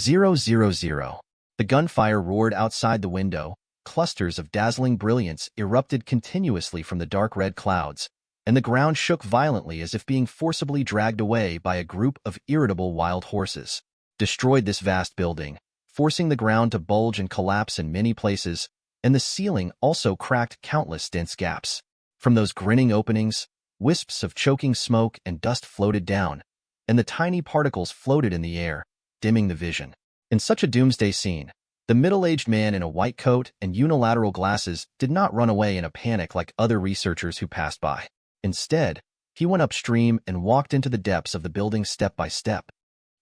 000. The gunfire roared outside the window. Clusters of dazzling brilliance erupted continuously from the dark red clouds, and the ground shook violently as if being forcibly dragged away by a group of irritable wild horses. Destroyed this vast building, forcing the ground to bulge and collapse in many places, and the ceiling also cracked countless dense gaps. From those grinning openings, wisps of choking smoke and dust floated down, and the tiny particles floated in the air, dimming the vision. In such a doomsday scene, the middle-aged man in a white coat and unilateral glasses did not run away in a panic like other researchers who passed by. Instead, he went upstream and walked into the depths of the building step by step.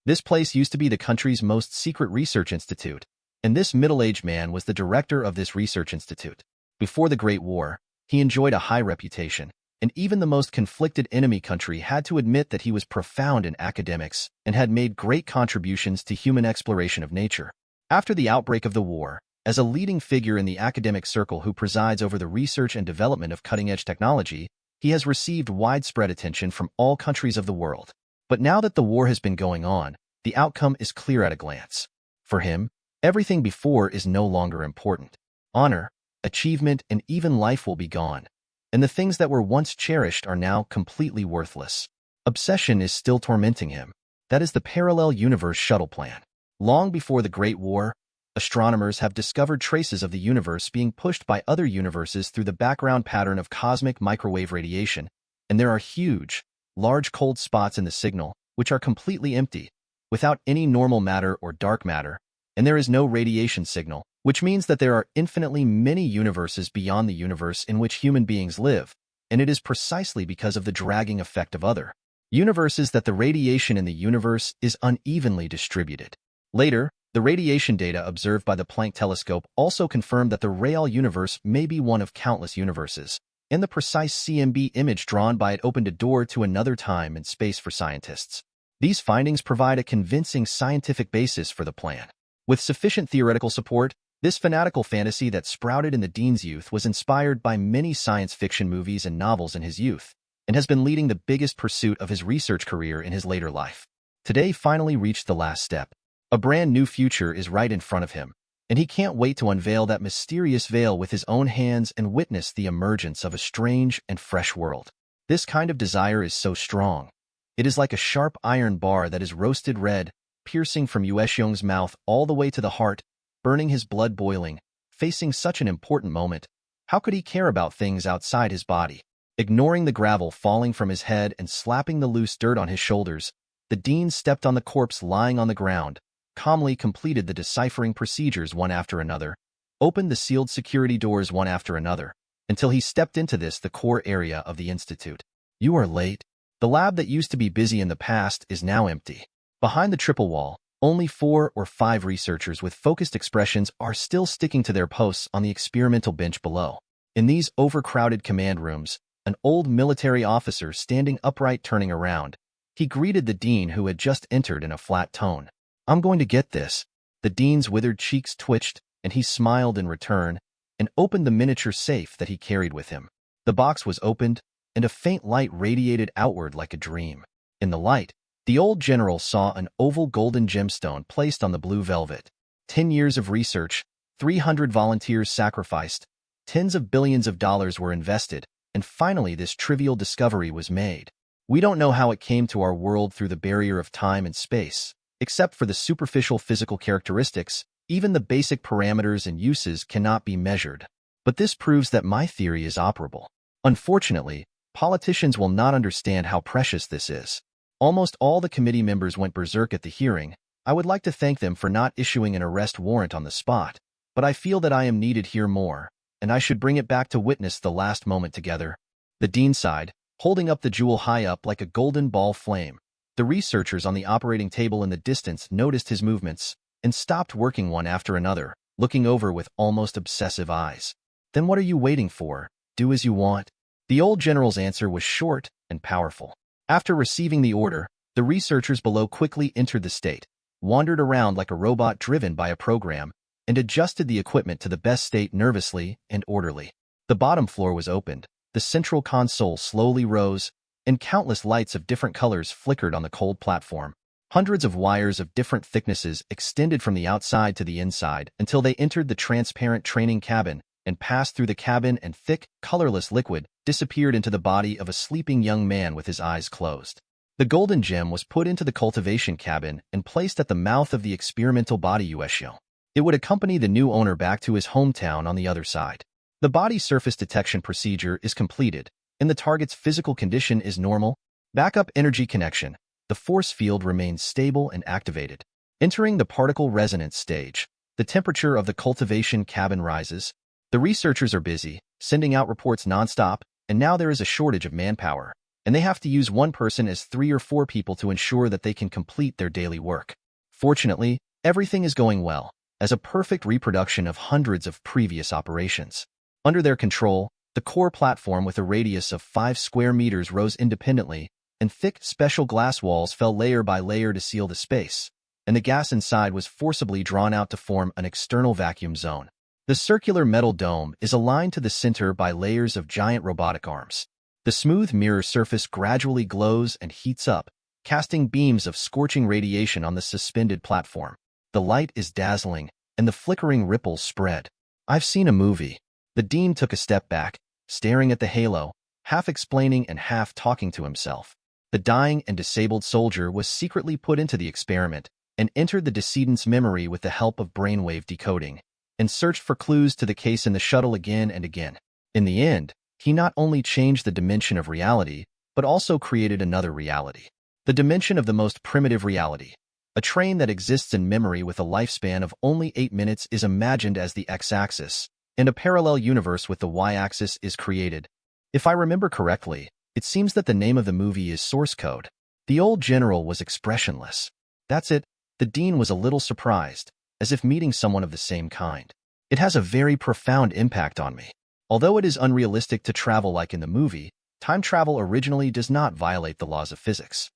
This place used to be the country's most secret research institute, and this middle-aged man was the director of this research institute. Before the Great War, he enjoyed a high reputation, and even the most conflicted enemy country had to admit that he was profound in academics and had made great contributions to human exploration of nature. After the outbreak of the war, as a leading figure in the academic circle who presides over the research and development of cutting-edge technology, he has received widespread attention from all countries of the world. But now that the war has been going on, the outcome is clear at a glance. For him, everything before is no longer important. Honor, achievement, and even life will be gone, and the things that were once cherished are now completely worthless. Obsession is still tormenting him. That is the parallel universe shuttle plan. Long before the Great War, astronomers have discovered traces of the universe being pushed by other universes through the background pattern of cosmic microwave radiation, and there are huge, large cold spots in the signal, which are completely empty, without any normal matter or dark matter, and there is no radiation signal, which means that there are infinitely many universes beyond the universe in which human beings live, and it is precisely because of the dragging effect of other universes that the radiation in the universe is unevenly distributed. Later, the radiation data observed by the Planck telescope also confirmed that the real universe may be one of countless universes, and the precise CMB image drawn by it opened a door to another time and space for scientists. These findings provide a convincing scientific basis for the plan. With sufficient theoretical support, this fanatical fantasy that sprouted in the dean's youth was inspired by many science fiction movies and novels in his youth, and has been leading the biggest pursuit of his research career in his later life. Today finally reached the last step. A brand new future is right in front of him, and he can't wait to unveil that mysterious veil with his own hands and witness the emergence of a strange and fresh world. This kind of desire is so strong. It is like a sharp iron bar that is roasted red, piercing from Yuexiong's mouth all the way to the heart, burning his blood boiling. Facing such an important moment, how could he care about things outside his body? Ignoring the gravel falling from his head and slapping the loose dirt on his shoulders, the dean stepped on the corpse lying on the ground, calmly completed the deciphering procedures one after another, opened the sealed security doors one after another, until he stepped into the core area of the institute. You are late. The lab that used to be busy in the past is now empty. Behind the triple wall, only 4 or 5 researchers with focused expressions are still sticking to their posts on the experimental bench below. In these overcrowded command rooms, an old military officer standing upright turning around, he greeted the dean who had just entered in a flat tone. I'm going to get this. The dean's withered cheeks twitched, and he smiled in return, and opened the miniature safe that he carried with him. The box was opened, and a faint light radiated outward like a dream. In the light, the old general saw an oval golden gemstone placed on the blue velvet. 10 years of research, 300 volunteers sacrificed, tens of billions of dollars were invested, and finally this trivial discovery was made. We don't know how it came to our world through the barrier of time and space. Except for the superficial physical characteristics, even the basic parameters and uses cannot be measured. But this proves that my theory is operable. Unfortunately, politicians will not understand how precious this is. Almost all the committee members went berserk at the hearing. I would like to thank them for not issuing an arrest warrant on the spot, but I feel that I am needed here more, and I should bring it back to witness the last moment together. The dean sighed, holding up the jewel high up like a golden ball flame. The researchers on the operating table in the distance noticed his movements and stopped working one after another, looking over with almost obsessive eyes. Then what are you waiting for? Do as you want. The old general's answer was short and powerful. After receiving the order, the researchers below quickly entered the state, wandered around like a robot driven by a program, and adjusted the equipment to the best state nervously and orderly. The bottom floor was opened, the central console slowly rose, and countless lights of different colors flickered on the cold platform. Hundreds of wires of different thicknesses extended from the outside to the inside until they entered the transparent training cabin and passed through the cabin, and thick, colorless liquid disappeared into the body of a sleeping young man with his eyes closed. The golden gem was put into the cultivation cabin and placed at the mouth of the experimental body S.H.I.E.L.D. It would accompany the new owner back to his hometown on the other side. The body surface detection procedure is completed, and the target's physical condition is normal. Backup energy connection. The force field remains stable and activated. Entering the particle resonance stage, the temperature of the cultivation cabin rises. The researchers are busy, sending out reports nonstop, and now there is a shortage of manpower, and they have to use one person as 3 or 4 people to ensure that they can complete their daily work. Fortunately, everything is going well, as a perfect reproduction of hundreds of previous operations. Under their control, the core platform with a radius of 5 square meters rose independently, and thick, special glass walls fell layer by layer to seal the space, and the gas inside was forcibly drawn out to form an external vacuum zone. The circular metal dome is aligned to the center by layers of giant robotic arms. The smooth mirror surface gradually glows and heats up, casting beams of scorching radiation on the suspended platform. The light is dazzling, and the flickering ripples spread. I've seen a movie. The dean took a step back, staring at the halo, half explaining and half talking to himself. The dying and disabled soldier was secretly put into the experiment and entered the decedent's memory with the help of brainwave decoding, and searched for clues to the case in the shuttle again and again. In the end, he not only changed the dimension of reality, but also created another reality. The dimension of the most primitive reality. A train that exists in memory with a lifespan of only 8 minutes is imagined as the x-axis, and a parallel universe with the y-axis is created. If I remember correctly, it seems that the name of the movie is Source Code. The old general was expressionless. That's it. The dean was a little surprised, as if meeting someone of the same kind. It has a very profound impact on me. Although it is unrealistic to travel like in the movie, time travel originally does not violate the laws of physics.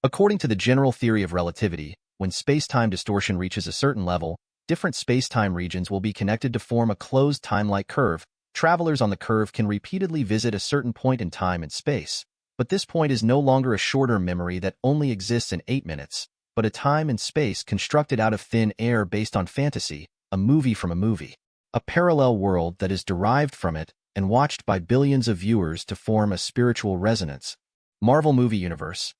According to the general theory of relativity, when space-time distortion reaches a certain level, different space-time regions will be connected to form a closed time-like curve. Travelers on the curve can repeatedly visit a certain point in time and space, but this point is no longer a shorter memory that only exists in 8 minutes, but a time and space constructed out of thin air based on fantasy, a movie from a movie. A parallel world that is derived from it and watched by billions of viewers to form a spiritual resonance. Marvel Movie Universe.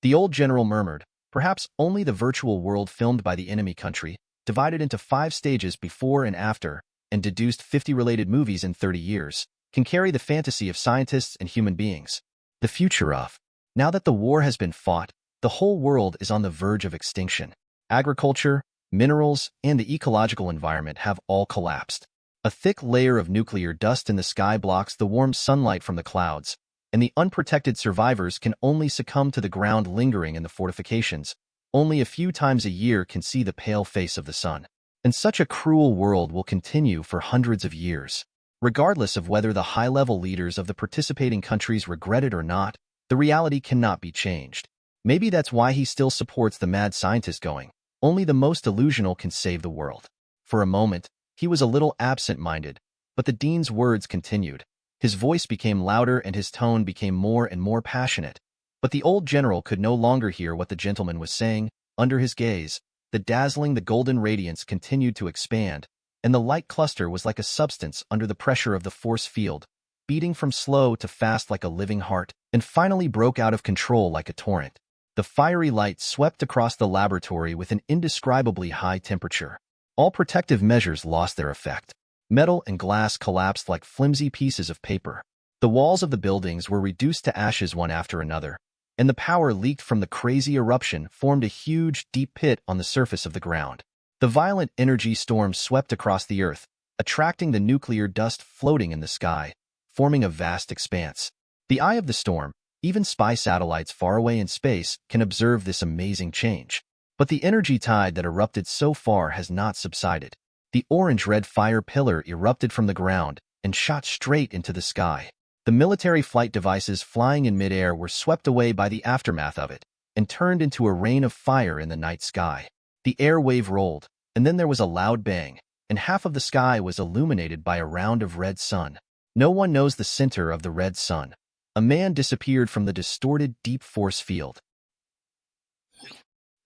The old general murmured, perhaps only the virtual world filmed by the enemy country, divided into 5 stages before and after, and deduced 50 related movies in 30 years, can carry the fantasy of scientists and human beings. The future of. Now that the war has been fought, the whole world is on the verge of extinction. Agriculture, minerals, and the ecological environment have all collapsed. A thick layer of nuclear dust in the sky blocks the warm sunlight from the clouds, and the unprotected survivors can only succumb to the ground lingering in the fortifications. Only a few times a year can see the pale face of the sun. And such a cruel world will continue for hundreds of years. Regardless of whether the high-level leaders of the participating countries regret it or not, the reality cannot be changed. Maybe that's why he still supports the mad scientist going, only the most delusional can save the world. For a moment, he was a little absent-minded, but the dean's words continued. His voice became louder and his tone became more and more passionate. But the old general could no longer hear what the gentleman was saying. Under his gaze, the golden radiance continued to expand, and the light cluster was like a substance under the pressure of the force field, beating from slow to fast like a living heart, and finally broke out of control like a torrent. The fiery light swept across the laboratory with an indescribably high temperature. All protective measures lost their effect. Metal and glass collapsed like flimsy pieces of paper. The walls of the buildings were reduced to ashes one after another, and the power leaked from the crazy eruption formed a huge, deep pit on the surface of the ground. The violent energy storm swept across the earth, attracting the nuclear dust floating in the sky, forming a vast expanse. The eye of the storm, even spy satellites far away in space, can observe this amazing change. But the energy tide that erupted so far has not subsided. The orange-red fire pillar erupted from the ground and shot straight into the sky. The military flight devices flying in midair were swept away by the aftermath of it and turned into a rain of fire in the night sky. The air wave rolled, and then there was a loud bang, and half of the sky was illuminated by a round of red sun. No one knows the center of the red sun. A man disappeared from the distorted deep force field.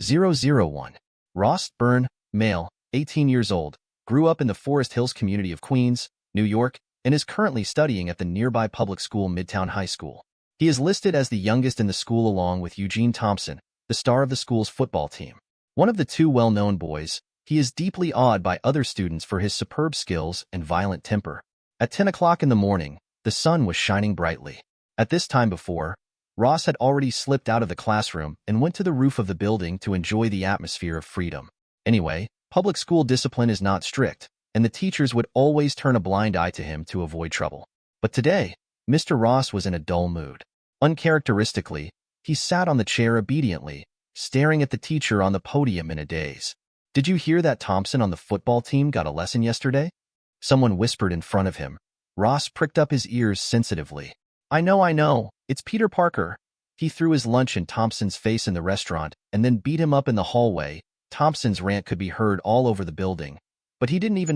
001. Ross Byrne, male, 18 years old, grew up in the Forest Hills community of Queens, New York, and is currently studying at the nearby public school Midtown High School. He is listed as the youngest in the school along with Eugene Thompson, the star of the school's football team. One of the two well-known boys, he is deeply awed by other students for his superb skills and violent temper. At 10 o'clock in the morning, the sun was shining brightly. At this time before, Ross had already slipped out of the classroom and went to the roof of the building to enjoy the atmosphere of freedom. Anyway, public school discipline is not strict, and the teachers would always turn a blind eye to him to avoid trouble. But today, Mr. Ross was in a dull mood. Uncharacteristically, he sat on the chair obediently, staring at the teacher on the podium in a daze. "Did you hear that Thompson on the football team got a lesson yesterday?" Someone whispered in front of him. Ross pricked up his ears sensitively. I know, it's Peter Parker." He threw his lunch in Thompson's face in the restaurant and then beat him up in the hallway. Thompson's rant could be heard all over the building. But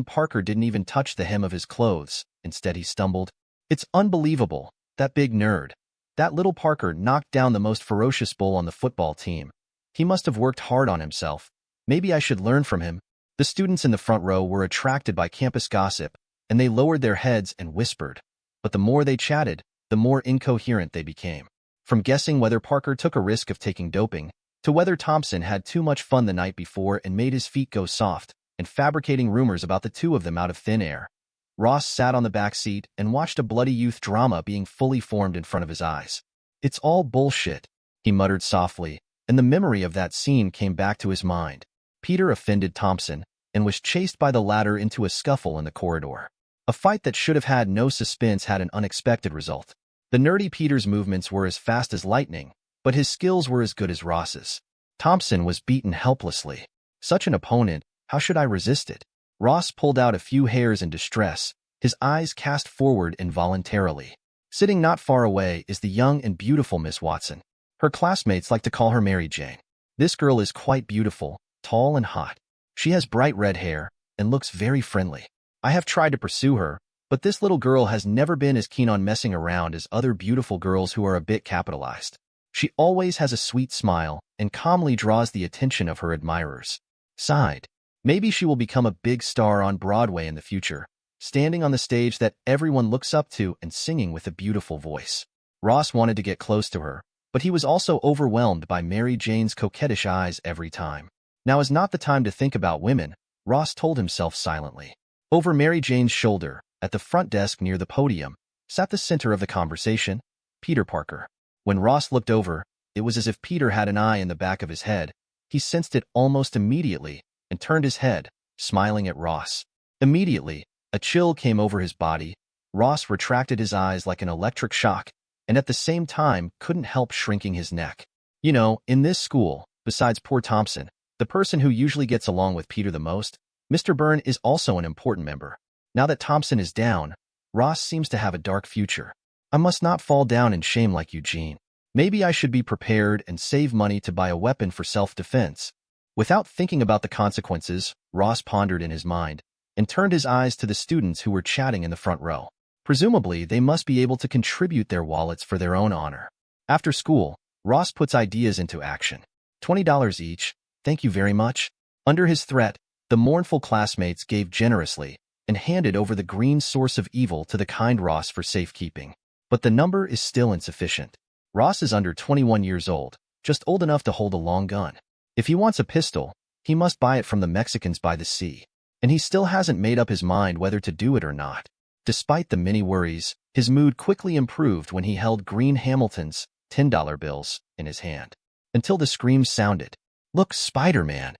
Parker didn't even touch the hem of his clothes. Instead he stumbled. "It's unbelievable, that big nerd. That little Parker knocked down the most ferocious bull on the football team. He must have worked hard on himself. Maybe I should learn from him." The students in the front row were attracted by campus gossip, and they lowered their heads and whispered. But the more they chatted, the more incoherent they became. From guessing whether Parker took a risk of taking doping, to whether Thompson had too much fun the night before and made his feet go soft, and fabricating rumors about the two of them out of thin air. Ross sat on the back seat and watched a bloody youth drama being fully formed in front of his eyes. "It's all bullshit," he muttered softly, and the memory of that scene came back to his mind. Peter offended Thompson and was chased by the latter into a scuffle in the corridor. A fight that should have had no suspense had an unexpected result. The nerdy Peter's movements were as fast as lightning, but his skills were as good as Ross's. Thompson was beaten helplessly. Such an opponent, how should I resist it? Ross pulled out a few hairs in distress, his eyes cast forward involuntarily. Sitting not far away is the young and beautiful Miss Watson. Her classmates like to call her Mary Jane. This girl is quite beautiful, tall and hot. She has bright red hair and looks very friendly. I have tried to pursue her, but this little girl has never been as keen on messing around as other beautiful girls who are a bit capitalized. She always has a sweet smile and calmly draws the attention of her admirers. Sighed. Maybe she will become a big star on Broadway in the future, standing on the stage that everyone looks up to and singing with a beautiful voice. Ross wanted to get close to her, but he was also overwhelmed by Mary Jane's coquettish eyes every time. Now is not the time to think about women, Ross told himself silently. Over Mary Jane's shoulder, at the front desk near the podium, sat the center of the conversation, Peter Parker. When Ross looked over, it was as if Peter had an eye in the back of his head. He sensed it almost immediately and turned his head, smiling at Ross. Immediately, a chill came over his body. Ross retracted his eyes like an electric shock, and at the same time couldn't help shrinking his neck. You know, in this school, besides poor Thompson, the person who usually gets along with Peter the most, Mr. Byrne is also an important member. Now that Thompson is down, Ross seems to have a dark future. I must not fall down in shame like Eugene. Maybe I should be prepared and save money to buy a weapon for self-defense. Without thinking about the consequences, Ross pondered in his mind and turned his eyes to the students who were chatting in the front row. Presumably, they must be able to contribute their wallets for their own honor. After school, Ross puts ideas into action. $20 each, thank you very much. Under his threat, the mournful classmates gave generously and handed over the green source of evil to the kind Ross for safekeeping. But the number is still insufficient. Ross is under 21 years old, just old enough to hold a long gun. If he wants a pistol, he must buy it from the Mexicans by the sea. And he still hasn't made up his mind whether to do it or not. Despite the many worries, his mood quickly improved when he held green Hamilton's $10 bills in his hand. Until the screams sounded. Look, Spider-Man!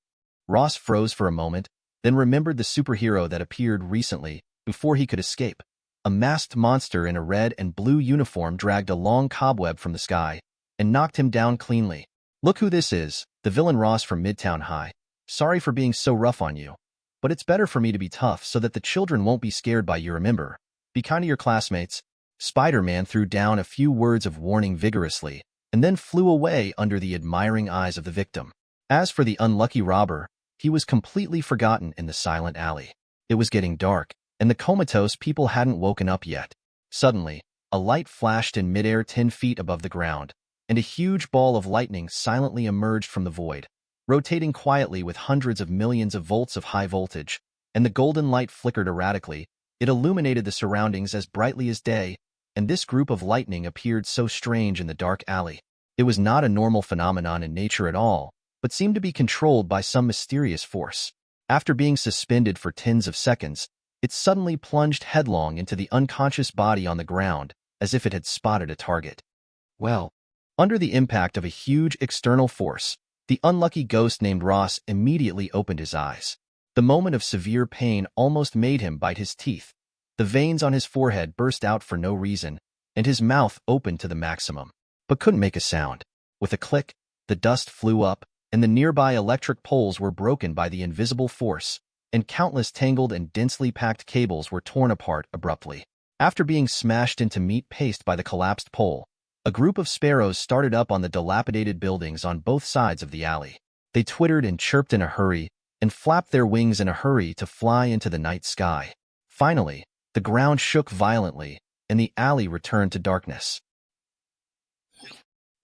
Ross froze for a moment, then remembered the superhero that appeared recently before he could escape. A masked monster in a red and blue uniform dragged a long cobweb from the sky and knocked him down cleanly. Look who this is, the villain Ross from Midtown High. Sorry for being so rough on you. But it's better for me to be tough so that the children won't be scared by you, remember. Be kind to your classmates. Spider-Man threw down a few words of warning vigorously and then flew away under the admiring eyes of the victim. As for the unlucky robber, he was completely forgotten in the silent alley. It was getting dark, and the comatose people hadn't woken up yet. Suddenly, a light flashed in midair 10 feet above the ground, and a huge ball of lightning silently emerged from the void. rotating quietly with hundreds of millions of volts of high voltage, and the golden light flickered erratically. It illuminated the surroundings as brightly as day, and this group of lightning appeared so strange in the dark alley. It was not a normal phenomenon in nature at all, but seemed to be controlled by some mysterious force. After being suspended for tens of seconds, it suddenly plunged headlong into the unconscious body on the ground, as if it had spotted a target. Well, under the impact of a huge external force, the unlucky ghost named Ross immediately opened his eyes. The moment of severe pain almost made him bite his teeth. The veins on his forehead burst out for no reason, and his mouth opened to the maximum, but couldn't make a sound. With a click, the dust flew up, and the nearby electric poles were broken by the invisible force, and countless tangled and densely packed cables were torn apart abruptly. After being smashed into meat paste by the collapsed pole, a group of sparrows started up on the dilapidated buildings on both sides of the alley. They twittered and chirped in a hurry, and flapped their wings in a hurry to fly into the night sky. Finally, the ground shook violently, and the alley returned to darkness.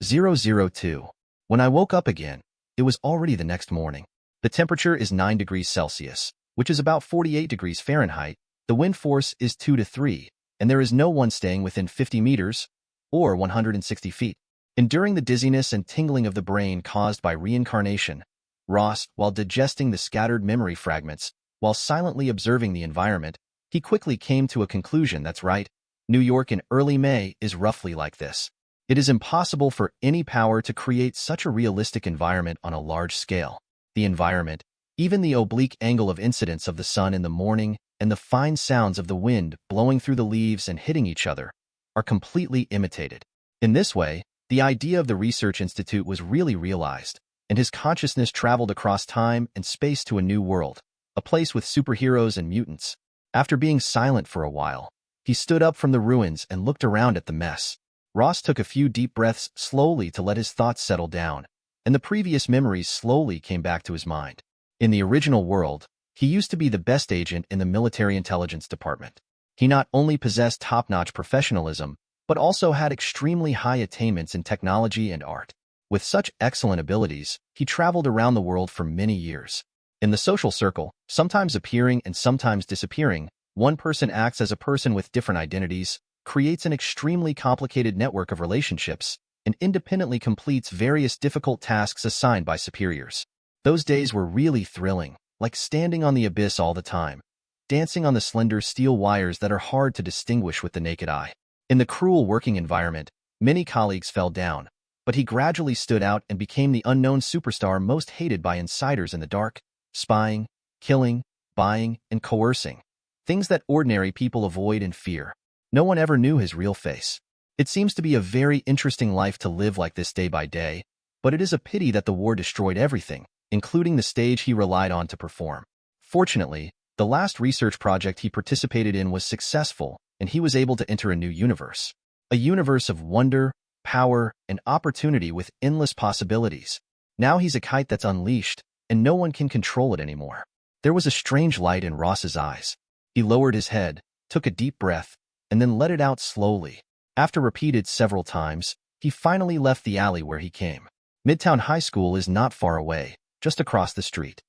002. When I woke up again, it was already the next morning. The temperature is 9 degrees Celsius, which is about 48 degrees Fahrenheit. The wind force is 2 to 3, and there is no one staying within 50 meters, or 160 feet. Enduring the dizziness and tingling of the brain caused by reincarnation, Ross, while digesting the scattered memory fragments, while silently observing the environment, he quickly came to a conclusion. That's right, New York in early May is roughly like this. It is impossible for any power to create such a realistic environment on a large scale. The environment, even the oblique angle of incidence of the sun in the morning and the fine sounds of the wind blowing through the leaves and hitting each other, are completely imitated. In this way, the idea of the research institute was really realized, and his consciousness traveled across time and space to a new world, a place with superheroes and mutants. After being silent for a while, he stood up from the ruins and looked around at the mess. Ross took a few deep breaths slowly to let his thoughts settle down, and the previous memories slowly came back to his mind. In the original world, he used to be the best agent in the military intelligence department. He not only possessed top-notch professionalism, but also had extremely high attainments in technology and art. With such excellent abilities, he traveled around the world for many years. In the social circle, sometimes appearing and sometimes disappearing, one person acts as a person with different identities, creates an extremely complicated network of relationships, and independently completes various difficult tasks assigned by superiors. Those days were really thrilling, like standing on the abyss all the time, dancing on the slender steel wires that are hard to distinguish with the naked eye. In the cruel working environment, many colleagues fell down, but he gradually stood out and became the unknown superstar most hated by insiders in the dark, spying, killing, buying, and coercing, things that ordinary people avoid and fear. No one ever knew his real face. It seems to be a very interesting life to live like this day by day, but it is a pity that the war destroyed everything, including the stage he relied on to perform. Fortunately, the last research project he participated in was successful, and he was able to enter a new universe. A universe of wonder, power, and opportunity with endless possibilities. Now he's a kite that's unleashed, and no one can control it anymore. There was a strange light in Ross's eyes. He lowered his head, took a deep breath, and then let it out slowly. After repeated several times, he finally left the alley where he came. Midtown High School is not far away, just across the street.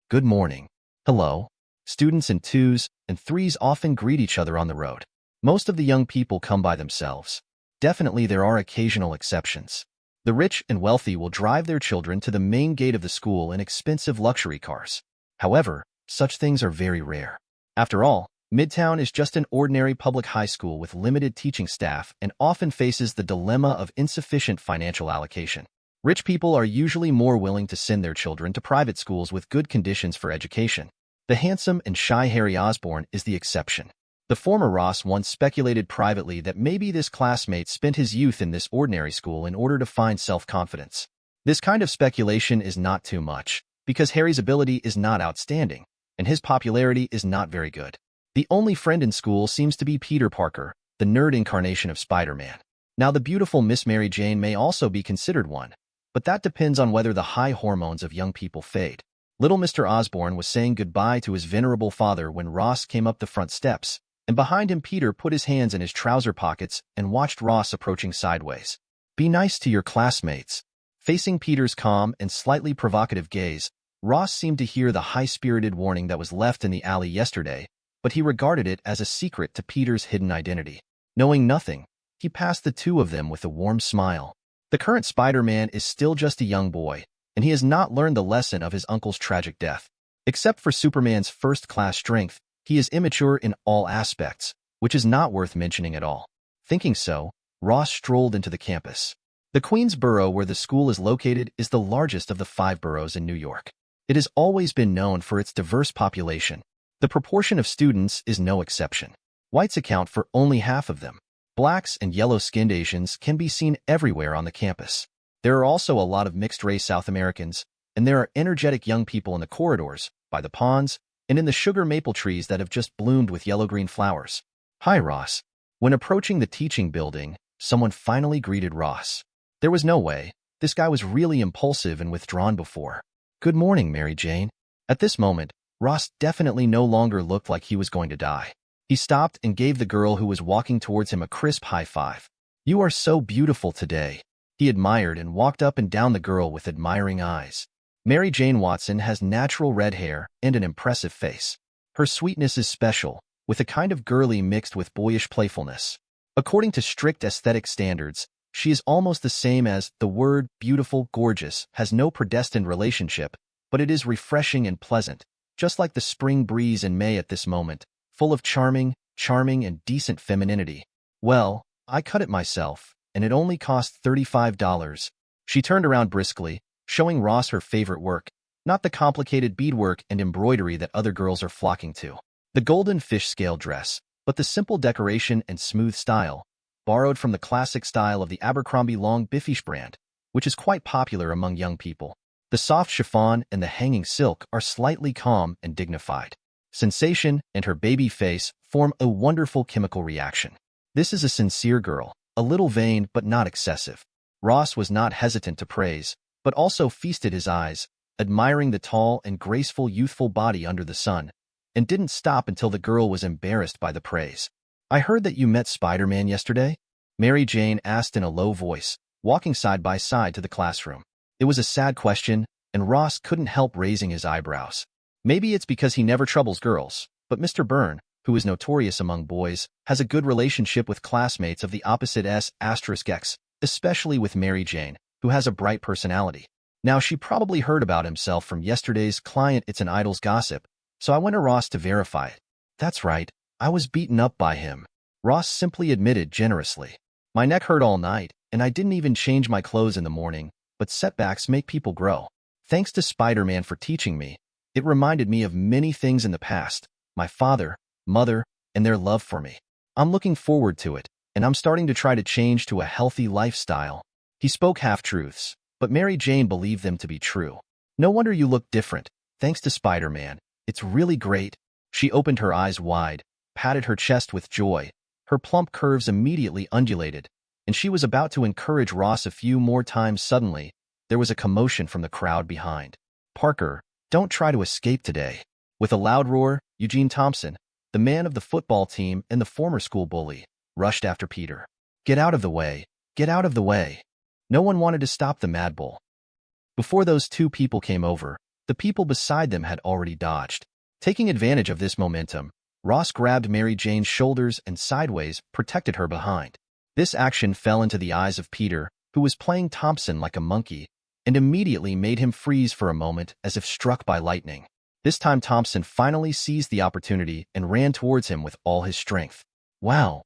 Good morning. Hello. Students in 2s and 3s often greet each other on the road. Most of the young people come by themselves. Definitely there are occasional exceptions. The rich and wealthy will drive their children to the main gate of the school in expensive luxury cars. However, such things are very rare. After all, Midtown is just an ordinary public high school with limited teaching staff and often faces the dilemma of insufficient financial allocation. Rich people are usually more willing to send their children to private schools with good conditions for education. The handsome and shy Harry Osborn is the exception. The former Ross once speculated privately that maybe this classmate spent his youth in this ordinary school in order to find self-confidence. This kind of speculation is not too much, because Harry's ability is not outstanding, and his popularity is not very good. The only friend in school seems to be Peter Parker, the nerd incarnation of Spider-Man. Now the beautiful Miss Mary Jane may also be considered one, but that depends on whether the high hormones of young people fade. Little Mr. Osborn was saying goodbye to his venerable father when Ross came up the front steps, and behind him Peter put his hands in his trouser pockets and watched Ross approaching sideways. Be nice to your classmates. Facing Peter's calm and slightly provocative gaze, Ross seemed to hear the high-spirited warning that was left in the alley yesterday, but he regarded it as a secret to Peter's hidden identity. Knowing nothing, he passed the two of them with a warm smile. The current Spider-Man is still just a young boy, and he has not learned the lesson of his uncle's tragic death. Except for Superman's first-class strength, he is immature in all aspects, which is not worth mentioning at all. Thinking so, Ross strolled into the campus. The Queensboro, where the school is located, is the largest of the 5 boroughs in New York. It has always been known for its diverse population. The proportion of students is no exception. Whites account for only half of them. Blacks and yellow-skinned Asians can be seen everywhere on the campus. There are also a lot of mixed-race South Americans, and there are energetic young people in the corridors, by the ponds, and in the sugar maple trees that have just bloomed with yellow-green flowers. "Hi, Ross." When approaching the teaching building, someone finally greeted Ross. There was no way. This guy was really impulsive and withdrawn before. "Good morning, Mary Jane." At this moment, Ross definitely no longer looked like he was going to die. He stopped and gave the girl who was walking towards him a crisp high five. "You are so beautiful today." He admired and walked up and down the girl with admiring eyes. Mary Jane Watson has natural red hair and an impressive face. Her sweetness is special, with a kind of girly mixed with boyish playfulness. According to strict aesthetic standards, she is almost the same as the word beautiful, gorgeous has no predestined relationship, but it is refreshing and pleasant, just like the spring breeze in May at this moment, full of charming and decent femininity. "Well, I cut it myself, and it only cost $35. She turned around briskly, showing Ross her favorite work, not the complicated beadwork and embroidery that other girls are flocking to. The golden fish scale dress, but the simple decoration and smooth style, borrowed from the classic style of the Abercrombie long biffish brand, which is quite popular among young people. The soft chiffon and the hanging silk are slightly calm and dignified. Sensation and her baby face form a wonderful chemical reaction. This is a sincere girl, a little vain but not excessive. Ross was not hesitant to praise, but also feasted his eyes, admiring the tall and graceful youthful body under the sun, and didn't stop until the girl was embarrassed by the praise. "I heard that you met Spider-Man yesterday?" Mary Jane asked in a low voice, walking side by side to the classroom. It was a sad question, and Ross couldn't help raising his eyebrows. Maybe it's because he never troubles girls, but Mr. Byrne, who is notorious among boys, has a good relationship with classmates of the opposite S**X, especially with Mary Jane, who has a bright personality. Now, she probably heard about himself from yesterday's client It's an Idol's gossip, so I went to Ross to verify it. "That's right, I was beaten up by him," Ross simply admitted generously. "My neck hurt all night, and I didn't even change my clothes in the morning, but setbacks make people grow. Thanks to Spider-Man for teaching me. It reminded me of many things in the past, my father, mother, and their love for me. I'm looking forward to it, and I'm starting to try to change to a healthy lifestyle." He spoke half-truths, but Mary Jane believed them to be true. "No wonder you look different, thanks to Spider-Man. It's really great." She opened her eyes wide, patted her chest with joy. Her plump curves immediately undulated, and she was about to encourage Ross a few more times. Suddenly, there was a commotion from the crowd behind. "Parker, don't try to escape today." With a loud roar, Eugene Thompson, the man of the football team and the former school bully, rushed after Peter. "Get out of the way! Get out of the way!" No one wanted to stop the Mad Bull. Before those two people came over, the people beside them had already dodged. Taking advantage of this momentum, Ross grabbed Mary Jane's shoulders and sideways protected her behind. This action fell into the eyes of Peter, who was playing Thompson like a monkey, and immediately made him freeze for a moment as if struck by lightning. This time Thompson finally seized the opportunity and ran towards him with all his strength. "Wow!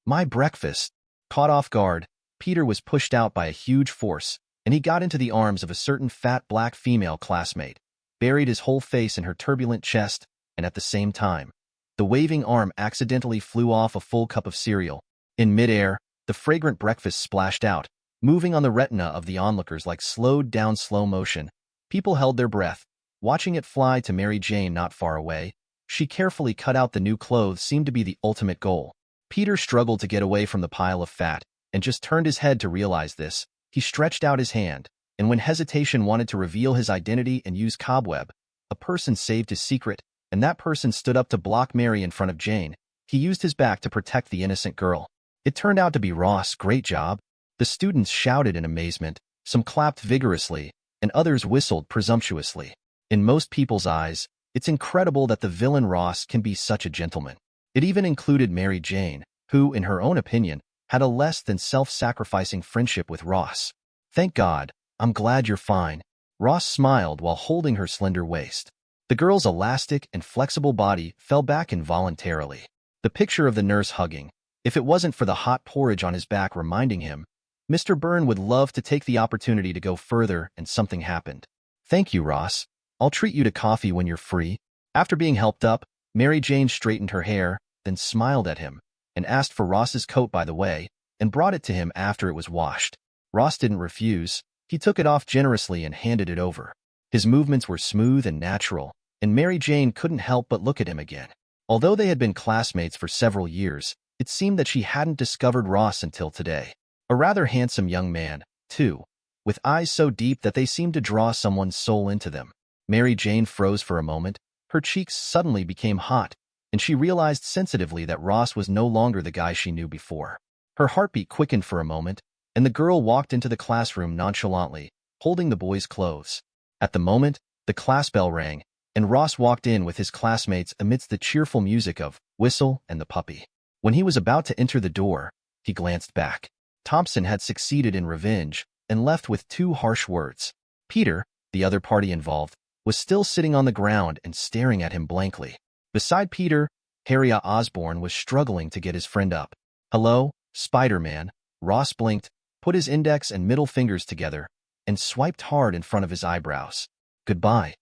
My breakfast!" Caught off guard, Peter was pushed out by a huge force, and he got into the arms of a certain fat black female classmate, buried his whole face in her turbulent chest, and at the same time, the waving arm accidentally flew off a full cup of cereal. In midair, the fragrant breakfast splashed out, moving on the retina of the onlookers like slowed-down slow motion. People held their breath, watching it fly to Mary Jane not far away. She carefully cut out the new clothes seemed to be the ultimate goal. Peter struggled to get away from the pile of fat, and just turned his head to realize this. He stretched out his hand, and when hesitation wanted to reveal his identity and use cobweb, a person saved his secret, and that person stood up to block Mary in front of Jane. He used his back to protect the innocent girl. It turned out to be Ross. "Great job!" The students shouted in amazement, Some clapped vigorously, and others whistled presumptuously. In most people's eyes, it's incredible that the villain Ross can be such a gentleman. It even included Mary Jane, who, in her own opinion, had a less than self-sacrificing friendship with Ross. "Thank God, I'm glad you're fine." Ross smiled while holding her slender waist. The girl's elastic and flexible body fell back involuntarily. The picture of the nurse hugging, if it wasn't for the hot porridge on his back reminding him, Mr. Byrne would love to take the opportunity to go further, and something happened. "Thank you, Ross. I'll treat you to coffee when you're free." After being helped up, Mary Jane straightened her hair, then smiled at him, and asked for Ross's coat by the way, and brought it to him after it was washed. Ross didn't refuse. He took it off generously and handed it over. His movements were smooth and natural, and Mary Jane couldn't help but look at him again. Although they had been classmates for several years, it seemed that she hadn't discovered Ross until today. A rather handsome young man, too, with eyes so deep that they seemed to draw someone's soul into them. Mary Jane froze for a moment. Her cheeks suddenly became hot, and she realized sensitively that Ross was no longer the guy she knew before. Her heartbeat quickened for a moment, and the girl walked into the classroom nonchalantly, holding the boy's clothes. At the moment, the class bell rang, and Ross walked in with his classmates amidst the cheerful music of Whistle and the Puppy. When he was about to enter the door, he glanced back. Thompson had succeeded in revenge and left with 2 harsh words. Peter, the other party involved, was still sitting on the ground and staring at him blankly. Beside Peter, Harriet Osborn was struggling to get his friend up. "Hello, Spider-Man." Ross blinked, put his index and middle fingers together, and swiped hard in front of his eyebrows. "Goodbye."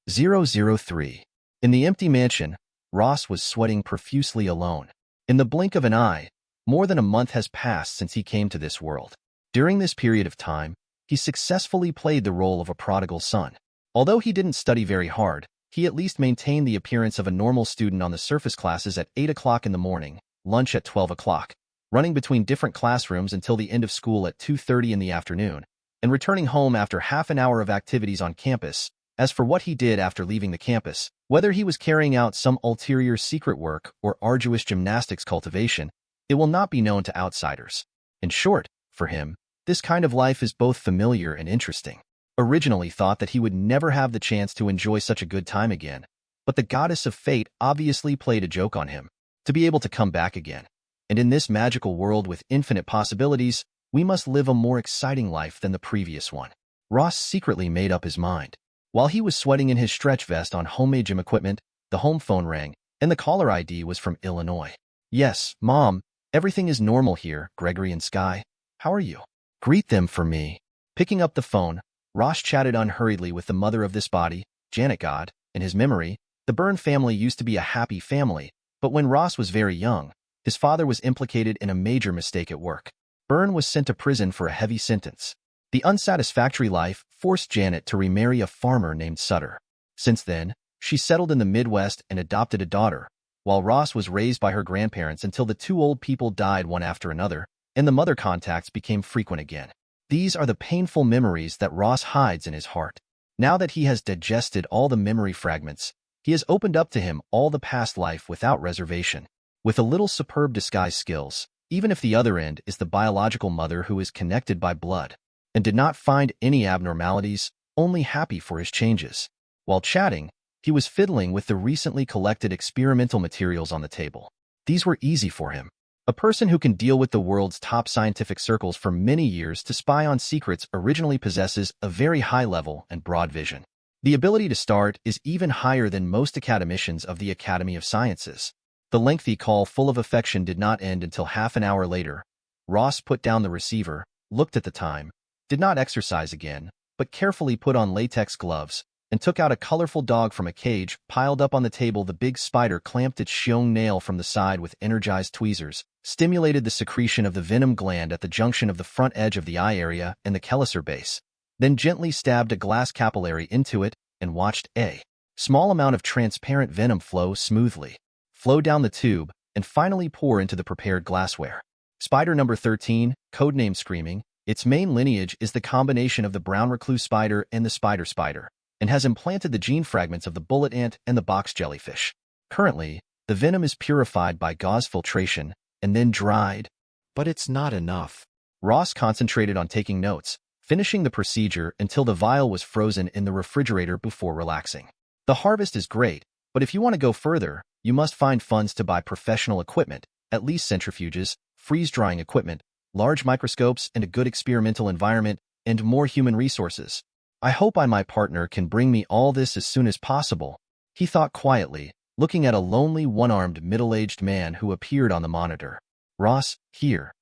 003. In the empty mansion, Ross was sweating profusely alone. In the blink of an eye, more than a month has passed since he came to this world. During this period of time, he successfully played the role of a prodigal son. Although he didn't study very hard, he at least maintained the appearance of a normal student on the surface classes at 8 o'clock in the morning, lunch at 12 o'clock, running between different classrooms until the end of school at 2:30 in the afternoon, and returning home after half an hour of activities on campus. As for what he did after leaving the campus, whether he was carrying out some ulterior secret work or arduous gymnastics cultivation, it will not be known to outsiders. In short, for him, this kind of life is both familiar and interesting. Originally thought that he would never have the chance to enjoy such a good time again, but the goddess of fate obviously played a joke on him, to be able to come back again. And in this magical world with infinite possibilities, we must live a more exciting life than the previous one. Ross secretly made up his mind. While he was sweating in his stretch vest on homemade gym equipment, the home phone rang, and the caller ID was from Illinois. "Yes, Mom, everything is normal here, Gregory and Sky. How are you?" "Greet them for me." Picking up the phone, Ross chatted unhurriedly with the mother of this body, Janet God. In his memory, the Byrne family used to be a happy family, but when Ross was very young, his father was implicated in a major mistake at work. Byrne was sent to prison for a heavy sentence. The unsatisfactory life forced Janet to remarry a farmer named Sutter. Since then, she settled in the Midwest and adopted a daughter, while Ross was raised by her grandparents until the 2 old people died one after another, and the mother contacts became frequent again. These are the painful memories that Ross hides in his heart. Now that he has digested all the memory fragments, he has opened up to him all the past life without reservation. With a little superb disguise skills, even if the other end is the biological mother who is connected by blood, and did not find any abnormalities, only happy for his changes. While chatting, he was fiddling with the recently collected experimental materials on the table. These were easy for him. A person who can deal with the world's top scientific circles for many years to spy on secrets originally possesses a very high level and broad vision. The ability to start is even higher than most academicians of the Academy of Sciences. The lengthy call full of affection did not end until half an hour later. Ross put down the receiver, looked at the time, did not exercise again, but carefully put on latex gloves, and took out a colorful dog from a cage piled up on the table. The big spider clamped its showing nail from the side with energized tweezers, stimulated the secretion of the venom gland at the junction of the front edge of the eye area and the chelicera base, then gently stabbed a glass capillary into it and watched a small amount of transparent venom flow smoothly, flow down the tube, and finally pour into the prepared glassware. Spider number 13, codename Screaming, its main lineage is the combination of the brown recluse spider and the spider spider, and has implanted the gene fragments of the bullet ant and the box jellyfish. Currently, the venom is purified by gauze filtration and then dried. But it's not enough. Ross concentrated on taking notes, finishing the procedure until the vial was frozen in the refrigerator before relaxing. The harvest is great, but if you want to go further, you must find funds to buy professional equipment, at least centrifuges, freeze-drying equipment, large microscopes, and a good experimental environment, and more human resources. I hope my partner can bring me all this as soon as possible, he thought quietly, looking at a lonely one-armed middle-aged man who appeared on the monitor. Ross, here.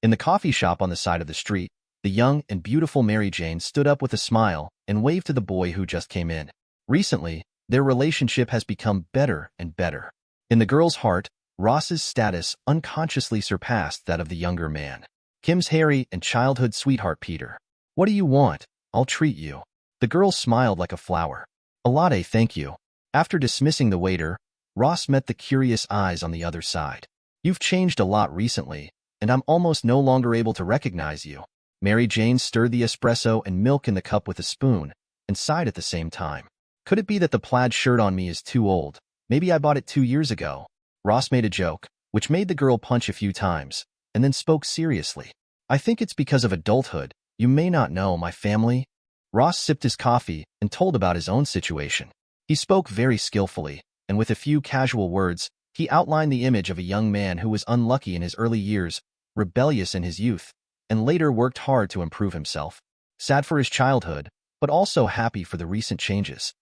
In the coffee shop on the side of the street, the young and beautiful Mary Jane stood up with a smile and waved to the boy who just came in. Recently, their relationship has become better and better. In the girl's heart, Ross's status unconsciously surpassed that of the younger man. Kim's Harry and childhood sweetheart Peter. What do you want? I'll treat you. The girl smiled like a flower. A latte, thank you. After dismissing the waiter, Ross met the curious eyes on the other side. You've changed a lot recently, and I'm almost no longer able to recognize you. Mary Jane stirred the espresso and milk in the cup with a spoon, and sighed at the same time. Could it be that the plaid shirt on me is too old? Maybe I bought it 2 years ago. Ross made a joke, which made the girl punch a few times, and then spoke seriously. I think it's because of adulthood. You may not know my family. Ross sipped his coffee and told about his own situation. He spoke very skillfully, and with a few casual words, he outlined the image of a young man who was unlucky in his early years, rebellious in his youth, and later worked hard to improve himself. Sad for his childhood, but also happy for the recent changes.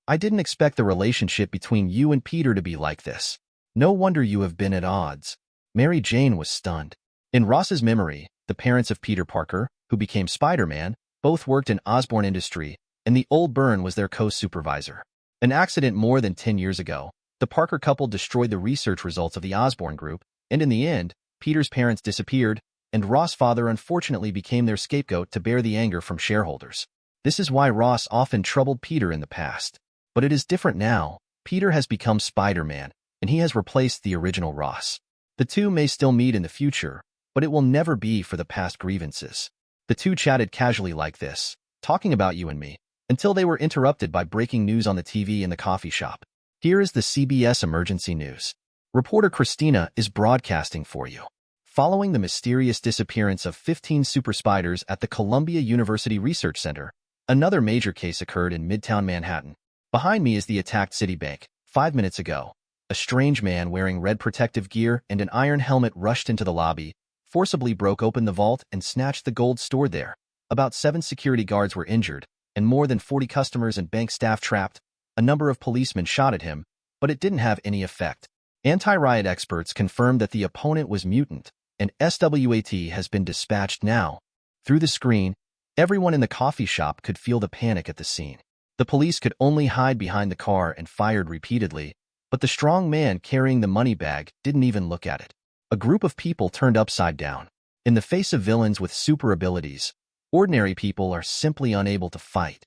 I didn't expect the relationship between you and Peter to be like this. No wonder you have been at odds. Mary Jane was stunned. In Ross's memory, the parents of Peter Parker, who became Spider-Man, both worked in Osborn Industry, and the old Byrne was their co-supervisor. An accident more than 10 years ago, the Parker couple destroyed the research results of the Osborn group, and in the end, Peter's parents disappeared, and Ross' father unfortunately became their scapegoat to bear the anger from shareholders. This is why Ross often troubled Peter in the past. But it is different now. Peter has become Spider-Man, and he has replaced the original Ross. The two may still meet in the future, but it will never be for the past grievances. The two chatted casually like this, talking about you and me, until they were interrupted by breaking news on the TV in the coffee shop. Here is the CBS emergency news. Reporter Christina is broadcasting for you. Following the mysterious disappearance of 15 super spiders at the Columbia University Research Center, another major case occurred in Midtown Manhattan. Behind me is the attacked Citibank. 5 minutes ago, a strange man wearing red protective gear and an iron helmet rushed into the lobby, forcibly broke open the vault and snatched the gold stored there. About 7 security guards were injured, and more than 40 customers and bank staff trapped. A number of policemen shot at him, but it didn't have any effect. Anti-riot experts confirmed that the opponent was mutant, and SWAT has been dispatched now. Through the screen, everyone in the coffee shop could feel the panic at the scene. The police could only hide behind the car and fired repeatedly, but the strong man carrying the money bag didn't even look at it. A group of people turned upside down. In the face of villains with super abilities, ordinary people are simply unable to fight.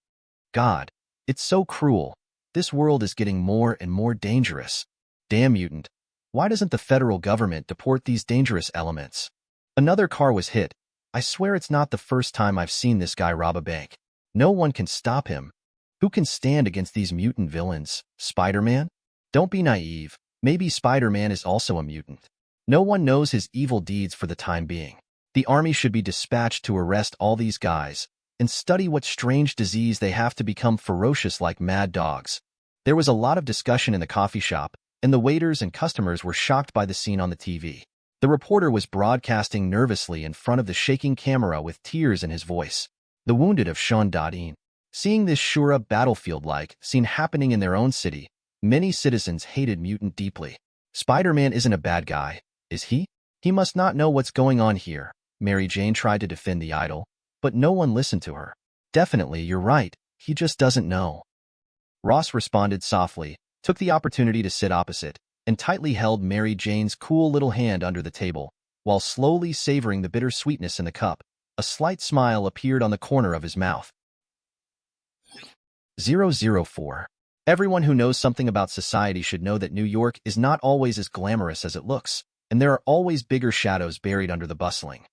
God, it's so cruel. This world is getting more and more dangerous. Damn mutant. Why doesn't the federal government deport these dangerous elements? Another car was hit. I swear it's not the first time I've seen this guy rob a bank. No one can stop him. Who can stand against these mutant villains? Spider-Man? Don't be naive. Maybe Spider-Man is also a mutant. No one knows his evil deeds for the time being. The army should be dispatched to arrest all these guys and study what strange disease they have to become ferocious like mad dogs. There was a lot of discussion in the coffee shop, and the waiters and customers were shocked by the scene on the TV. The reporter was broadcasting nervously in front of the shaking camera with tears in his voice. The wounded of S.H.I.E.L.D. Seeing this Shura battlefield-like scene happening in their own city, many citizens hated Mutant deeply. Spider-Man isn't a bad guy, is he? He must not know what's going on here. Mary Jane tried to defend the idol, but no one listened to her. Definitely, you're right. He just doesn't know. Ross responded softly, took the opportunity to sit opposite, and tightly held Mary Jane's cool little hand under the table, while slowly savoring the bitter sweetness in the cup. A slight smile appeared on the corner of his mouth. 004. Everyone who knows something about society should know that New York is not always as glamorous as it looks, and there are always bigger shadows buried under the bustling.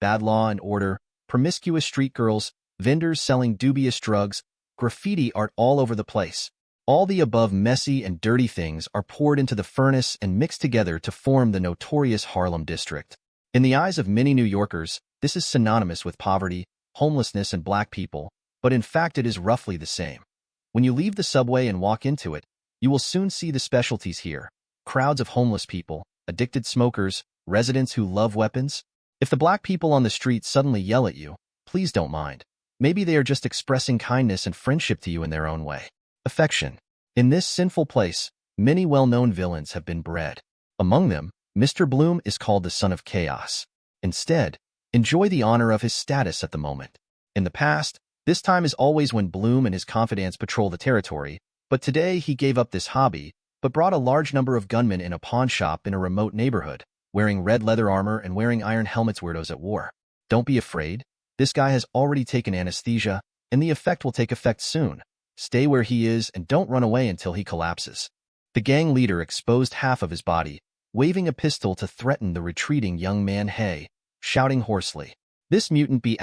Bad law and order, promiscuous street girls, vendors selling dubious drugs, graffiti art all over the place. All the above messy and dirty things are poured into the furnace and mixed together to form the notorious Harlem district. In the eyes of many New Yorkers, This is synonymous with poverty, homelessness, and black people, but in fact it is roughly the same. When you leave the subway and walk into it, you will soon see the specialties here. Crowds of homeless people, addicted smokers, residents who love weapons. If the black people on the street suddenly yell at you, please don't mind. Maybe they are just expressing kindness and friendship to you in their own way. Affection. In this sinful place, many well-known villains have been bred. Among them, Mr. Bloom is called the Son of Chaos. Instead, enjoy the honor of his status at the moment. In the past, this time is always when Bloom and his confidants patrol the territory, but today he gave up this hobby, but brought a large number of gunmen in a pawn shop in a remote neighborhood, wearing red leather armor and wearing iron helmets. Weirdos at war. Don't be afraid. This guy has already taken anesthesia, and the effect will take effect soon. Stay where he is and don't run away until he collapses. The gang leader exposed half of his body, waving a pistol to threaten the retreating young man Hay, shouting hoarsely. This mutant B**************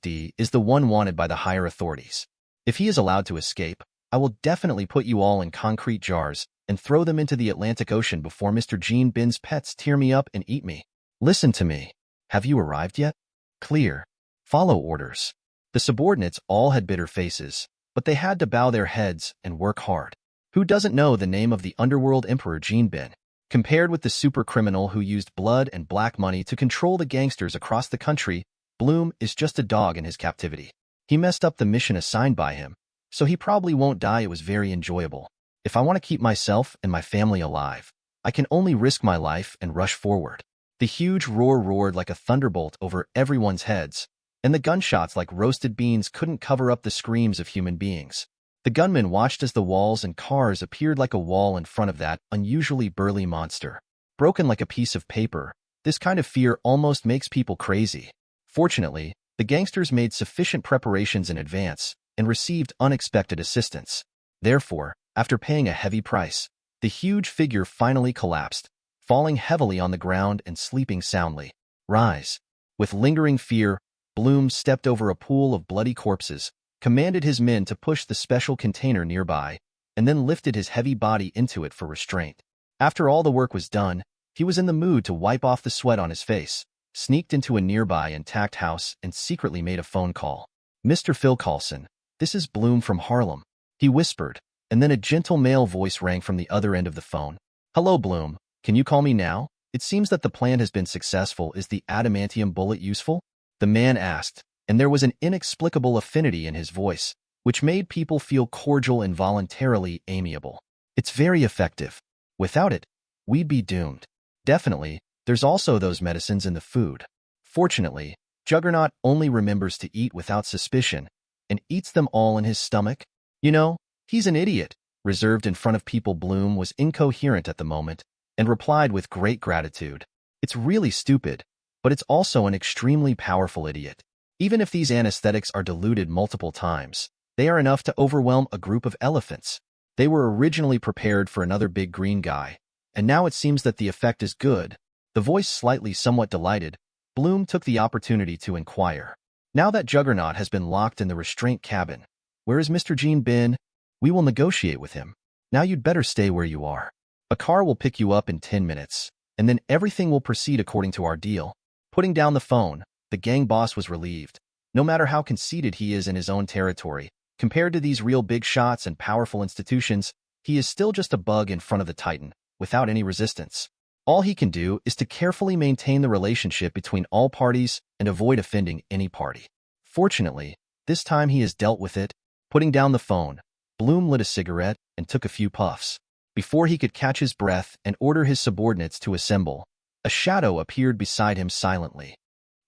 D is the one wanted by the higher authorities. If he is allowed to escape, I will definitely put you all in concrete jars and throw them into the Atlantic Ocean before Mr. Gene Bin's pets tear me up and eat me. Listen to me. Have you arrived yet? Clear. Follow orders. The subordinates all had bitter faces, but they had to bow their heads and work hard. Who doesn't know the name of the underworld emperor Gene Bin? Compared with the super criminal who used blood and black money to control the gangsters across the country, Bloom is just a dog in his captivity. He messed up the mission assigned by him, so he probably won't die. It was very enjoyable. If I want to keep myself and my family alive, I can only risk my life and rush forward. The huge roar roared like a thunderbolt over everyone's heads, and the gunshots like roasted beans couldn't cover up the screams of human beings. The gunmen watched as the walls and cars appeared like a wall in front of that unusually burly monster. Broken like a piece of paper, this kind of fear almost makes people crazy. Fortunately, the gangsters made sufficient preparations in advance and received unexpected assistance. Therefore, after paying a heavy price, the huge figure finally collapsed, falling heavily on the ground and sleeping soundly. Rise. With lingering fear, Bloom stepped over a pool of bloody corpses, commanded his men to push the special container nearby, and then lifted his heavy body into it for restraint. After all the work was done, he was in the mood to wipe off the sweat on his face, sneaked into a nearby intact house and secretly made a phone call. Mr. Phil Coulson, this is Bloom from Harlem, he whispered, and then a gentle male voice rang from the other end of the phone. Hello, Bloom. Can you call me now? It seems that the plan has been successful. Is the adamantium bullet useful? The man asked, and there was an inexplicable affinity in his voice, which made people feel cordial and voluntarily amiable. It's very effective. Without it, we'd be doomed. Definitely, there's also those medicines in the food. Fortunately, Juggernaut only remembers to eat without suspicion and eats them all in his stomach. You know, he's an idiot. Reserved in front of people. Bloom was incoherent at the moment and replied with great gratitude. It's really stupid, but it's also an extremely powerful idiot. Even if these anesthetics are diluted multiple times, they are enough to overwhelm a group of elephants. They were originally prepared for another big green guy, and now it seems that the effect is good. The voice slightly somewhat delighted, Bloom took the opportunity to inquire. Now that Juggernaut has been locked in the restraint cabin, where is Mr. Gene Bin? We will negotiate with him. Now you'd better stay where you are. A car will pick you up in 10 minutes, and then everything will proceed according to our deal. Putting down the phone, the gang boss was relieved. No matter how conceited he is in his own territory, compared to these real big shots and powerful institutions, he is still just a bug in front of the Titan, without any resistance. All he can do is to carefully maintain the relationship between all parties and avoid offending any party. Fortunately, this time he has dealt with it. Putting down the phone, Bloom lit a cigarette and took a few puffs. Before he could catch his breath and order his subordinates to assemble, a shadow appeared beside him silently.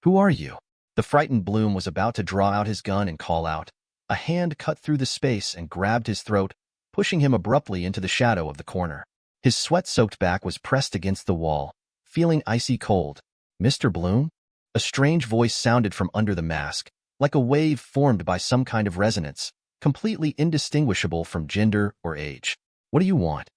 Who are you? The frightened Bloom was about to draw out his gun and call out. A hand cut through the space and grabbed his throat, pushing him abruptly into the shadow of the corner. His sweat-soaked back was pressed against the wall, feeling icy cold. Mr. Bloom? A strange voice sounded from under the mask, like a wave formed by some kind of resonance, completely indistinguishable from gender or age. What do you want?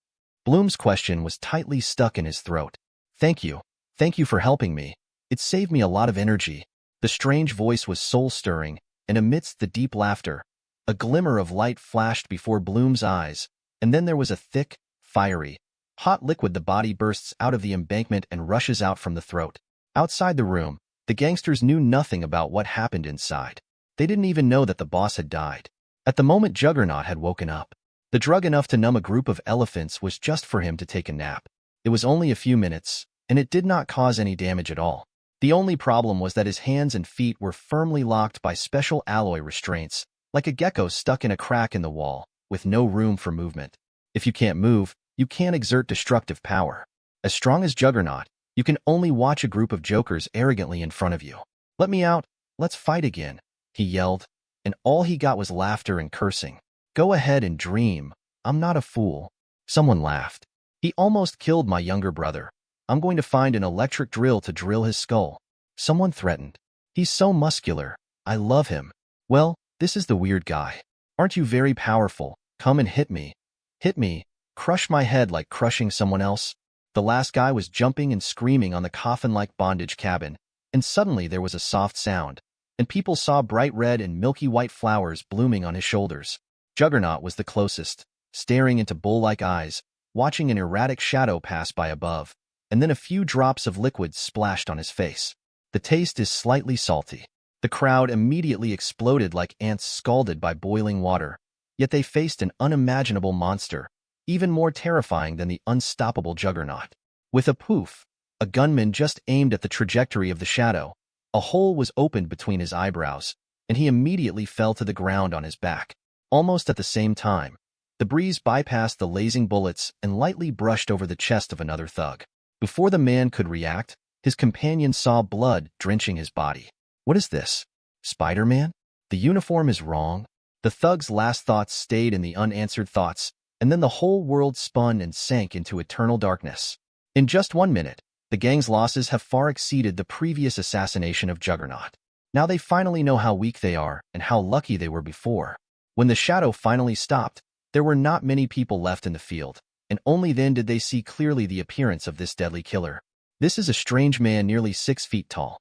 Bloom's question was tightly stuck in his throat. Thank you. Thank you for helping me. It saved me a lot of energy. The strange voice was soul-stirring, and amidst the deep laughter, a glimmer of light flashed before Bloom's eyes, and then there was a thick, fiery, hot liquid. The body bursts out of the embankment and rushes out from the throat. Outside the room, the gangsters knew nothing about what happened inside. They didn't even know that the boss had died. At the moment Juggernaut had woken up, the drug enough to numb a group of elephants was just for him to take a nap. It was only a few minutes, and it did not cause any damage at all. The only problem was that his hands and feet were firmly locked by special alloy restraints, like a gecko stuck in a crack in the wall, with no room for movement. If you can't move, you can't exert destructive power. As strong as Juggernaut, you can only watch a group of jokers arrogantly in front of you. "Let me out, let's fight again," he yelled, and all he got was laughter and cursing. "Go ahead and dream, I'm not a fool." Someone laughed. "He almost killed my younger brother. I'm going to find an electric drill to drill his skull." Someone threatened. "He's so muscular. I love him." "Well, this is the weird guy. Aren't you very powerful? Come and hit me. Hit me. Crush my head like crushing someone else." The last guy was jumping and screaming on the coffin-like bondage cabin, and suddenly there was a soft sound, and people saw bright red and milky white flowers blooming on his shoulders. Juggernaut was the closest, staring into bull-like eyes, watching an erratic shadow pass by above, and then a few drops of liquid splashed on his face. The taste is slightly salty. The crowd immediately exploded like ants scalded by boiling water, yet they faced an unimaginable monster, even more terrifying than the unstoppable Juggernaut. With a poof, a gunman just aimed at the trajectory of the shadow. A hole was opened between his eyebrows, and he immediately fell to the ground on his back. Almost at the same time, the breeze bypassed the lasing bullets and lightly brushed over the chest of another thug. Before the man could react, his companion saw blood drenching his body. "What is this? Spider-Man? The uniform is wrong." The thug's last thoughts stayed in the unanswered thoughts, and then the whole world spun and sank into eternal darkness. In just 1 minute, the gang's losses have far exceeded the previous assassination of Juggernaut. Now they finally know how weak they are and how lucky they were before. When the shadow finally stopped, there were not many people left in the field, and only then did they see clearly the appearance of this deadly killer. This is a strange man nearly 6 feet tall.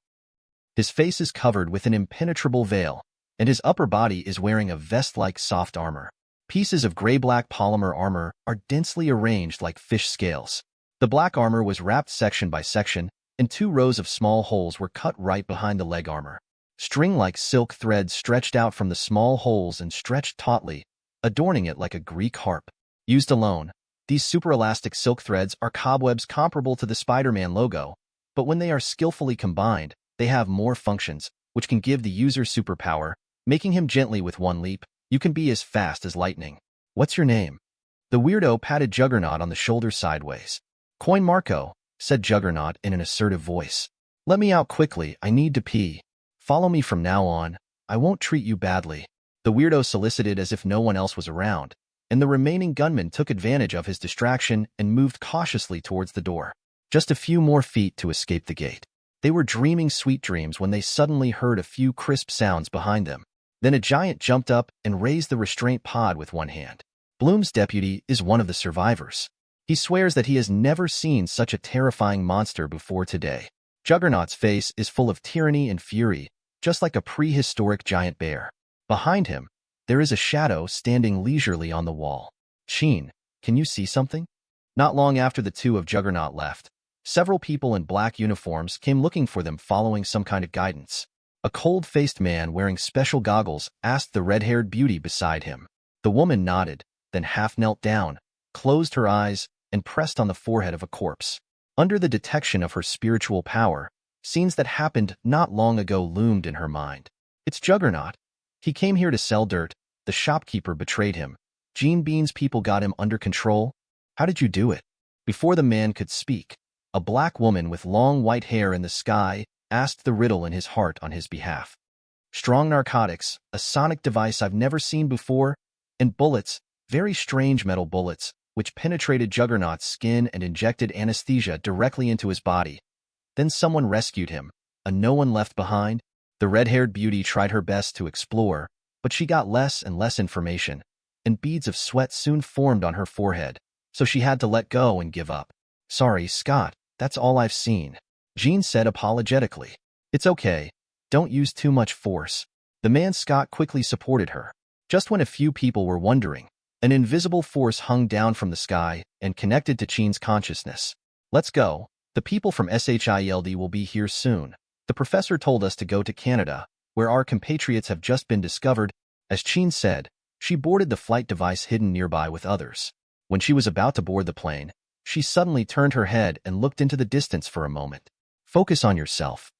His face is covered with an impenetrable veil, and his upper body is wearing a vest-like soft armor. Pieces of gray-black polymer armor are densely arranged like fish scales. The black armor was wrapped section by section, and 2 rows of small holes were cut right behind the leg armor. String-like silk threads stretched out from the small holes and stretched tautly, adorning it like a Greek harp. Used alone, these super-elastic silk threads are cobwebs comparable to the Spider-Man logo, but when they are skillfully combined, they have more functions, which can give the user superpower, making him gently with one leap. You can be as fast as lightning. "What's your name?" The weirdo patted Juggernaut on the shoulder sideways. "Coin Marco," said Juggernaut in an assertive voice. "Let me out quickly, I need to pee. Follow me from now on, I won't treat you badly." The weirdo solicited as if no one else was around, and the remaining gunman took advantage of his distraction and moved cautiously towards the door. Just a few more feet to escape the gate. They were dreaming sweet dreams when they suddenly heard a few crisp sounds behind them. Then a giant jumped up and raised the restraint pod with one hand. Bloom's deputy is one of the survivors. He swears that he has never seen such a terrifying monster before today. Juggernaut's face is full of tyranny and fury, just like a prehistoric giant bear. Behind him, there is a shadow standing leisurely on the wall. "Sheen, can you see something?" Not long after the two of Juggernaut left, several people in black uniforms came looking for them following some kind of guidance. A cold-faced man wearing special goggles asked the red-haired beauty beside him. The woman nodded, then half knelt down, closed her eyes, and pressed on the forehead of a corpse. Under the detection of her spiritual power, scenes that happened not long ago loomed in her mind. "It's Juggernaut. He came here to sell dirt. The shopkeeper betrayed him. Gene Bean's people got him under control. How did you do it?" Before the man could speak, a black woman with long white hair in the sky asked the riddle in his heart on his behalf. "Strong narcotics, a sonic device I've never seen before, and bullets, very strange metal bullets, which penetrated Juggernaut's skin and injected anesthesia directly into his body. Then someone rescued him, a no one left behind." The red-haired beauty tried her best to explore, but she got less and less information, and beads of sweat soon formed on her forehead, so she had to let go and give up. "Sorry, Scott, that's all I've seen," Jean said apologetically. "It's okay. Don't use too much force." The man Scott quickly supported her. Just when a few people were wondering, an invisible force hung down from the sky and connected to Jean's consciousness. "Let's go. The people from S.H.I.E.L.D will be here soon. The professor told us to go to Canada, where our compatriots have just been discovered. As Chin said, she boarded the flight device hidden nearby with others. When she was about to board the plane, she suddenly turned her head and looked into the distance for a moment. Focus on yourself.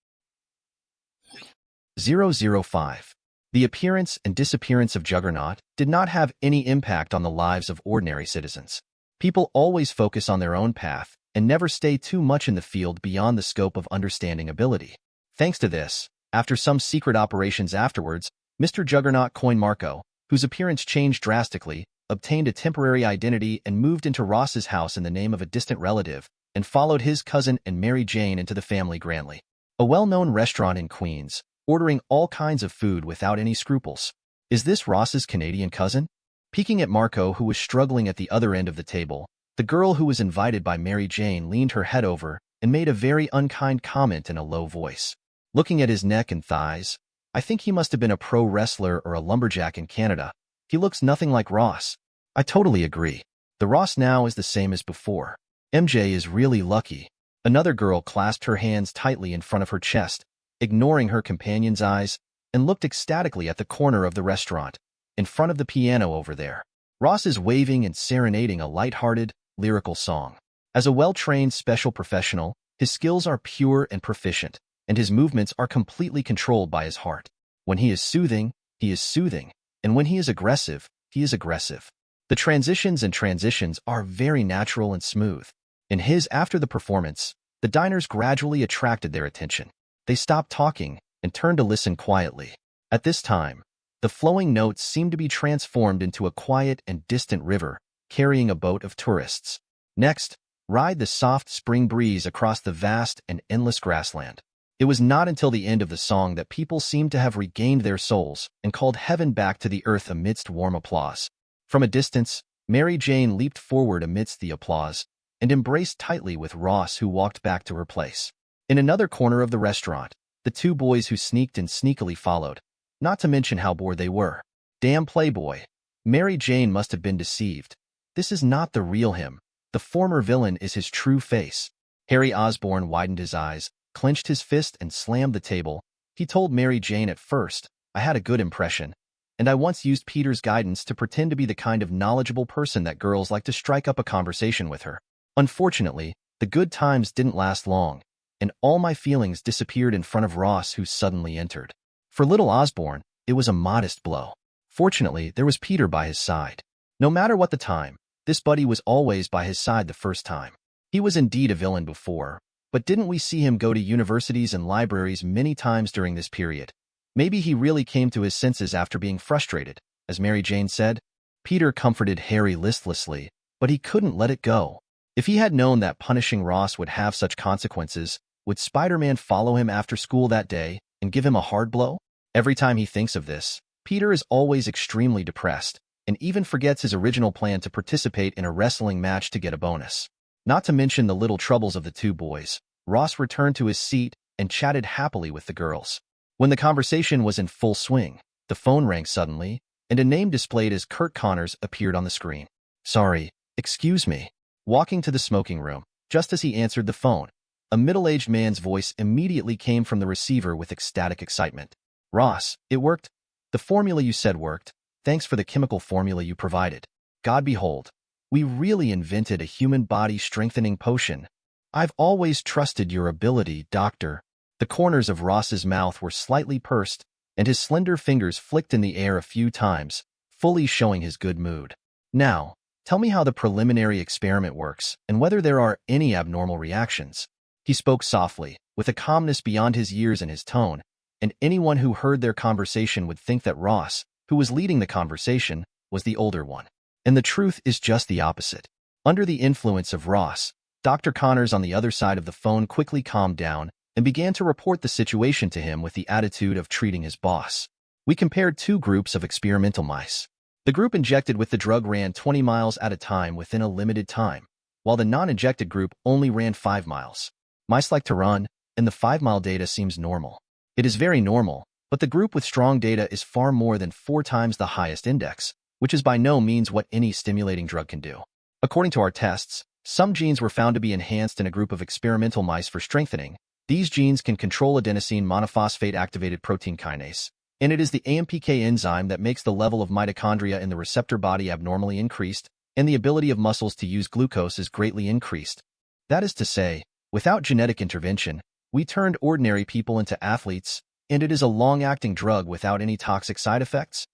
005. The appearance and disappearance of Juggernaut did not have any impact on the lives of ordinary citizens. People always focus on their own path and never stay too much in the field beyond the scope of understanding ability. Thanks to this, after some secret operations afterwards, Mr. Juggernaut Coin Marco, whose appearance changed drastically, obtained a temporary identity and moved into Ross's house in the name of a distant relative, and followed his cousin and Mary Jane into the family Grantley, a well-known restaurant in Queens, ordering all kinds of food without any scruples. Is this Ross's Canadian cousin? Peeking at Marco, who was struggling at the other end of the table, the girl who was invited by Mary Jane leaned her head over and made a very unkind comment in a low voice. Looking at his neck and thighs, I think he must have been a pro wrestler or a lumberjack in Canada. He looks nothing like Ross. I totally agree. The Ross now is the same as before. MJ is really lucky. Another girl clasped her hands tightly in front of her chest, ignoring her companion's eyes, and looked ecstatically at the corner of the restaurant, in front of the piano over there. Ross is waving and serenading a light-hearted, lyrical song. As a well-trained special professional, his skills are pure and proficient, and his movements are completely controlled by his heart. When he is soothing, and when he is aggressive, he is aggressive. The transitions are very natural and smooth. In his after the performance, the diners gradually attracted their attention. They stopped talking and turned to listen quietly. At this time, the flowing notes seemed to be transformed into a quiet and distant river, carrying a boat of tourists. Next, ride the soft spring breeze across the vast and endless grassland. It was not until the end of the song that people seemed to have regained their souls and called heaven back to the earth amidst warm applause. From a distance, Mary Jane leaped forward amidst the applause and embraced tightly with Ross, who walked back to her place. In another corner of the restaurant, the two boys who sneaked and sneakily followed, not to mention how bored they were. Damn playboy. Mary Jane must have been deceived. This is not the real him. The former villain is his true face. Harry Osborn widened his eyes, clenched his fist, and slammed the table. He told Mary Jane, at first, I had a good impression, and I once used Peter's guidance to pretend to be the kind of knowledgeable person that girls like to strike up a conversation with her. Unfortunately, the good times didn't last long, and all my feelings disappeared in front of Ross, who suddenly entered. For little Osborn, it was a modest blow. Fortunately, there was Peter by his side. No matter what the time, this buddy was always by his side the first time. He was indeed a villain before, but didn't we see him go to universities and libraries many times during this period? Maybe he really came to his senses after being frustrated, as Mary Jane said. Peter comforted Harry listlessly, but he couldn't let it go. If he had known that punishing Ross would have such consequences, would Spider-Man follow him after school that day and give him a hard blow? Every time he thinks of this, Peter is always extremely depressed, and even forgets his original plan to participate in a wrestling match to get a bonus. Not to mention the little troubles of the two boys, Ross returned to his seat and chatted happily with the girls. When the conversation was in full swing, the phone rang suddenly, and a name displayed as Kurt Connors appeared on the screen. Sorry, excuse me. Walking to the smoking room, just as he answered the phone, a middle-aged man's voice immediately came from the receiver with ecstatic excitement. Ross, it worked. The formula you said worked. Thanks for the chemical formula you provided. God behold, we really invented a human body strengthening potion. I've always trusted your ability, Doctor. The corners of Ross's mouth were slightly pursed, and his slender fingers flicked in the air a few times, fully showing his good mood. Now, tell me how the preliminary experiment works and whether there are any abnormal reactions. He spoke softly, with a calmness beyond his years in his tone, and anyone who heard their conversation would think that Ross, who was leading the conversation, was the older one. And the truth is just the opposite. Under the influence of Ross, Dr. Connors on the other side of the phone quickly calmed down and began to report the situation to him with the attitude of treating his boss. We compared two groups of experimental mice. The group injected with the drug ran 20 miles at a time within a limited time, while the non-injected group only ran 5 miles. Mice like to run, and the 5-mile data seems normal. It is very normal, but the group with strong data is far more than 4 times the highest index, which is by no means what any stimulating drug can do. According to our tests, Some genes were found to be enhanced in a group of experimental mice for strengthening. These genes can control adenosine monophosphate-activated protein kinase, and it is the AMPK enzyme that makes the level of mitochondria in the receptor body abnormally increased, and the ability of muscles to use glucose is greatly increased. That is to say, without genetic intervention, we turned ordinary people into athletes, and it is a long-acting drug without any toxic side effects?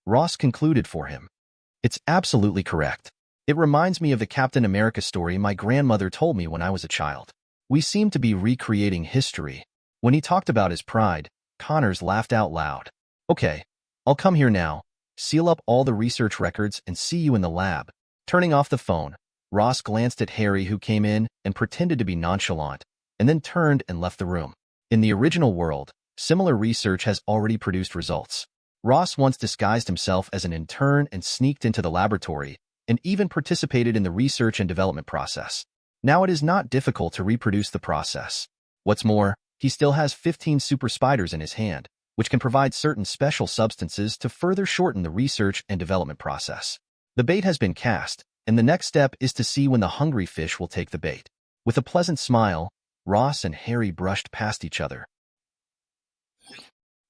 Ross concluded for him. It's absolutely correct. It reminds me of the Captain America story my grandmother told me when I was a child. We seem to be recreating history. When he talked about his pride, Connors laughed out loud. Okay, I'll come here now, seal up all the research records and see you in the lab. Turning off the phone, Ross glanced at Harry who came in and pretended to be nonchalant, and then turned and left the room. In the original world, similar research has already produced results. Ross once disguised himself as an intern and sneaked into the laboratory, and even participated in the research and development process. Now it is not difficult to reproduce the process. What's more, he still has 15 super spiders in his hand, which can provide certain special substances to further shorten the research and development process. The bait has been cast, and the next step is to see when the hungry fish will take the bait. With a pleasant smile, Ross and Harry brushed past each other.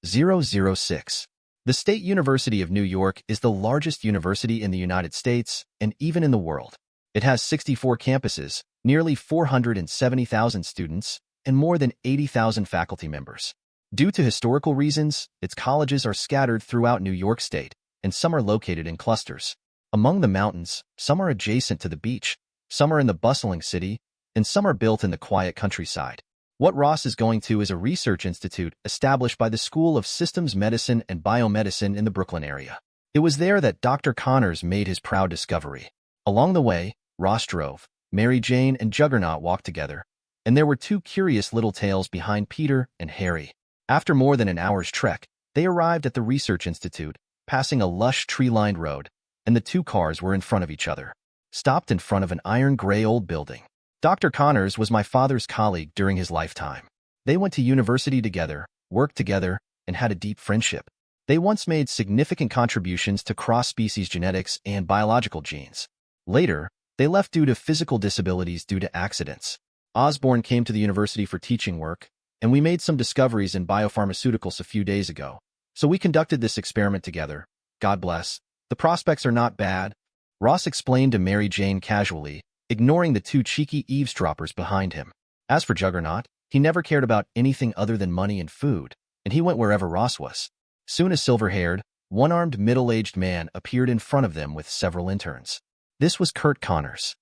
006. The State University of New York is the largest university in the United States and even in the world. It has 64 campuses, nearly 470,000 students, and more than 80,000 faculty members. Due to historical reasons, its colleges are scattered throughout New York State, and some are located in clusters. Among the mountains, some are adjacent to the beach, some are in the bustling city, and some are built in the quiet countryside. What Ross is going to is a research institute established by the School of Systems Medicine and Biomedicine in the Brooklyn area. It was there that Dr. Connors made his proud discovery. Along the way, Ross drove, Mary Jane and Juggernaut walked together, and there were two curious little tales behind Peter and Harry. After more than an hour's trek, they arrived at the research institute, passing a lush tree-lined road, and the two cars were in front of each other, stopped in front of an iron-gray old building. Dr. Connors was my father's colleague during his lifetime. They went to university together, worked together, and had a deep friendship. They once made significant contributions to cross-species genetics and biological genes. Later, they left due to physical disabilities due to accidents. Osborn came to the university for teaching work, and we made some discoveries in biopharmaceuticals a few days ago. So we conducted this experiment together. God bless. The prospects are not bad. Ross explained to Mary Jane casually, ignoring the two cheeky eavesdroppers behind him. As for Juggernaut, he never cared about anything other than money and food, and he went wherever Ross was. Soon a silver-haired, one-armed middle-aged man appeared in front of them with several interns. This was Kurt Connors.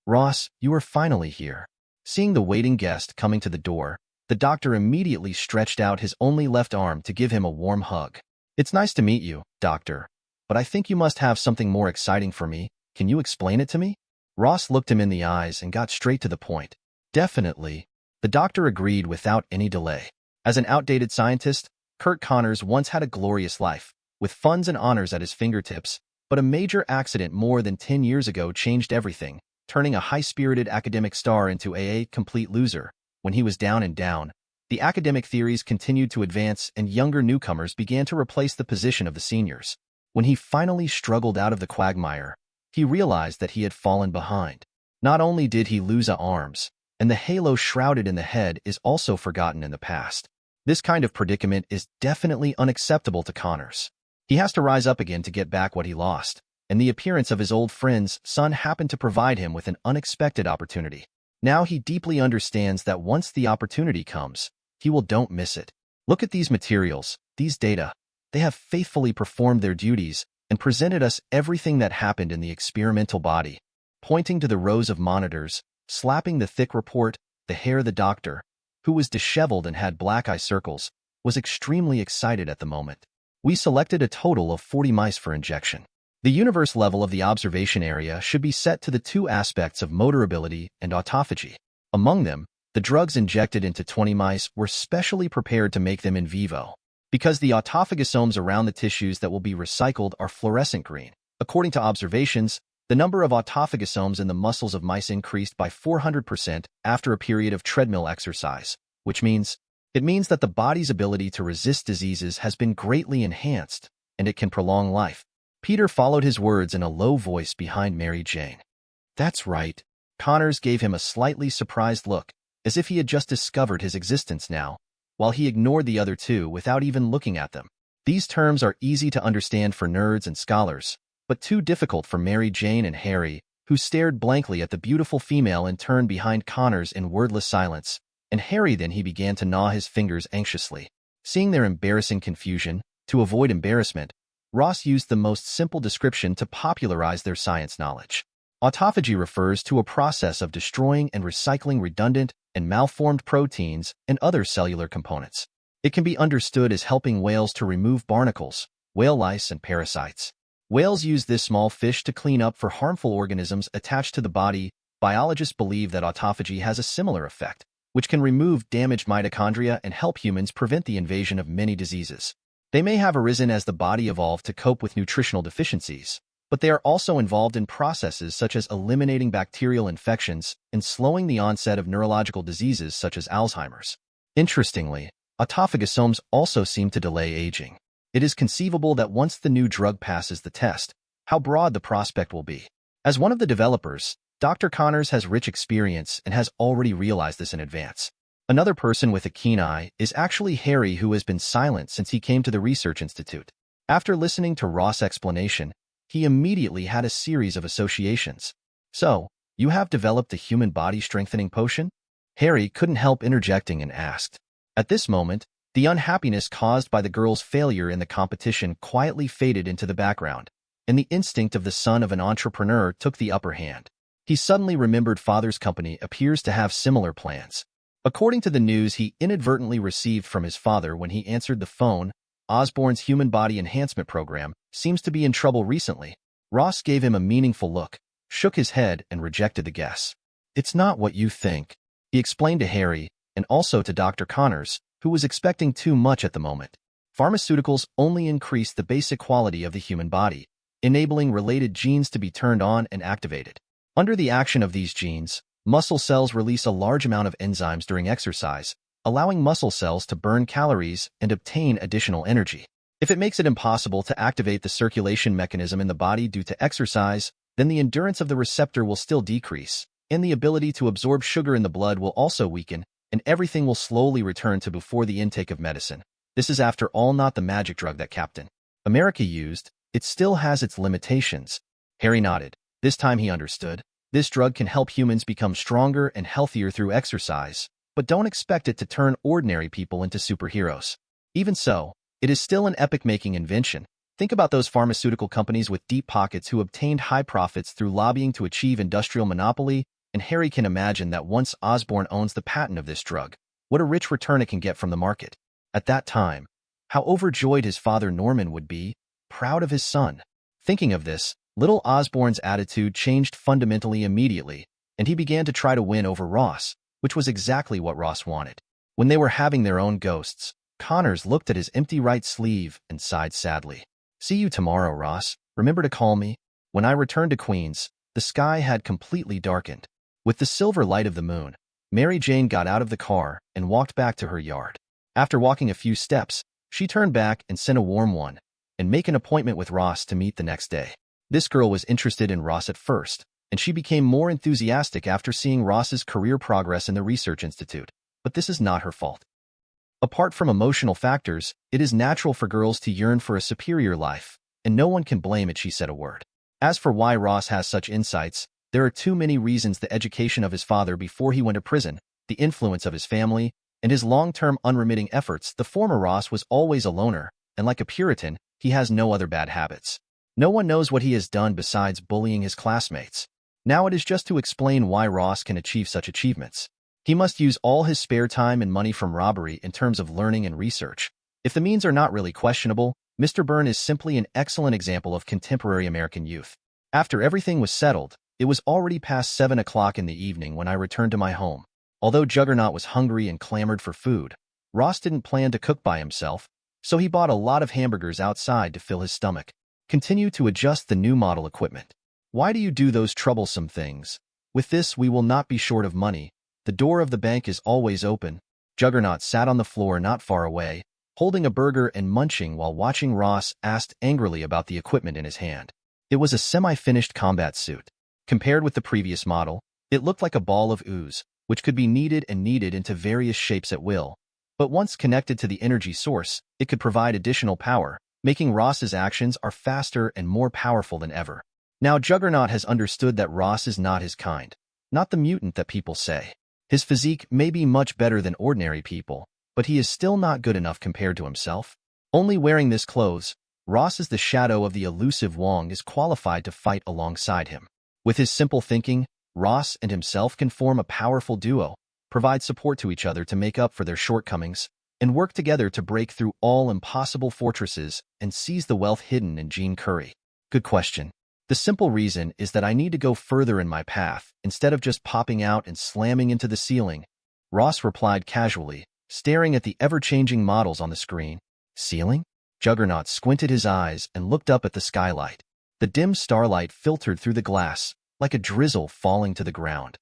Ross, you are finally here. Seeing the waiting guest coming to the door, the doctor immediately stretched out his only left arm to give him a warm hug. It's nice to meet you, doctor, but I think you must have something more exciting for me. Can you explain it to me? Ross looked him in the eyes and got straight to the point. Definitely. The doctor agreed without any delay. As an outdated scientist, Kurt Connors once had a glorious life, with funds and honors at his fingertips, but a major accident more than 10 years ago changed everything, turning a high-spirited academic star into a complete loser. When he was down and down, the academic theories continued to advance and younger newcomers began to replace the position of the seniors. When he finally struggled out of the quagmire, he realized that he had fallen behind. Not only did he lose arms, and the halo shrouded in the head is also forgotten in the past. This kind of predicament is definitely unacceptable to Connors. He has to rise up again to get back what he lost, and the appearance of his old friend's son happened to provide him with an unexpected opportunity. Now he deeply understands that once the opportunity comes, he will don't miss it. Look at these materials, these data. They have faithfully performed their duties and presented us everything that happened in the experimental body. Pointing to the rows of monitors, slapping the thick report, the hair the doctor, who was disheveled and had black eye circles, was extremely excited at the moment. We selected a total of 40 mice for injection. The universe level of the observation area should be set to the two aspects of motor ability and autophagy. Among them, the drugs injected into 20 mice were specially prepared to make them in vivo, because the autophagosomes around the tissues that will be recycled are fluorescent green. According to observations, the number of autophagosomes in the muscles of mice increased by 400% after a period of treadmill exercise, which means that the body's ability to resist diseases has been greatly enhanced, and it can prolong life. Peter followed his words in a low voice behind Mary Jane. That's right. Connors gave him a slightly surprised look, as if he had just discovered his existence now, while he ignored the other two without even looking at them. These terms are easy to understand for nerds and scholars, but too difficult for Mary Jane and Harry, who stared blankly at the beautiful female and turned behind Connors in wordless silence, and Harry then he began to gnaw his fingers anxiously. Seeing their embarrassing confusion, to avoid embarrassment, Ross used the most simple description to popularize their science knowledge. Autophagy refers to a process of destroying and recycling redundant and malformed proteins and other cellular components. It can be understood as helping whales to remove barnacles, whale lice, and parasites. Whales use this small fish to clean up for harmful organisms attached to the body. Biologists believe that autophagy has a similar effect, which can remove damaged mitochondria and help humans prevent the invasion of many diseases. They may have arisen as the body evolved to cope with nutritional deficiencies, but they are also involved in processes such as eliminating bacterial infections and slowing the onset of neurological diseases such as Alzheimer's. Interestingly, autophagosomes also seem to delay aging. It is conceivable that once the new drug passes the test, how broad the prospect will be. As one of the developers, Dr. Connors has rich experience and has already realized this in advance. Another person with a keen eye is actually Harry, who has been silent since he came to the Research Institute. After listening to Ross' explanation, he immediately had a series of associations. So, you have developed a human body strengthening potion? Harry couldn't help interjecting and asked. At this moment, the unhappiness caused by the girl's failure in the competition quietly faded into the background, and the instinct of the son of an entrepreneur took the upper hand. He suddenly remembered father's company appears to have similar plans. According to the news he inadvertently received from his father when he answered the phone, Osborn's human body enhancement program seems to be in trouble recently. Ross gave him a meaningful look, shook his head, and rejected the guess. It's not what you think, he explained to Harry, and also to Dr. Connors, who was expecting too much at the moment. Pharmaceuticals only increase the basic quality of the human body, enabling related genes to be turned on and activated. Under the action of these genes, muscle cells release a large amount of enzymes during exercise, allowing muscle cells to burn calories and obtain additional energy. If it makes it impossible to activate the circulation mechanism in the body due to exercise, then the endurance of the receptor will still decrease, and the ability to absorb sugar in the blood will also weaken, and everything will slowly return to before the intake of medicine. This is after all not the magic drug that Captain America used. It still has its limitations. Harry nodded. This time he understood. This drug can help humans become stronger and healthier through exercise, but don't expect it to turn ordinary people into superheroes. Even so, it is still an epic-making invention. Think about those pharmaceutical companies with deep pockets who obtained high profits through lobbying to achieve industrial monopoly, and Harry can imagine that once Osborn owns the patent of this drug, what a rich return it can get from the market. At that time, how overjoyed his father Norman would be, proud of his son. Thinking of this, little Osborn's attitude changed fundamentally immediately, and he began to try to win over Ross, which was exactly what Ross wanted. When they were having their own ghosts, Connors looked at his empty right sleeve and sighed sadly. See you tomorrow, Ross. Remember to call me. When I returned to Queens, the sky had completely darkened. With the silver light of the moon, Mary Jane got out of the car and walked back to her yard. After walking a few steps, she turned back and sent a warm one, and make an appointment with Ross to meet the next day. This girl was interested in Ross at first, and she became more enthusiastic after seeing Ross's career progress in the Research Institute. But this is not her fault. Apart from emotional factors, it is natural for girls to yearn for a superior life, and no one can blame it, she said a word. As for why Ross has such insights, there are too many reasons: the education of his father before he went to prison, the influence of his family, and his long-term unremitting efforts. The former Ross was always a loner, and like a Puritan, he has no other bad habits. No one knows what he has done besides bullying his classmates. Now it is just to explain why Ross can achieve such achievements. He must use all his spare time and money from robbery in terms of learning and research. If the means are not really questionable, Mr. Byrne is simply an excellent example of contemporary American youth. After everything was settled, it was already past 7 o'clock in the evening when I returned to my home. Although Juggernaut was hungry and clamored for food, Ross didn't plan to cook by himself, so he bought a lot of hamburgers outside to fill his stomach. Continue to adjust the new model equipment. Why do you do those troublesome things? With this, we will not be short of money. The door of the bank is always open. Juggernaut sat on the floor not far away, holding a burger and munching while watching Ross asked angrily about the equipment in his hand. It was a semi-finished combat suit. Compared with the previous model, It looked like a ball of ooze, which could be kneaded and kneaded into various shapes at will. But once connected to the energy source, it could provide additional power, making Ross's actions are faster and more powerful than ever. Now Juggernaut has understood that Ross is not his kind, not the mutant that people say. His physique may be much better than ordinary people, but he is still not good enough compared to himself. Only wearing this clothes, Ross as the shadow of the elusive Wong is qualified to fight alongside him. With his simple thinking, Ross and himself can form a powerful duo, provide support to each other to make up for their shortcomings, and work together to break through all impossible fortresses and seize the wealth hidden in Jean Curry. Good question. The simple reason is that I need to go further in my path, instead of just popping out and slamming into the ceiling, Ross replied casually, staring at the ever-changing models on the screen. Ceiling? Juggernaut squinted his eyes and looked up at the skylight. The dim starlight filtered through the glass, like a drizzle falling to the ground.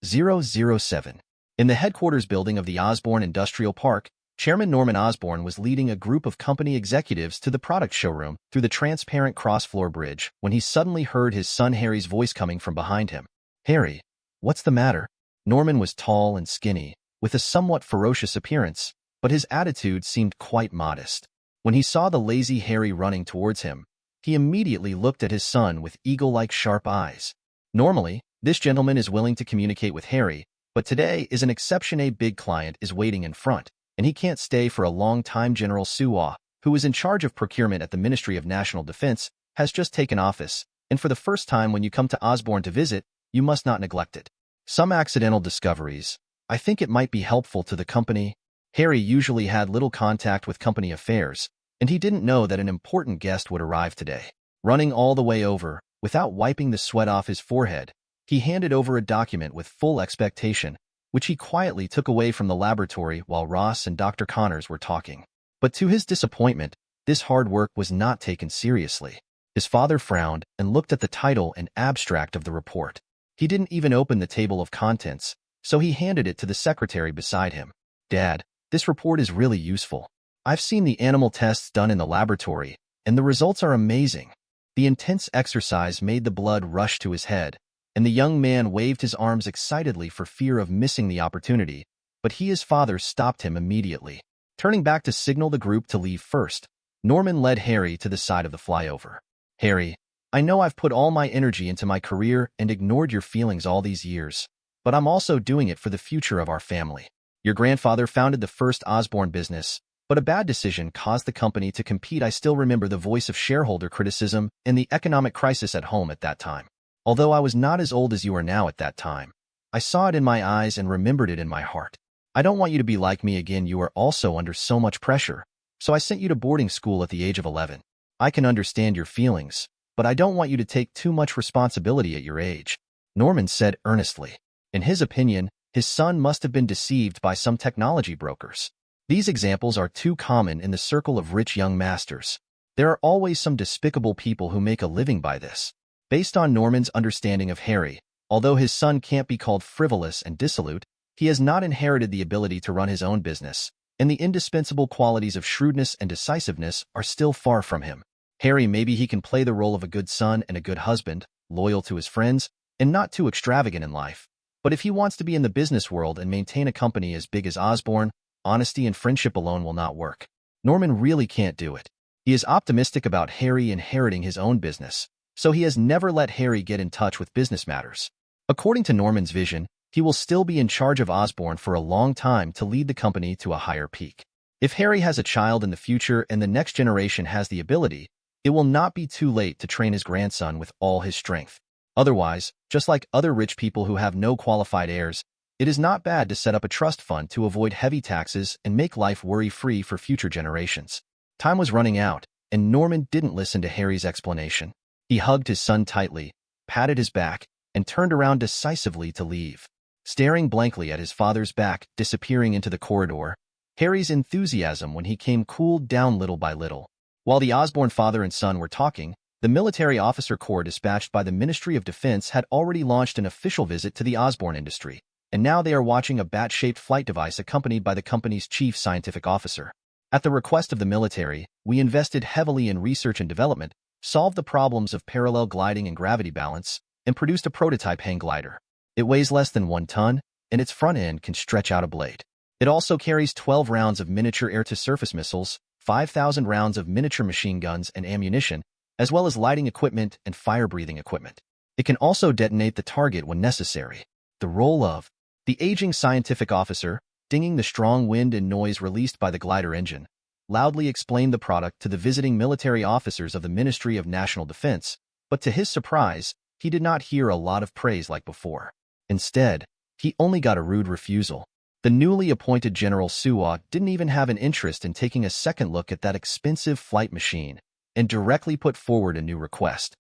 007. In the headquarters building of the Osborn Industrial Park, Chairman Norman Osborn was leading a group of company executives to the product showroom through the transparent cross-floor bridge when he suddenly heard his son Harry's voice coming from behind him. Harry, what's the matter? Norman was tall and skinny, with a somewhat ferocious appearance, but his attitude seemed quite modest. When he saw the lazy Harry running towards him, he immediately looked at his son with eagle-like sharp eyes. Normally, this gentleman is willing to communicate with Harry, but today is an exception. A big client is waiting in front, and he can't stay for a long time. General Suwa, who is in charge of procurement at the Ministry of National Defense, has just taken office, and for the first time when you come to Osborn to visit, you must not neglect it. Some accidental discoveries. I think it might be helpful to the company. Harry usually had little contact with company affairs, and he didn't know that an important guest would arrive today. Running all the way over, without wiping the sweat off his forehead, he handed over a document with full expectation, which he quietly took away from the laboratory while Ross and Dr. Connors were talking. But to his disappointment, this hard work was not taken seriously. His father frowned and looked at the title and abstract of the report. He didn't even open the table of contents, so he handed it to the secretary beside him. Dad, this report is really useful. I've seen the animal tests done in the laboratory, and the results are amazing. The intense exercise made the blood rush to his head, and the young man waved his arms excitedly for fear of missing the opportunity, but his father stopped him immediately. Turning back to signal the group to leave first, Norman led Harry to the side of the flyover. Harry, I know I've put all my energy into my career and ignored your feelings all these years, but I'm also doing it for the future of our family. Your grandfather founded the first Osborn business, but a bad decision caused the company to compete. I still remember the voice of shareholder criticism and the economic crisis at home at that time. Although I was not as old as you are now at that time, I saw it in my eyes and remembered it in my heart. I don't want you to be like me again. You are also under so much pressure, so I sent you to boarding school at the age of 11. I can understand your feelings, but I don't want you to take too much responsibility at your age, Norman said earnestly. In his opinion, his son must have been deceived by some technology brokers. These examples are too common in the circle of rich young masters. There are always some despicable people who make a living by this. Based on Norman's understanding of Harry, although his son can't be called frivolous and dissolute, he has not inherited the ability to run his own business, and the indispensable qualities of shrewdness and decisiveness are still far from him. Harry, maybe he can play the role of a good son and a good husband, loyal to his friends, and not too extravagant in life. But if he wants to be in the business world and maintain a company as big as Osborn, honesty and friendship alone will not work. Norman really can't do it. He is optimistic about Harry inheriting his own business, so he has never let Harry get in touch with business matters. According to Norman's vision, he will still be in charge of Osborn for a long time to lead the company to a higher peak. If Harry has a child in the future and the next generation has the ability, it will not be too late to train his grandson with all his strength. Otherwise, just like other rich people who have no qualified heirs, it is not bad to set up a trust fund to avoid heavy taxes and make life worry-free for future generations. Time was running out, and Norman didn't listen to Harry's explanation. He hugged his son tightly, patted his back, and turned around decisively to leave. Staring blankly at his father's back disappearing into the corridor, Harry's enthusiasm when he came cooled down little by little. While the Osborn father and son were talking, the military officer corps dispatched by the Ministry of Defense had already launched an official visit to the Osborn industry, and now they are watching a bat-shaped flight device accompanied by the company's chief scientific officer. At the request of the military, we invested heavily in research and development, solved the problems of parallel gliding and gravity balance, and produced a prototype hang glider. It weighs less than 1 ton, and its front end can stretch out a blade. It also carries 12 rounds of miniature air-to-surface missiles, 5,000 rounds of miniature machine guns and ammunition, as well as lighting equipment and fire-breathing equipment. It can also detonate the target when necessary. The role of the aging scientific officer, dinging the strong wind and noise released by the glider engine, loudly explained the product to the visiting military officers of the Ministry of National Defense, but to his surprise, he did not hear a lot of praise like before. Instead, he only got a rude refusal. The newly appointed General S.H.I.E.L.D. didn't even have an interest in taking a second look at that expensive flight machine and directly put forward a new request.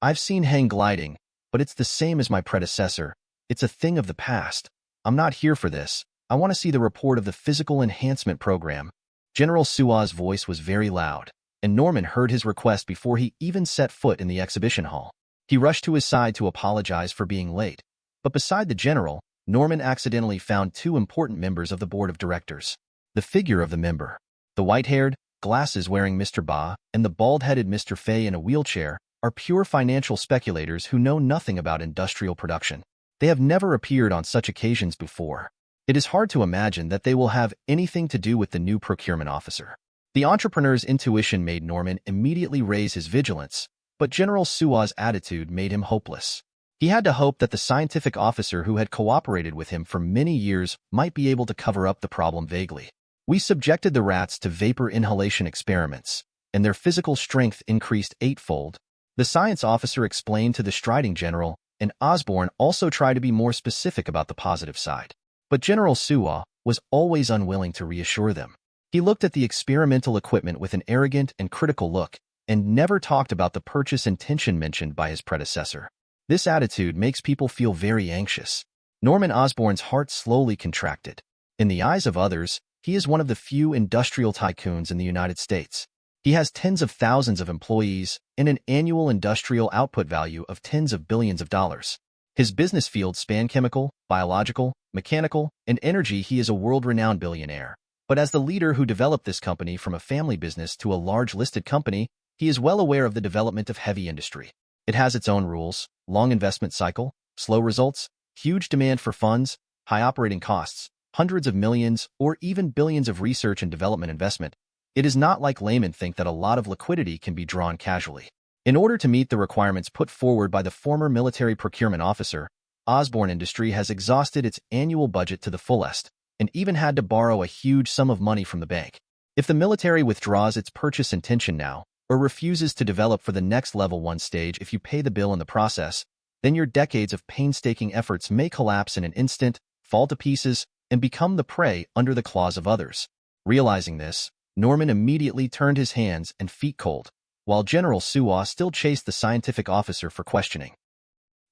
I've seen hang gliding, but it's the same as my predecessor. It's a thing of the past. I'm not here for this. I want to see the report of the physical enhancement program. General S.H.I.E.L.D's voice was very loud, and Norman heard his request before he even set foot in the exhibition hall. He rushed to his side to apologize for being late, but beside the general, Norman accidentally found 2 important members of the board of directors. The figure of the member, the white-haired, glasses-wearing Mr. Ba, and the bald-headed Mr. Fei in a wheelchair, are pure financial speculators who know nothing about industrial production. They have never appeared on such occasions before. It is hard to imagine that they will have anything to do with the new procurement officer. The entrepreneur's intuition made Norman immediately raise his vigilance, but General S.H.I.E.L.D's attitude made him hopeless. He had to hope that the scientific officer who had cooperated with him for many years might be able to cover up the problem vaguely. We subjected the rats to vapor inhalation experiments, and their physical strength increased 8-fold. The science officer explained to the striding general, and Osborn also tried to be more specific about the positive side. But General S.H.I.E.L.D. was always unwilling to reassure them. He looked at the experimental equipment with an arrogant and critical look, and never talked about the purchase intention mentioned by his predecessor. This attitude makes people feel very anxious. Norman Osborn's heart slowly contracted. In the eyes of others, he is one of the few industrial tycoons in the United States. He has tens of thousands of employees and an annual industrial output value of tens of billions of dollars. His business fields span chemical, biological, mechanical, and energy. He is a world-renowned billionaire. But as the leader who developed this company from a family business to a large listed company, he is well aware of the development of heavy industry. It has its own rules, long investment cycle, slow results, huge demand for funds, high operating costs, hundreds of millions or even billions of research and development investment. It is not like laymen think that a lot of liquidity can be drawn casually. In order to meet the requirements put forward by the former military procurement officer, Osborn Industry has exhausted its annual budget to the fullest, and even had to borrow a huge sum of money from the bank. If the military withdraws its purchase intention now, or refuses to develop for the next level 1 stage if you pay the bill in the process, then your decades of painstaking efforts may collapse in an instant, fall to pieces, and become the prey under the claws of others. Realizing this, Norman immediately turned his hands and feet cold, while General S.H.I.E.L.D. still chased the scientific officer for questioning.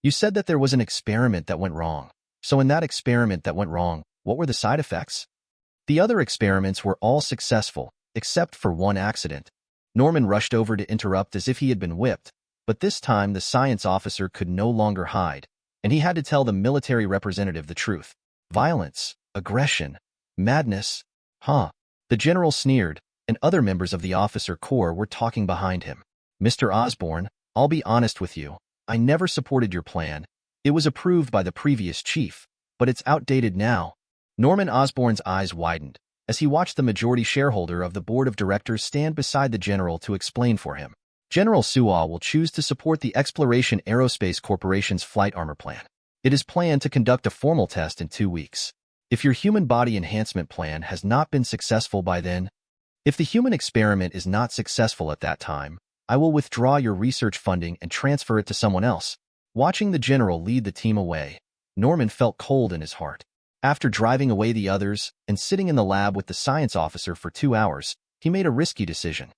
You said that there was an experiment that went wrong. So in that experiment that went wrong, what were the side effects? The other experiments were all successful, except for one accident. Norman rushed over to interrupt as if he had been whipped, but this time the science officer could no longer hide, and he had to tell the military representative the truth. Violence, aggression, madness. The general sneered, and other members of the officer corps were talking behind him. Mr. Osborn, I'll be honest with you. I never supported your plan. It was approved by the previous chief, but it's outdated now. Norman Osborn's eyes widened as he watched the majority shareholder of the board of directors stand beside the general to explain for him. General S.H.I.E.L.D. will choose to support the Exploration Aerospace Corporation's flight armor plan. It is planned to conduct a formal test in 2 weeks. If your human body enhancement plan has not been successful by then, if the human experiment is not successful at that time, I will withdraw your research funding and transfer it to someone else. Watching the general lead the team away, Norman felt cold in his heart. After driving away the others and sitting in the lab with the science officer for 2 hours, he made a risky decision.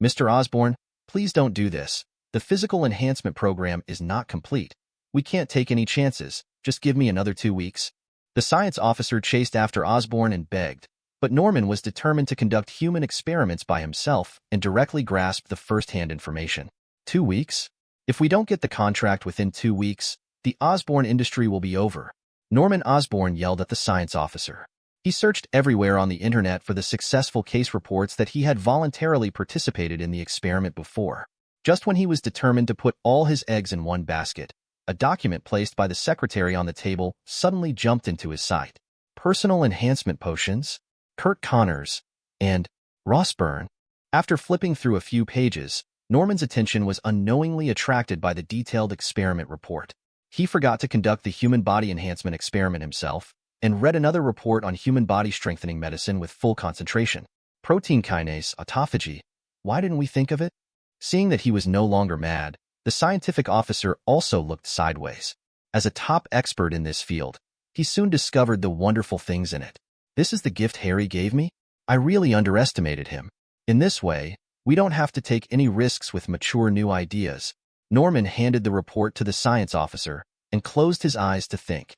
Mr. Osborn, please don't do this. The physical enhancement program is not complete. We can't take any chances. Just give me another 2 weeks. The science officer chased after Osborn and begged, but Norman was determined to conduct human experiments by himself and directly grasp the first-hand information. 2 weeks? If we don't get the contract within 2 weeks, the Osborn industry will be over. Norman Osborn yelled at the science officer. He searched everywhere on the internet for the successful case reports that he had voluntarily participated in the experiment before. Just when he was determined to put all his eggs in one basket, A document placed by the secretary on the table suddenly jumped into his sight. Personal enhancement potions, Kurt Connors, and Ross Byrne. After flipping through a few pages, Norman's attention was unknowingly attracted by the detailed experiment report. He forgot to conduct the human body enhancement experiment himself and read another report on human body strengthening medicine with full concentration. Protein kinase, autophagy. Why didn't we think of it? Seeing that he was no longer mad, the scientific officer also looked sideways. As a top expert in this field, he soon discovered the wonderful things in it. This is the gift Harry gave me? I really underestimated him. In this way, we don't have to take any risks with mature new ideas. Norman handed the report to the science officer and closed his eyes to think.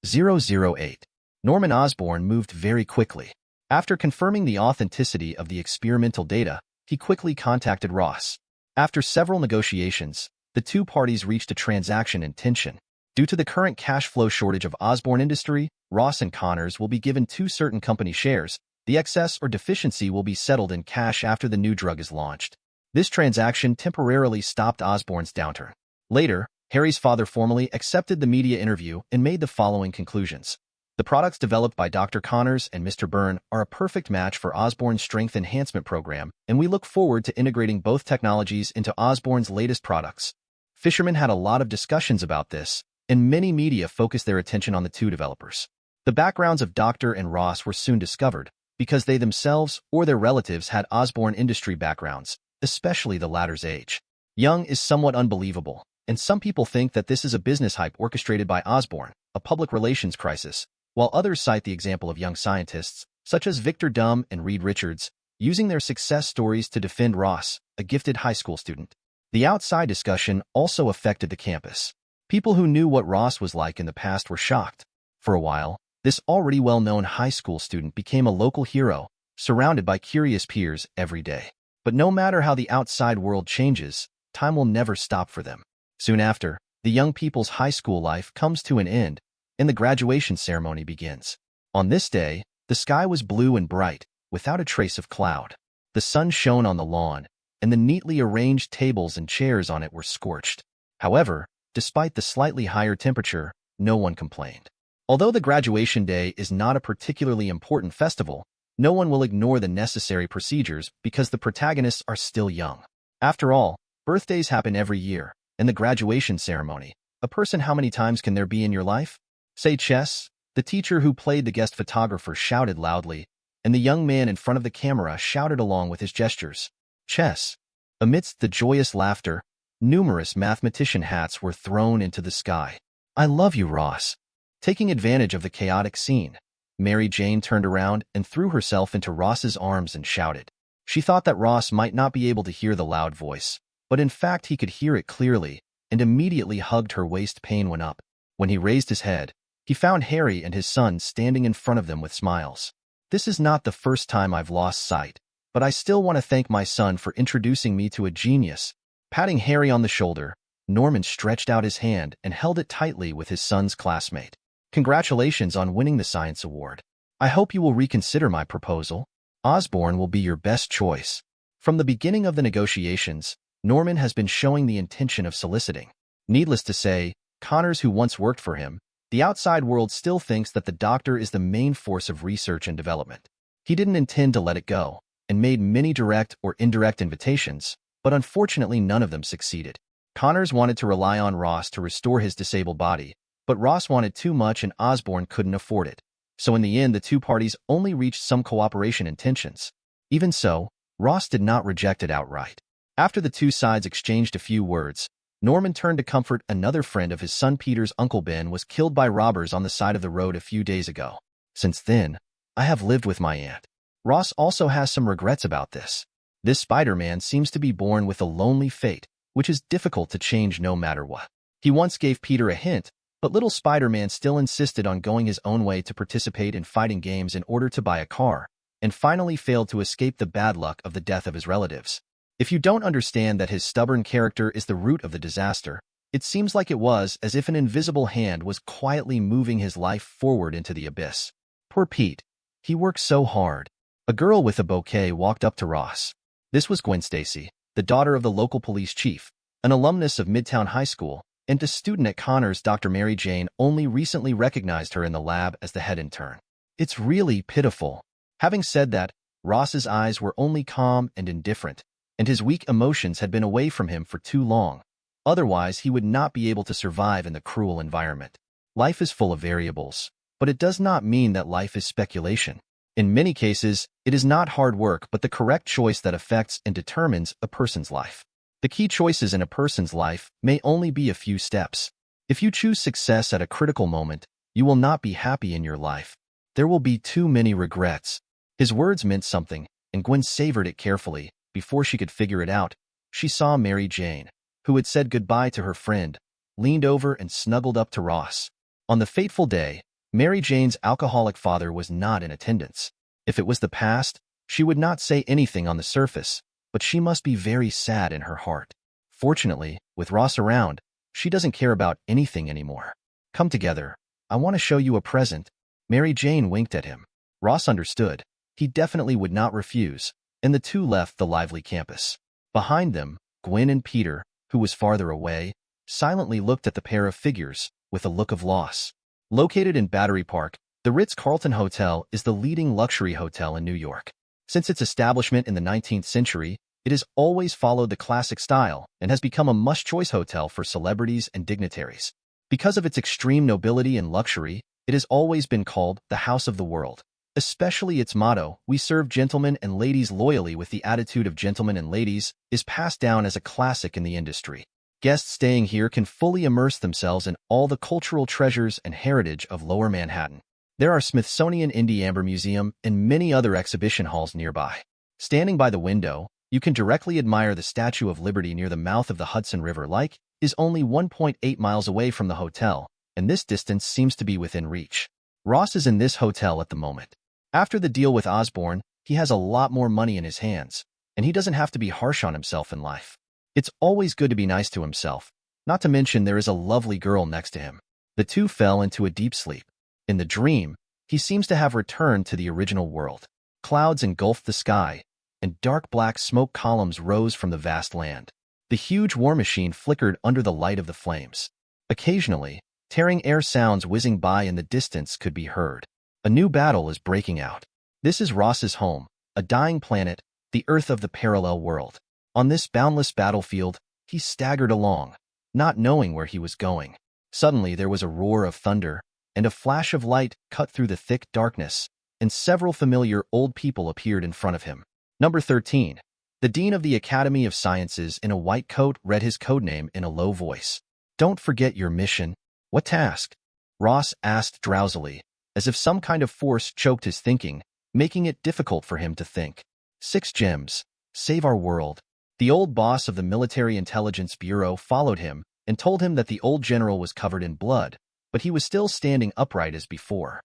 008. Norman Osborn moved very quickly. After confirming the authenticity of the experimental data, he quickly contacted Ross. After several negotiations, the two parties reached a transaction intention. Due to the current cash flow shortage of Osborn Industry, Ross and Connors will be given 2 certain company shares. The excess or deficiency will be settled in cash after the new drug is launched. This transaction temporarily stopped Osborn's downturn. Later, Harry's father formally accepted the media interview and made the following conclusions. The products developed by Dr. Connors and Mr. Byrne are a perfect match for Osborn's strength enhancement program, and we look forward to integrating both technologies into Osborn's latest products. Fishermen had a lot of discussions about this, and many media focused their attention on the two developers. The backgrounds of Dr. and Ross were soon discovered, because they themselves or their relatives had Osborn Industry backgrounds, especially the latter's age. Young is somewhat unbelievable, and some people think that this is a business hype orchestrated by Osborn, a public relations crisis, while others cite the example of young scientists, such as Victor Dumm and Reed Richards, using their success stories to defend Ross, a gifted high school student. The outside discussion also affected the campus. People who knew what Ross was like in the past were shocked. For a while, this already well-known high school student became a local hero, surrounded by curious peers every day. But no matter how the outside world changes, time will never stop for them. Soon after, the young people's high school life comes to an end, and the graduation ceremony begins. On this day, the sky was blue and bright, without a trace of cloud. The sun shone on the lawn, and the neatly arranged tables and chairs on it were scorched. However, despite the slightly higher temperature, no one complained. Although the graduation day is not a particularly important festival, no one will ignore the necessary procedures because the protagonists are still young. After all, birthdays happen every year, and the graduation ceremony. A person, how many times can there be in your life? Say chess. The teacher who played the guest photographer shouted loudly, and the young man in front of the camera shouted along with his gestures. Chess. Amidst the joyous laughter, numerous mathematician hats were thrown into the sky. I love you, Ross. Taking advantage of the chaotic scene, Mary Jane turned around and threw herself into Ross's arms and shouted. She thought that Ross might not be able to hear the loud voice, but in fact he could hear it clearly, and immediately hugged her. Waist pain went up. When he raised his head, he found Harry and his son standing in front of them with smiles. This is not the first time I've lost sight, but I still want to thank my son for introducing me to a genius. Patting Harry on the shoulder, Norman stretched out his hand and held it tightly with his son's classmate. Congratulations on winning the science award. I hope you will reconsider my proposal. Osborn will be your best choice. From the beginning of the negotiations, Norman has been showing the intention of soliciting. Needless to say, Connors, who once worked for him, the outside world still thinks that the doctor is the main force of research and development. He didn't intend to let it go, and made many direct or indirect invitations, but unfortunately none of them succeeded. Connors wanted to rely on Ross to restore his disabled body, but Ross wanted too much and Osborn couldn't afford it. So in the end, the two parties only reached some cooperation intentions. Even so, Ross did not reject it outright. After the two sides exchanged a few words, Norman turned to comfort another friend of his son. Peter's uncle Ben was killed by robbers on the side of the road a few days ago. Since then, I have lived with my aunt. Ross also has some regrets about this. This Spider-Man seems to be born with a lonely fate, which is difficult to change no matter what. He once gave Peter a hint, but little Spider-Man still insisted on going his own way to participate in fighting games in order to buy a car, and finally failed to escape the bad luck of the death of his relatives. If you don't understand that his stubborn character is the root of the disaster, it seems like it was as if an invisible hand was quietly moving his life forward into the abyss. Poor Pete. He worked so hard. A girl with a bouquet walked up to Ross. This was Gwen Stacy, the daughter of the local police chief, an alumnus of Midtown High School, and a student at Connors. Dr. Mary Jane only recently recognized her in the lab as the head intern. It's really pitiful. Having said that, Ross's eyes were only calm and indifferent, and his weak emotions had been away from him for too long. Otherwise, he would not be able to survive in the cruel environment. Life is full of variables, but it does not mean that life is speculation. In many cases, it is not hard work but the correct choice that affects and determines a person's life. The key choices in a person's life may only be a few steps. If you choose success at a critical moment, you will not be happy in your life. There will be too many regrets. His words meant something, and Gwen savored it carefully. Before she could figure it out, she saw Mary Jane, who had said goodbye to her friend, leaned over and snuggled up to Ross. On the fateful day, Mary Jane's alcoholic father was not in attendance. If it was the past, she would not say anything on the surface, but she must be very sad in her heart. Fortunately, with Ross around, she doesn't care about anything anymore. Come together. I want to show you a present. Mary Jane winked at him. Ross understood. He definitely would not refuse, and the two left the lively campus. Behind them, Gwen and Peter, who was farther away, silently looked at the pair of figures with a look of loss. Located in Battery Park, the Ritz-Carlton Hotel is the leading luxury hotel in New York. Since its establishment in the 19th century, it has always followed the classic style and has become a must-choice hotel for celebrities and dignitaries. Because of its extreme nobility and luxury, it has always been called the House of the World. Especially its motto, "We serve gentlemen and ladies loyally with the attitude of gentlemen and ladies," is passed down as a classic in the industry. Guests staying here can fully immerse themselves in all the cultural treasures and heritage of Lower Manhattan. There are Smithsonian Indy Amber Museum and many other exhibition halls nearby. Standing by the window, you can directly admire the Statue of Liberty near the mouth of the Hudson River. Lake is only 1.8 miles away from the hotel, and this distance seems to be within reach. Ross is in this hotel at the moment. After the deal with Osborn, he has a lot more money in his hands, and he doesn't have to be harsh on himself in life. It's always good to be nice to himself, not to mention there is a lovely girl next to him. The two fell into a deep sleep. In the dream, he seems to have returned to the original world. Clouds engulfed the sky, and dark black smoke columns rose from the vast land. The huge war machine flickered under the light of the flames. Occasionally, tearing air sounds whizzing by in the distance could be heard. A new battle is breaking out. This is Ross's home, a dying planet, the Earth of the parallel world. On this boundless battlefield, he staggered along, not knowing where he was going. Suddenly there was a roar of thunder, and a flash of light cut through the thick darkness, and several familiar old people appeared in front of him. Number 13. The Dean of the Academy of Sciences in a white coat read his codename in a low voice. "Don't forget your mission." "What task?" Ross asked drowsily, as if some kind of force choked his thinking, making it difficult for him to think. 6 gems. Save our world." The old boss of the Military Intelligence Bureau followed him and told him that the old general was covered in blood, but he was still standing upright as before.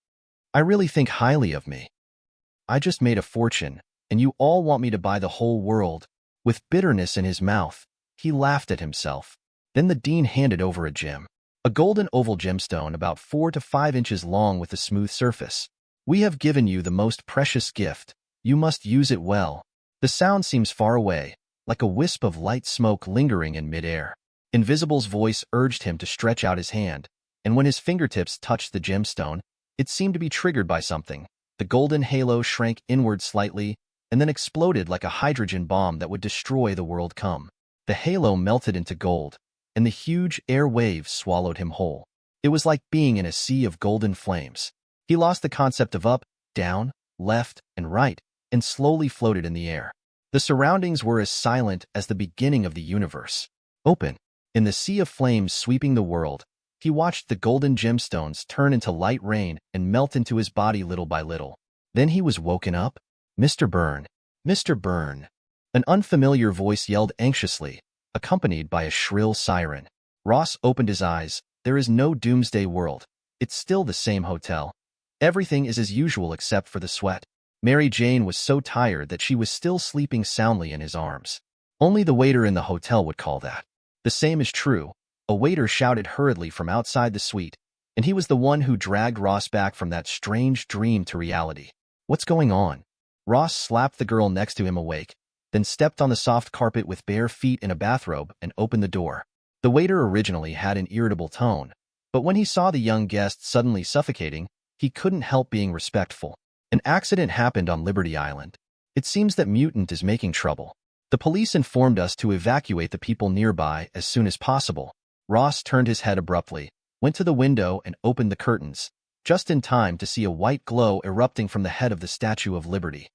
"I really think highly of me. I just made a fortune, and you all want me to buy the whole world." With bitterness in his mouth, he laughed at himself. Then the dean handed over a gem. A golden oval gemstone about 4 to 5 inches long with a smooth surface. "We have given you the most precious gift. You must use it well." The sound seems far away, like a wisp of light smoke lingering in midair. Invisible's voice urged him to stretch out his hand, and when his fingertips touched the gemstone, it seemed to be triggered by something. The golden halo shrank inward slightly, and then exploded like a hydrogen bomb that would destroy the world. The halo melted into gold, and the huge air waves swallowed him whole. It was like being in a sea of golden flames. He lost the concept of up, down, left, and right, and slowly floated in the air. The surroundings were as silent as the beginning of the universe. Open. In the sea of flames sweeping the world, he watched the golden gemstones turn into light rain and melt into his body little by little. Then he was woken up. "Mr. Byrne! Mr. Byrne!" An unfamiliar voice yelled anxiously, accompanied by a shrill siren. Ross opened his eyes. There is no doomsday world. It's still the same hotel. Everything is as usual except for the sweat. Mary Jane was so tired that she was still sleeping soundly in his arms. Only the waiter in the hotel would call that. The same is true. A waiter shouted hurriedly from outside the suite, and he was the one who dragged Ross back from that strange dream to reality. "What's going on?" Ross slapped the girl next to him awake. then stepped on the soft carpet with bare feet in a bathrobe and opened the door. The waiter originally had an irritable tone, but when he saw the young guest suddenly suffocating, he couldn't help being respectful. An accident happened on Liberty Island. It seems that Mutant is making trouble. The police informed us to evacuate the people nearby as soon as possible. Ross turned his head abruptly, went to the window and opened the curtains, just in time to see a white glow erupting from the head of the Statue of Liberty.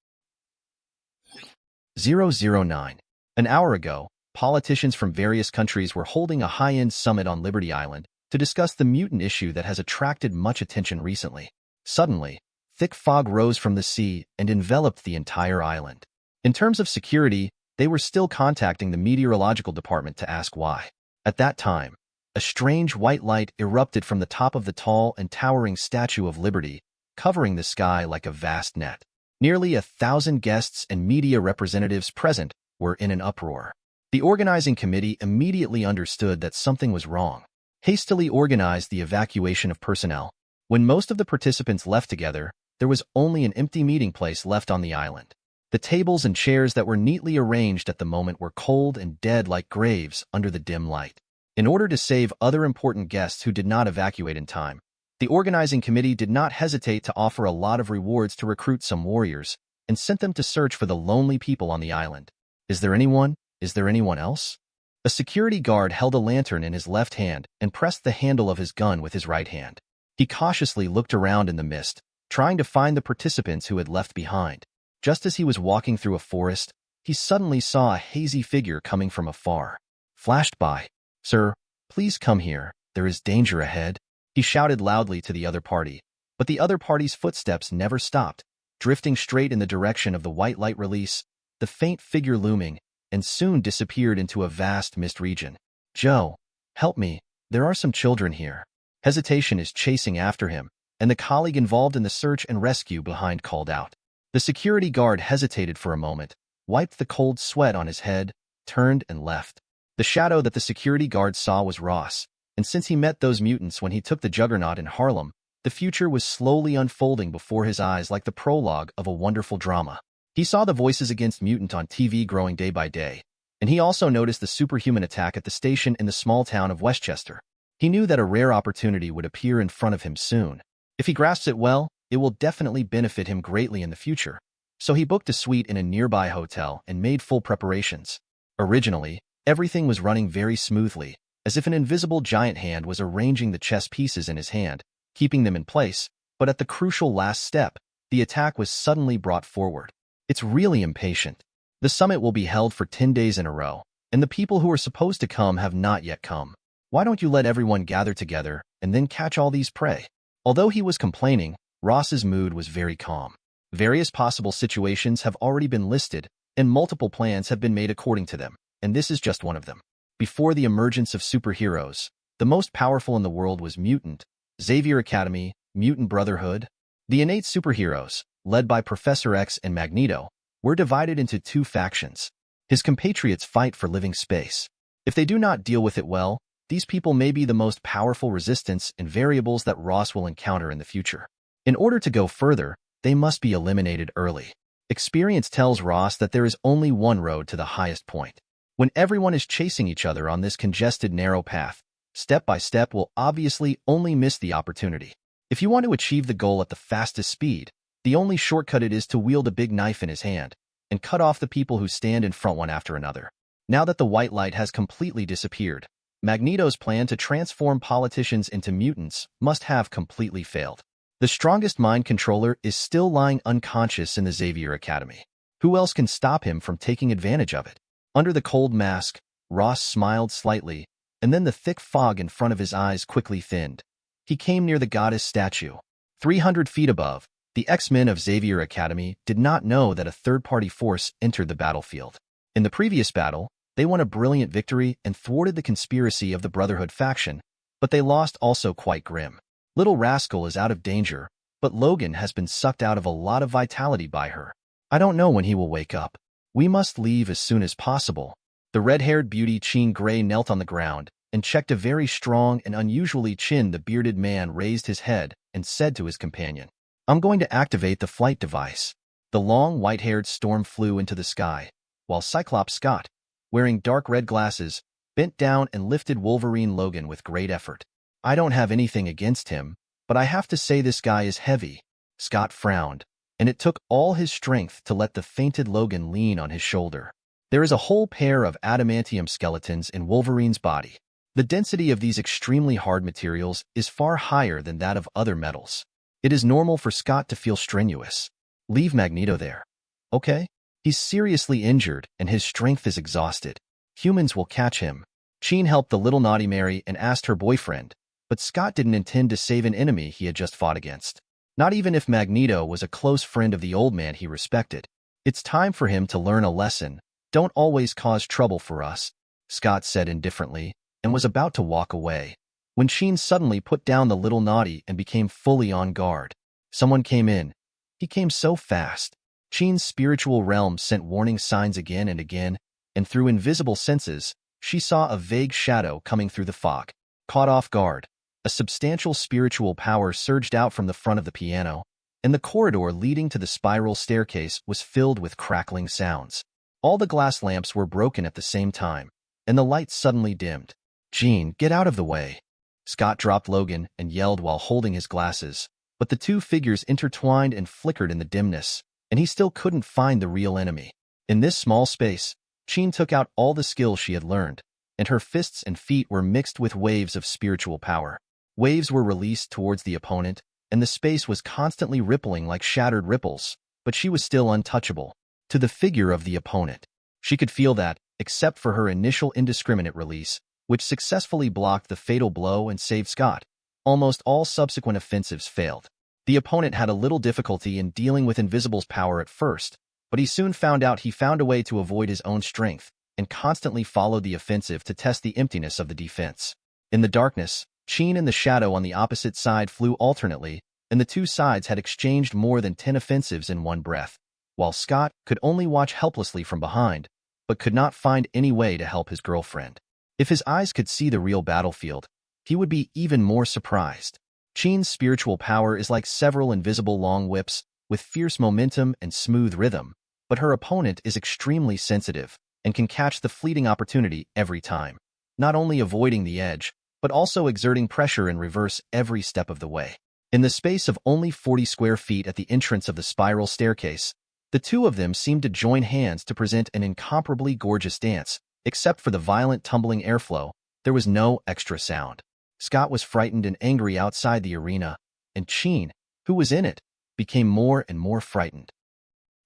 009. An hour ago, politicians from various countries were holding a high-end summit on Liberty Island to discuss the mutant issue that has attracted much attention recently. Suddenly, thick fog rose from the sea and enveloped the entire island. In terms of security, they were still contacting the meteorological department to ask why. At that time, a strange white light erupted from the top of the tall and towering Statue of Liberty, covering the sky like a vast net. Nearly 1,000 guests and media representatives present were in an uproar. The organizing committee immediately understood that something was wrong, hastily organized the evacuation of personnel. When most of the participants left together, there was only an empty meeting place left on the island. The tables and chairs that were neatly arranged at the moment were cold and dead like graves under the dim light. In order to save other important guests who did not evacuate in time, the organizing committee did not hesitate to offer a lot of rewards to recruit some warriors and sent them to search for the lonely people on the island. Is there anyone? Is there anyone else? A security guard held a lantern in his left hand and pressed the handle of his gun with his right hand. He cautiously looked around in the mist, trying to find the participants who had left behind. Just as he was walking through a forest, he suddenly saw a hazy figure coming from afar. Flashed by. "Sir, please come here. There is danger ahead," he shouted loudly to the other party. But the other party's footsteps never stopped, drifting straight in the direction of the white light release, the faint figure looming, and soon disappeared into a vast mist region. "Joe, help me. There are some children here." Hesitation is chasing after him, and the colleague involved in the search and rescue behind called out. The security guard hesitated for a moment, wiped the cold sweat on his head, turned and left. The shadow that the security guard saw was Ross, and since he met those mutants when he took the Juggernaut in Harlem, the future was slowly unfolding before his eyes like the prologue of a wonderful drama. He saw the voices against Mutant on TV growing day by day, and he also noticed the superhuman attack at the station in the small town of Westchester. He knew that a rare opportunity would appear in front of him soon. If he grasps it well, it will definitely benefit him greatly in the future. So he booked a suite in a nearby hotel and made full preparations. Originally, everything was running very smoothly, as if an invisible giant hand was arranging the chess pieces in his hand, keeping them in place, but at the crucial last step, the attack was suddenly brought forward. It's really impatient. The summit will be held for 10 days in a row, and the people who are supposed to come have not yet come. Why don't you let everyone gather together and then catch all these prey? Although he was complaining, Ross's mood was very calm. Various possible situations have already been listed, and multiple plans have been made according to them, and this is just one of them. Before the emergence of superheroes, the most powerful in the world was Mutant, Xavier Academy, Mutant Brotherhood. The innate superheroes, led by Professor X and Magneto, were divided into two factions. His compatriots fight for living space. If they do not deal with it well, these people may be the most powerful resistance and variables that Ross will encounter in the future. In order to go further, they must be eliminated early. Experience tells Ross that there is only one road to the highest point. When everyone is chasing each other on this congested narrow path, step by step will obviously only miss the opportunity. If you want to achieve the goal at the fastest speed, the only shortcut it is to wield a big knife in his hand and cut off the people who stand in front one after another. Now that the white light has completely disappeared, Magneto's plan to transform politicians into mutants must have completely failed. The strongest mind controller is still lying unconscious in the Xavier Academy. Who else can stop him from taking advantage of it? Under the cold mask, Ross smiled slightly, and then the thick fog in front of his eyes quickly thinned. He came near the goddess statue. 300 feet above, the X-Men of Xavier Academy did not know that a third-party force entered the battlefield. In the previous battle, they won a brilliant victory and thwarted the conspiracy of the Brotherhood faction, but they lost also quite grim. Little Rascal is out of danger, but Logan has been sucked out of a lot of vitality by her. I don't know when he will wake up. We must leave as soon as possible. The red-haired beauty Jean Grey knelt on the ground and checked a very strong and unusually the bearded man raised his head and said to his companion, "I'm going to activate the flight device." The long white-haired storm flew into the sky, while Cyclops Scott, wearing dark red glasses, bent down and lifted Wolverine Logan with great effort. I don't have anything against him, but I have to say this guy is heavy. Scott frowned, and it took all his strength to let the fainted Logan lean on his shoulder. There is a whole pair of adamantium skeletons in Wolverine's body. The density of these extremely hard materials is far higher than that of other metals. It is normal for Scott to feel strenuous. Leave Magneto there. Okay? He's seriously injured and his strength is exhausted. Humans will catch him. Sheen helped the little naughty Mary and asked her boyfriend, but Scott didn't intend to save an enemy he had just fought against. Not even if Magneto was a close friend of the old man he respected. It's time for him to learn a lesson. Don't always cause trouble for us, Scott said indifferently, and was about to walk away, when Sheen suddenly put down the little naughty and became fully on guard. Someone came in. He came so fast. Sheen's spiritual realm sent warning signs again and again, and through invisible senses, she saw a vague shadow coming through the fog. Caught off guard, a substantial spiritual power surged out from the front of the piano, and the corridor leading to the spiral staircase was filled with crackling sounds. All the glass lamps were broken at the same time, and the lights suddenly dimmed. Jean, get out of the way. Scott dropped Logan and yelled while holding his glasses, but the two figures intertwined and flickered in the dimness, and he still couldn't find the real enemy. In this small space, Jean took out all the skills she had learned, and her fists and feet were mixed with waves of spiritual power. Waves were released towards the opponent, and the space was constantly rippling like shattered ripples, but she was still untouchable. To the figure of the opponent, she could feel that, except for her initial indiscriminate release, which successfully blocked the fatal blow and saved Scott, almost all subsequent offensives failed. The opponent had a little difficulty in dealing with Invisible's power at first, but he soon found out he found a way to avoid his own strength, and constantly followed the offensive to test the emptiness of the defense. In the darkness, Sheen and the Shadow on the opposite side flew alternately, and the two sides had exchanged more than 10 offensives in one breath, while Scott could only watch helplessly from behind, but could not find any way to help his girlfriend. If his eyes could see the real battlefield, he would be even more surprised. Sheen's spiritual power is like several invisible long whips, with fierce momentum and smooth rhythm, but her opponent is extremely sensitive and can catch the fleeting opportunity every time, not only avoiding the edge, but also exerting pressure in reverse every step of the way. In the space of only 40 square feet at the entrance of the spiral staircase, the two of them seemed to join hands to present an incomparably gorgeous dance. Except for the violent tumbling airflow, there was no extra sound. Scott was frightened and angry outside the arena, and Sheen, who was in it, became more and more frightened.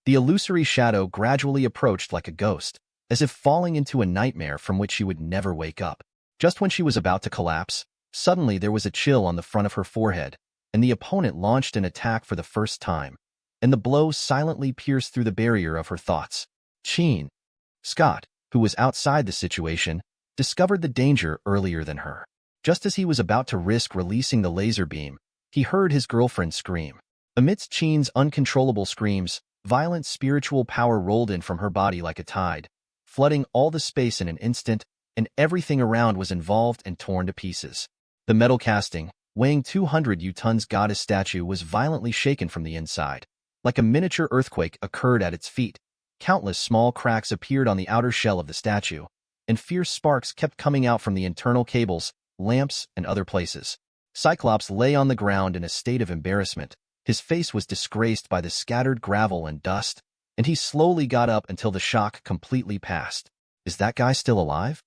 The illusory Shadow gradually approached like a ghost, as if falling into a nightmare from which she would never wake up. Just when she was about to collapse, suddenly there was a chill on the front of her forehead, and the opponent launched an attack for the first time, and the blow silently pierced through the barrier of her thoughts. Sheen. Scott, who was outside the situation, discovered the danger earlier than her. Just as he was about to risk releasing the laser beam, he heard his girlfriend scream. Amidst Sheen's uncontrollable screams, violent spiritual power rolled in from her body like a tide, flooding all the space in an instant, and everything around was involved and torn to pieces. The metal casting, weighing 200 tons goddess statue was violently shaken from the inside. Like a miniature earthquake occurred at its feet. Countless small cracks appeared on the outer shell of the statue, and fierce sparks kept coming out from the internal cables, lamps, and other places. Cyclops lay on the ground in a state of embarrassment. His face was disgraced by the scattered gravel and dust, and he slowly got up until the shock completely passed. Is that guy still alive?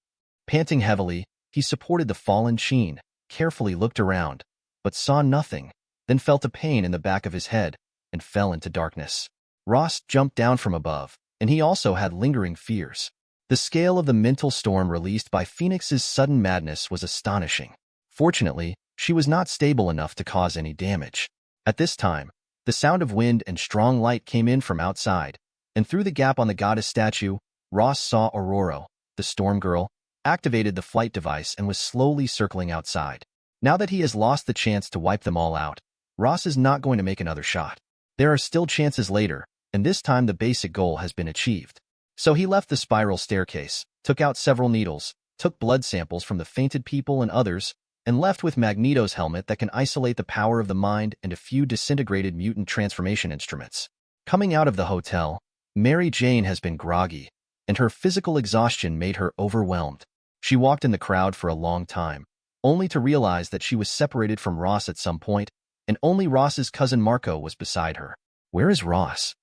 Panting heavily, he supported the fallen Sheen, carefully looked around, but saw nothing, then felt a pain in the back of his head, and fell into darkness. Ross jumped down from above, and he also had lingering fears. The scale of the mental storm released by Phoenix's sudden madness was astonishing. Fortunately, she was not stable enough to cause any damage. At this time, the sound of wind and strong light came in from outside, and through the gap on the goddess statue, Ross saw Aurora, the storm girl, activated the flight device and was slowly circling outside. Now that he has lost the chance to wipe them all out, Ross is not going to make another shot. There are still chances later, and this time the basic goal has been achieved. So he left the spiral staircase, took out several needles, took blood samples from the fainted people and others, and left with Magneto's helmet that can isolate the power of the mind and a few disintegrated mutant transformation instruments. Coming out of the hotel, Mary Jane has been groggy, and her physical exhaustion made her overwhelmed. She walked in the crowd for a long time, only to realize that she was separated from Ross at some point, and only Ross's cousin Marco was beside her. "Where is Ross?"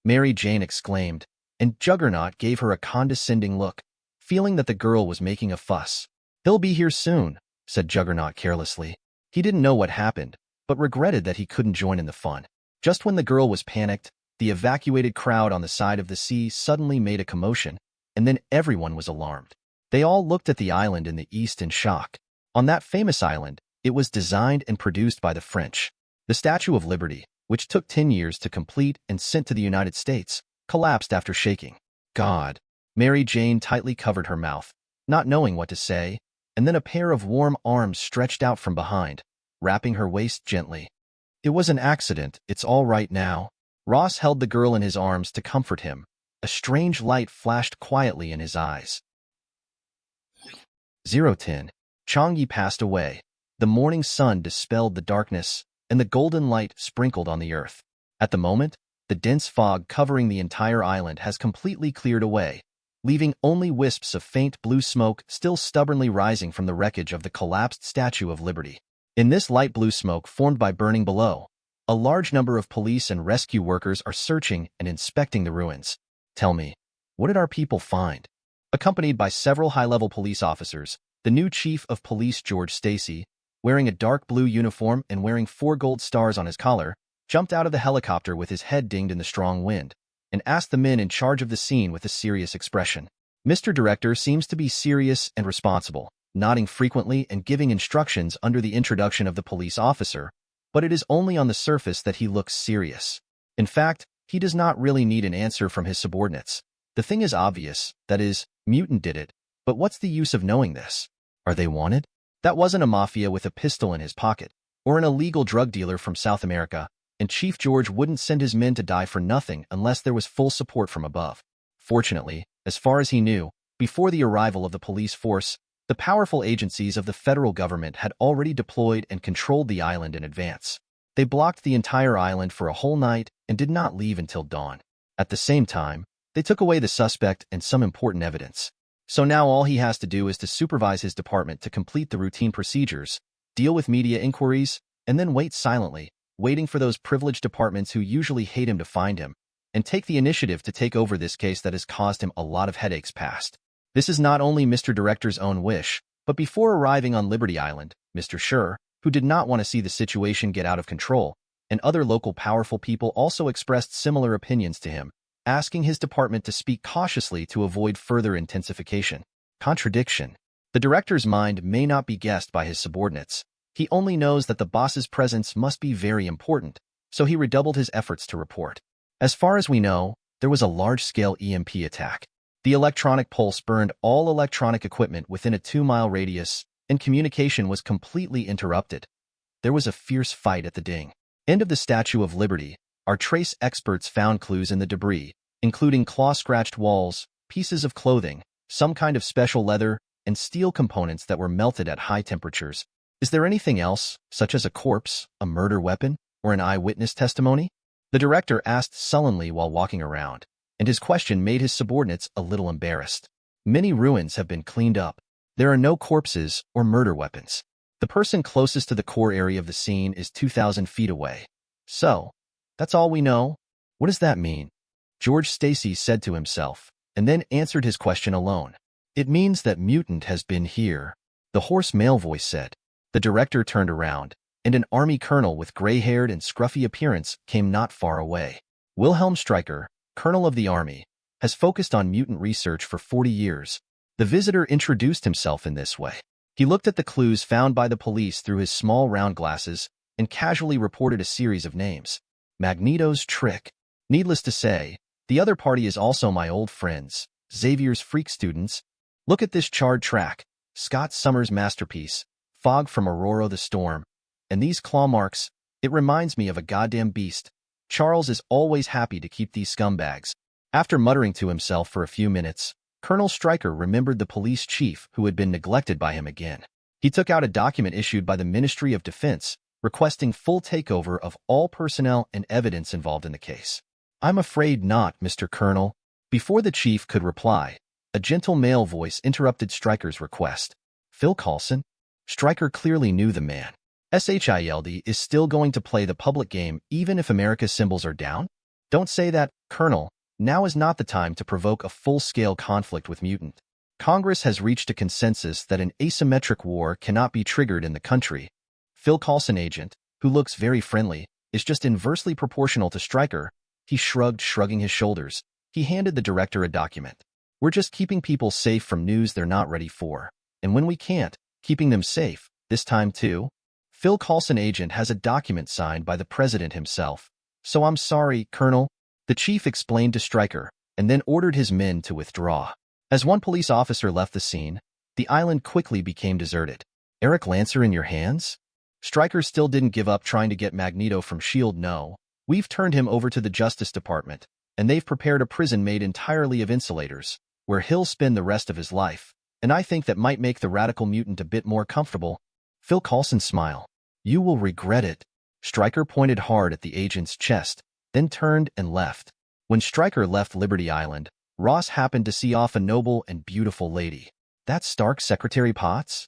Mary Jane exclaimed, and Juggernaut gave her a condescending look, feeling that the girl was making a fuss. "He'll be here soon," said Juggernaut carelessly. He didn't know what happened, but regretted that he couldn't join in the fun. Just when the girl was panicked, the evacuated crowd on the side of the sea suddenly made a commotion, and then everyone was alarmed. They all looked at the island in the east in shock. On that famous island, it was designed and produced by the French. The Statue of Liberty, which took 10 years to complete and sent to the United States, collapsed after shaking. God. Mary Jane tightly covered her mouth, not knowing what to say, and then a pair of warm arms stretched out from behind, wrapping her waist gently. "It was an accident, it's all right now." Ross held the girl in his arms to comfort him. A strange light flashed quietly in his eyes. 010. Chang'e passed away. The morning sun dispelled the darkness, and the golden light sprinkled on the earth. At the moment, the dense fog covering the entire island has completely cleared away, leaving only wisps of faint blue smoke still stubbornly rising from the wreckage of the collapsed Statue of Liberty. In this light blue smoke formed by burning below, a large number of police and rescue workers are searching and inspecting the ruins. "Tell me, what did our people find?" Accompanied by several high-level police officers, the new chief of police George Stacy, wearing a dark blue uniform and wearing 4 gold stars on his collar, jumped out of the helicopter with his head dinged in the strong wind, and asked the men in charge of the scene with a serious expression. "Mr. Director seems to be serious and responsible, nodding frequently and giving instructions under the introduction of the police officer, but it is only on the surface that he looks serious. In fact, he does not really need an answer from his subordinates. The thing is obvious, that is, Mutant did it, but what's the use of knowing this? Are they wanted? That wasn't a mafia with a pistol in his pocket, or an illegal drug dealer from South America, and Chief George wouldn't send his men to die for nothing unless there was full support from above. Fortunately, as far as he knew, before the arrival of the police force, the powerful agencies of the federal government had already deployed and controlled the island in advance. They blocked the entire island for a whole night and did not leave until dawn. At the same time, they took away the suspect and some important evidence. So now all he has to do is to supervise his department to complete the routine procedures, deal with media inquiries, and then wait silently, waiting for those privileged departments who usually hate him to find him, and take the initiative to take over this case that has caused him a lot of headaches past. This is not only Mr. Director's own wish, but before arriving on Liberty Island, Mr. S.H.I.E.L.D, who did not want to see the situation get out of control, and other local powerful people also expressed similar opinions to him, asking his department to speak cautiously to avoid further intensification. Contradiction. The director's mind may not be guessed by his subordinates. He only knows that the boss's presence must be very important, so he redoubled his efforts to report. As far as we know, there was a large-scale EMP attack. The electronic pulse burned all electronic equipment within a 2-mile radius, and communication was completely interrupted. There was a fierce fight at the ding. End of the Statue of Liberty. Our trace experts found clues in the debris, including claw-scratched walls, pieces of clothing, some kind of special leather, and steel components that were melted at high temperatures. Is there anything else, such as a corpse, a murder weapon, or an eyewitness testimony? The director asked sullenly while walking around, and his question made his subordinates a little embarrassed. Many ruins have been cleaned up. There are no corpses or murder weapons. The person closest to the core area of the scene is 2,000 feet away. So, that's all we know? What does that mean? George Stacy said to himself, and then answered his question alone. It means that Mutant has been here, the hoarse male voice said. The director turned around, and an army colonel with gray-haired and scruffy appearance came not far away. Wilhelm Stryker, colonel of the army, has focused on mutant research for 40 years. The visitor introduced himself in this way. He looked at the clues found by the police through his small round glasses and casually reported a series of names. Magneto's trick. Needless to say, the other party is also my old friends, Xavier's freak students. Look at this charred track, Scott Summers' masterpiece, Fog from Aurora the Storm. And these claw marks, it reminds me of a goddamn beast. Charles is always happy to keep these scumbags. After muttering to himself for a few minutes, Colonel Stryker remembered the police chief who had been neglected by him again. He took out a document issued by the Ministry of Defense, requesting full takeover of all personnel and evidence involved in the case. I'm afraid not, Mr. Colonel. Before the chief could reply, a gentle male voice interrupted Stryker's request. Phil Coulson? Stryker clearly knew the man. S.H.I.E.L.D is still going to play the public game even if America's symbols are down? Don't say that, Colonel. Now is not the time to provoke a full-scale conflict with mutant. Congress has reached a consensus that an asymmetric war cannot be triggered in the country. Phil Coulson, agent, who looks very friendly, is just inversely proportional to Stryker. He shrugged, shrugging his shoulders. He handed the director a document. We're just keeping people safe from news they're not ready for. And when we can't, keeping them safe, this time too. Phil Coulson, agent, has a document signed by the president himself. So I'm sorry, Colonel, the chief explained to Stryker, and then ordered his men to withdraw. As one police officer left the scene, the island quickly became deserted. Eric Lancer in your hands? Stryker still didn't give up trying to get Magneto from S.H.I.E.L.D. No, we've turned him over to the Justice Department, and they've prepared a prison made entirely of insulators, where he'll spend the rest of his life, and I think that might make the radical mutant a bit more comfortable. Phil Coulson smiled. You will regret it. Stryker pointed hard at the agent's chest, then turned and left. When Stryker left Liberty Island, Ross happened to see off a noble and beautiful lady. That's Stark's Secretary Potts?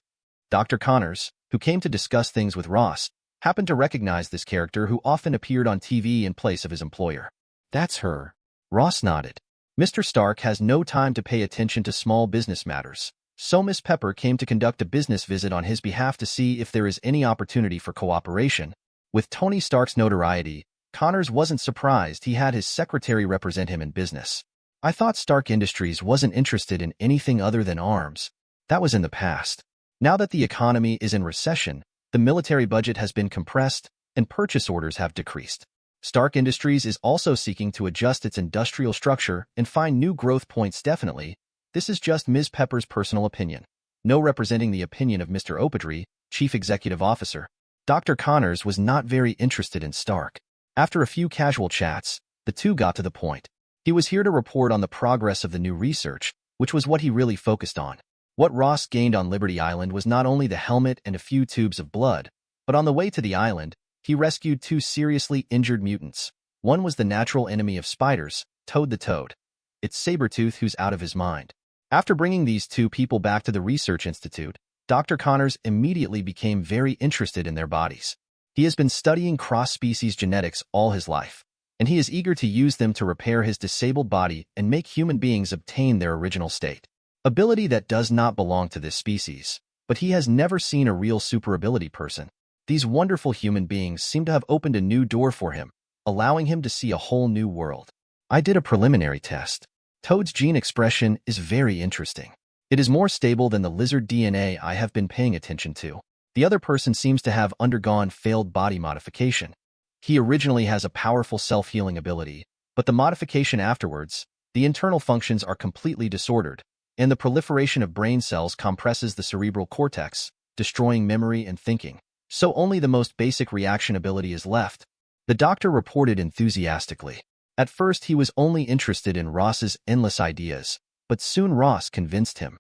Dr. Connors, who came to discuss things with Ross, happened to recognize this character who often appeared on TV in place of his employer. That's her. Ross nodded. Mr. Stark has no time to pay attention to small business matters, so Miss Pepper came to conduct a business visit on his behalf to see if there is any opportunity for cooperation. With Tony Stark's notoriety, Connors wasn't surprised he had his secretary represent him in business. I thought Stark Industries wasn't interested in anything other than arms. That was in the past. Now that the economy is in recession, the military budget has been compressed, and purchase orders have decreased. Stark Industries is also seeking to adjust its industrial structure and find new growth points. Definitely, this is just Ms. Pepper's personal opinion. No representing the opinion of Mr. Opidry, Chief Executive Officer. Dr. Connors was not very interested in Stark. After a few casual chats, the two got to the point. He was here to report on the progress of the new research, which was what he really focused on. What Ross gained on Liberty Island was not only the helmet and a few tubes of blood, but on the way to the island, he rescued two seriously injured mutants. One was the natural enemy of spiders, Toad the Toad. It's Sabretooth who's out of his mind. After bringing these two people back to the Research Institute, Dr. Connors immediately became very interested in their bodies. He has been studying cross-species genetics all his life, and he is eager to use them to repair his disabled body and make human beings obtain their original state. Ability that does not belong to this species, but he has never seen a real super ability person. These wonderful human beings seem to have opened a new door for him, allowing him to see a whole new world. I did a preliminary test. Toad's gene expression is very interesting. It is more stable than the lizard DNA I have been paying attention to. The other person seems to have undergone failed body modification. He originally has a powerful self-healing ability, but the modification afterwards, the internal functions are completely disordered, and the proliferation of brain cells compresses the cerebral cortex, destroying memory and thinking. So only the most basic reaction ability is left. The doctor reported enthusiastically. At first he was only interested in Ross's endless ideas, but soon Ross convinced him.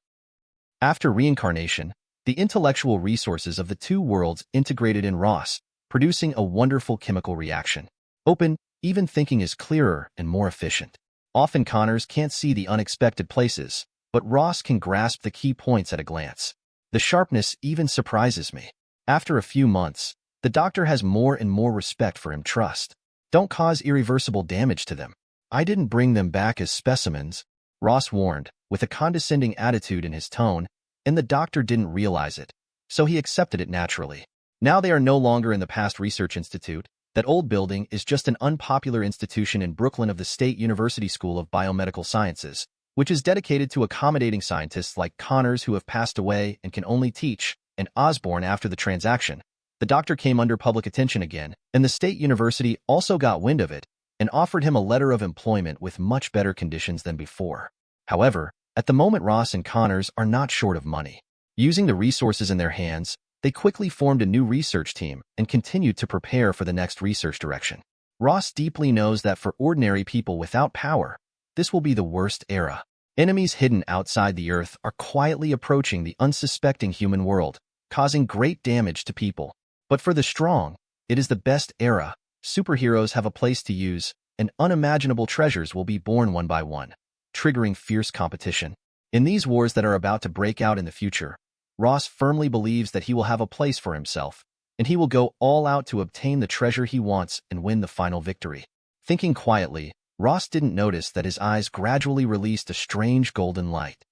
After reincarnation, the intellectual resources of the two worlds integrated in Ross, producing a wonderful chemical reaction. Open, even thinking is clearer and more efficient. Often Connors can't see the unexpected places, but Ross can grasp the key points at a glance. The sharpness even surprises me. After a few months, the doctor has more and more respect for him. Trust. Don't cause irreversible damage to them. I didn't bring them back as specimens, Ross warned, with a condescending attitude in his tone, and the doctor didn't realize it, so he accepted it naturally. Now they are no longer in the past Research Institute. That old building is just an unpopular institution in Brooklyn of the State University School of Biomedical Sciences, which is dedicated to accommodating scientists like Connors who have passed away and can only teach, and Osborn after the transaction. The doctor came under public attention again, and the state university also got wind of it and offered him a letter of employment with much better conditions than before. However, at the moment Ross and Connors are not short of money. Using the resources in their hands, they quickly formed a new research team and continued to prepare for the next research direction. Ross deeply knows that for ordinary people without power, this will be the worst era. Enemies hidden outside the Earth are quietly approaching the unsuspecting human world, causing great damage to people. But for the strong, it is the best era. Superheroes have a place to use, and unimaginable treasures will be born one by one. triggering fierce competition. In these wars that are about to break out in the future, Ross firmly believes that he will have a place for himself, and he will go all out to obtain the treasure he wants and win the final victory. Thinking quietly, Ross didn't notice that his eyes gradually released a strange golden light.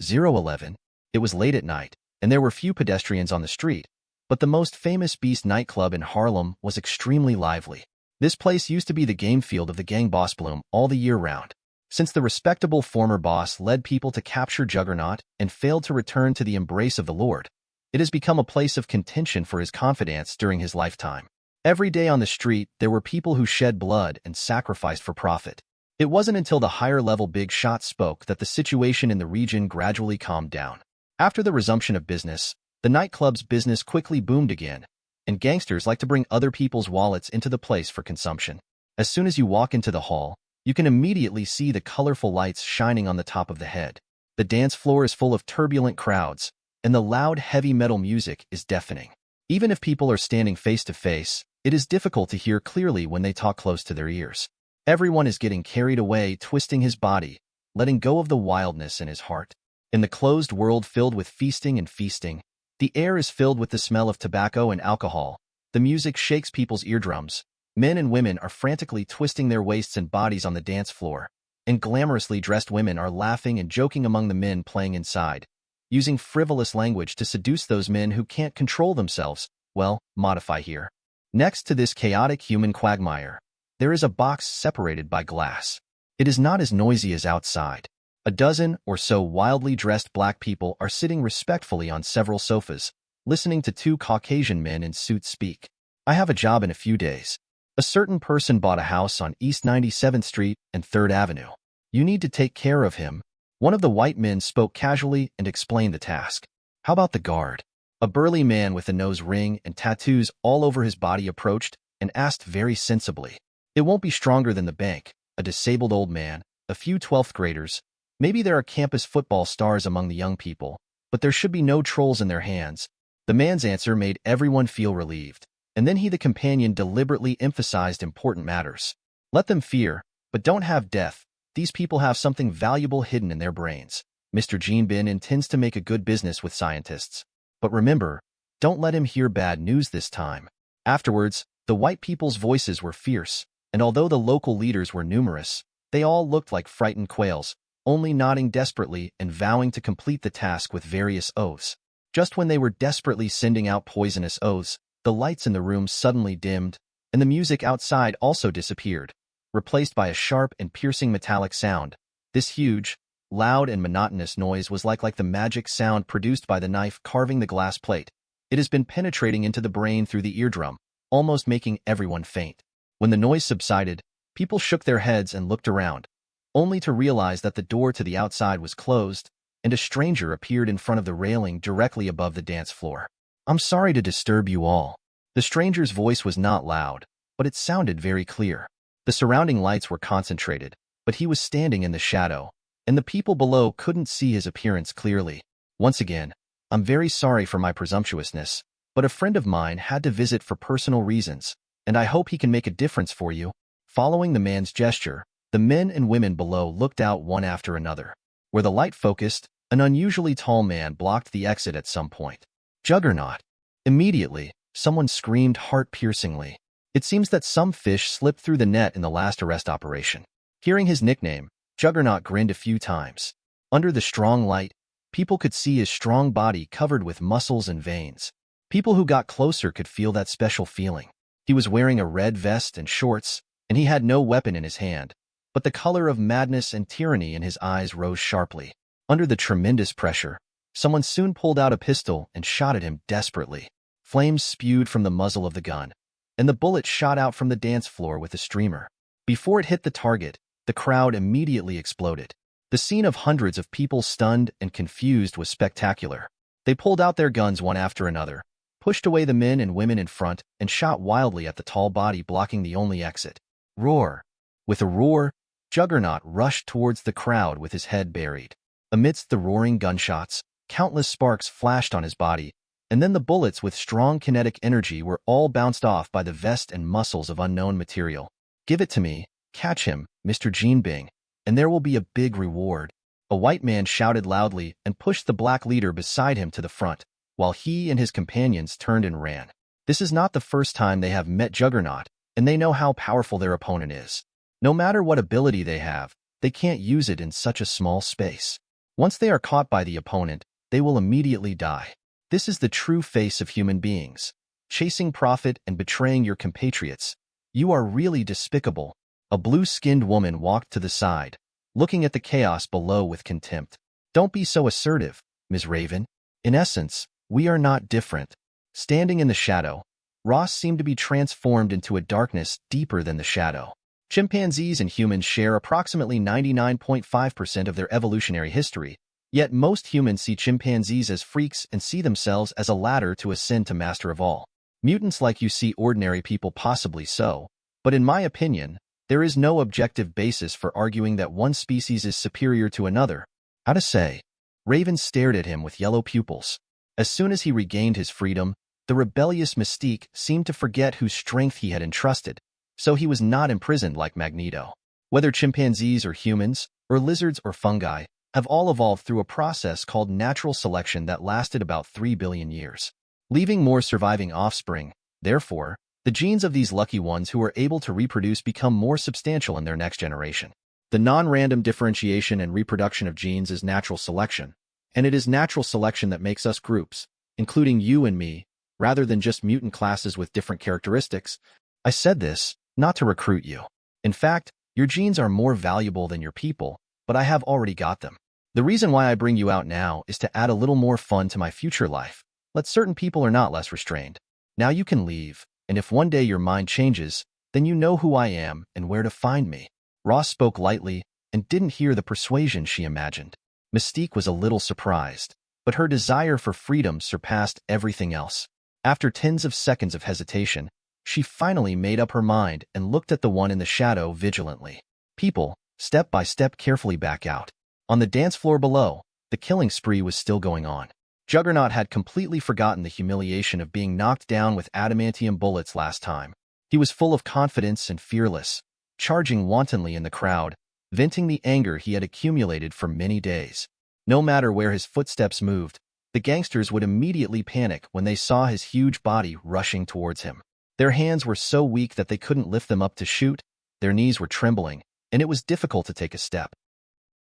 011. It was late at night, and there were few pedestrians on the street, but the most famous Beast nightclub in Harlem was extremely lively. This place used to be the game field of the gang boss Bloom all the year round. Since the respectable former boss led people to capture Juggernaut and failed to return to the embrace of the Lord, it has become a place of contention for his confidants during his lifetime. Every day on the street, there were people who shed blood and sacrificed for profit. It wasn't until the higher-level big shots spoke that the situation in the region gradually calmed down. After the resumption of business, the nightclub's business quickly boomed again, and gangsters like to bring other people's wallets into the place for consumption. As soon as you walk into the hall, you can immediately see the colorful lights shining on the top of the head. The dance floor is full of turbulent crowds, and the loud heavy metal music is deafening. Even if people are standing face to face, it is difficult to hear clearly when they talk close to their ears. Everyone is getting carried away, twisting his body, letting go of the wildness in his heart. In the closed world filled with feasting and feasting, the air is filled with the smell of tobacco and alcohol. The music shakes people's eardrums. Men and women are frantically twisting their waists and bodies on the dance floor, and glamorously dressed women are laughing and joking among the men playing inside, using frivolous language to seduce those men who can't control themselves. Well, modify here. Next to this chaotic human quagmire, there is a box separated by glass. It is not as noisy as outside. A dozen or so wildly dressed black people are sitting respectfully on several sofas, listening to two Caucasian men in suits speak. I have a job in a few days. A certain person bought a house on East 97th Street and 3rd Avenue. You need to take care of him. One of the white men spoke casually and explained the task. How about the guard? A burly man with a nose ring and tattoos all over his body approached and asked very sensibly. It won't be stronger than the bank, a disabled old man, a few 12th graders. Maybe there are campus football stars among the young people, but there should be no trolls in their hands. The man's answer made everyone feel relieved, and then he, the companion, deliberately emphasized important matters. Let them fear, but don't have death. These people have something valuable hidden in their brains. Mr. Gene Bin intends to make a good business with scientists. But remember, don't let him hear bad news this time. Afterwards, the white people's voices were fierce, and although the local leaders were numerous, they all looked like frightened quails, only nodding desperately and vowing to complete the task with various oaths. Just when they were desperately sending out poisonous oaths, the lights in the room suddenly dimmed, and the music outside also disappeared, replaced by a sharp and piercing metallic sound. This huge, loud and monotonous noise was like the magic sound produced by the knife carving the glass plate. It has been penetrating into the brain through the eardrum, almost making everyone faint. When the noise subsided, people shook their heads and looked around, only to realize that the door to the outside was closed, and a stranger appeared in front of the railing directly above the dance floor. I'm sorry to disturb you all. The stranger's voice was not loud, but it sounded very clear. The surrounding lights were concentrated, but he was standing in the shadow, and the people below couldn't see his appearance clearly. Once again, I'm very sorry for my presumptuousness, but a friend of mine had to visit for personal reasons, and I hope he can make a difference for you. Following the man's gesture, the men and women below looked out one after another. Where the light focused, an unusually tall man blocked the exit at some point. Juggernaut. Immediately, someone screamed heart-piercingly. It seems that some fish slipped through the net in the last arrest operation. Hearing his nickname, Juggernaut grinned a few times. Under the strong light, people could see his strong body covered with muscles and veins. People who got closer could feel that special feeling. He was wearing a red vest and shorts, and he had no weapon in his hand, but the color of madness and tyranny in his eyes rose sharply. Under the tremendous pressure, someone soon pulled out a pistol and shot at him desperately. Flames spewed from the muzzle of the gun, and the bullet shot out from the dance floor with a streamer. Before it hit the target, the crowd immediately exploded. The scene of hundreds of people stunned and confused was spectacular. They pulled out their guns one after another, pushed away the men and women in front, and shot wildly at the tall body blocking the only exit. Roar! With a roar, Juggernaut rushed towards the crowd with his head buried. Amidst the roaring gunshots, countless sparks flashed on his body, and then the bullets with strong kinetic energy were all bounced off by the vest and muscles of unknown material. Give it to me. Catch him, Mr. Gene Bing. and there will be a big reward. A white man shouted loudly and pushed the black leader beside him to the front, while he and his companions turned and ran. This is not the first time they have met Juggernaut, and they know how powerful their opponent is. No matter what ability they have, they can't use it in such a small space. Once they are caught by the opponent, they will immediately die. This is the true face of human beings. Chasing profit and betraying your compatriots. You are really despicable. A blue-skinned woman walked to the side, looking at the chaos below with contempt. Don't be so assertive, Ms. Raven. In essence, we are not different. Standing in the shadow, Ross seemed to be transformed into a darkness deeper than the shadow. Chimpanzees and humans share approximately 99.5% of their evolutionary history, yet most humans see chimpanzees as freaks and see themselves as a ladder to ascend to master of all. Mutants like you see ordinary people possibly so, but in my opinion, there is no objective basis for arguing that one species is superior to another. How to say? Raven stared at him with yellow pupils. As soon as he regained his freedom, the rebellious Mystique seemed to forget whose strength he had entrusted, so he was not imprisoned like Magneto. Whether chimpanzees or humans, or lizards or fungi, have all evolved through a process called natural selection that lasted about 3 billion years, leaving more surviving offspring. Therefore, the genes of these lucky ones who are able to reproduce become more substantial in their next generation. The non-random differentiation and reproduction of genes is natural selection, and it is natural selection that makes us groups, including you and me, rather than just mutant classes with different characteristics. I said this not to recruit you. In fact, your genes are more valuable than your people, but I have already got them. The reason why I bring you out now is to add a little more fun to my future life. Let certain people are not less restrained. Now you can leave, and if one day your mind changes, then you know who I am and where to find me. Ross spoke lightly and didn't hear the persuasion she imagined. Mystique was a little surprised, but her desire for freedom surpassed everything else. After tens of seconds of hesitation, she finally made up her mind and looked at the one in the shadow vigilantly. People, step by step, carefully back out. On the dance floor below, the killing spree was still going on. Juggernaut had completely forgotten the humiliation of being knocked down with adamantium bullets last time. He was full of confidence and fearless, charging wantonly in the crowd, venting the anger he had accumulated for many days. No matter where his footsteps moved, the gangsters would immediately panic when they saw his huge body rushing towards him. Their hands were so weak that they couldn't lift them up to shoot, their knees were trembling, and it was difficult to take a step.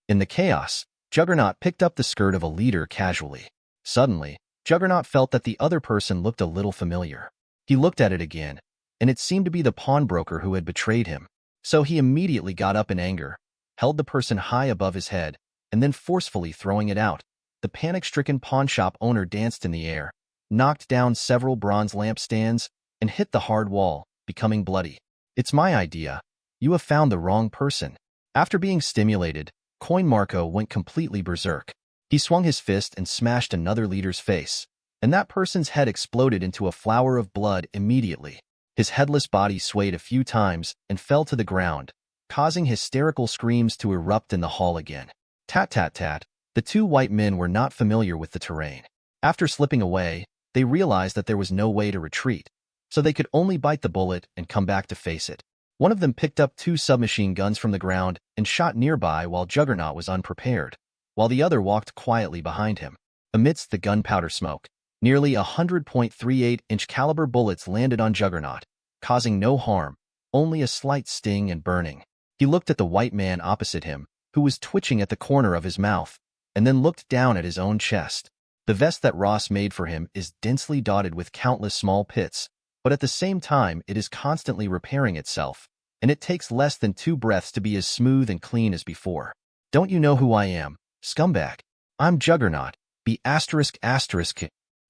In the chaos, Juggernaut picked up the skirt of a leader casually. Suddenly, Juggernaut felt that the other person looked a little familiar. He looked at it again, and it seemed to be the pawnbroker who had betrayed him. So he immediately got up in anger, held the person high above his head, and then forcefully throwing it out. The panic-stricken pawnshop owner danced in the air, knocked down several bronze lampstands, and hit the hard wall, becoming bloody. It's my idea. You have found the wrong person. After being stimulated, Coin Marco went completely berserk. He swung his fist and smashed another leader's face, and that person's head exploded into a flower of blood immediately. His headless body swayed a few times and fell to the ground, causing hysterical screams to erupt in the hall again. Tat-tat-tat, the two white men were not familiar with the terrain. After slipping away, they realized that there was no way to retreat, so they could only bite the bullet and come back to face it. One of them picked up 2 submachine guns from the ground and shot nearby while Juggernaut was unprepared, while the other walked quietly behind him. Amidst the gunpowder smoke, nearly 100.38-inch caliber bullets landed on Juggernaut, causing no harm, only a slight sting and burning. He looked at the white man opposite him, who was twitching at the corner of his mouth, and then looked down at his own chest. The vest that Ross made for him is densely dotted with countless small pits, but at the same time it is constantly repairing itself, and it takes less than 2 breaths to be as smooth and clean as before. Don't you know who I am, scumbag? I'm Juggernaut, be asterisk asterisk.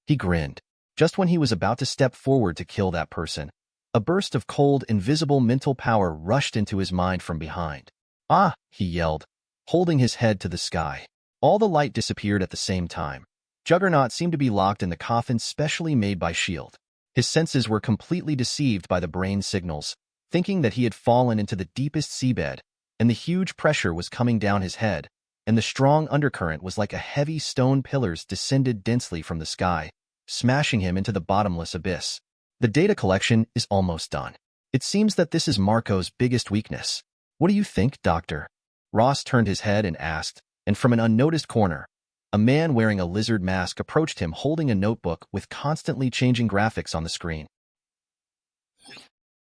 He grinned. Just when he was about to step forward to kill that person, a burst of cold, invisible mental power rushed into his mind from behind. Ah, he yelled, holding his head to the sky. All the light disappeared at the same time. Juggernaut seemed to be locked in the coffin specially made by S.H.I.E.L.D. His senses were completely deceived by the brain signals, thinking that he had fallen into the deepest seabed, and the huge pressure was coming down his head, and the strong undercurrent was like a heavy stone pillars descended densely from the sky, smashing him into the bottomless abyss. The data collection is almost done. It seems that this is Marco's biggest weakness. What do you think, Doctor? Ross turned his head and asked, and from an unnoticed corner, a man wearing a lizard mask approached him holding a notebook with constantly changing graphics on the screen.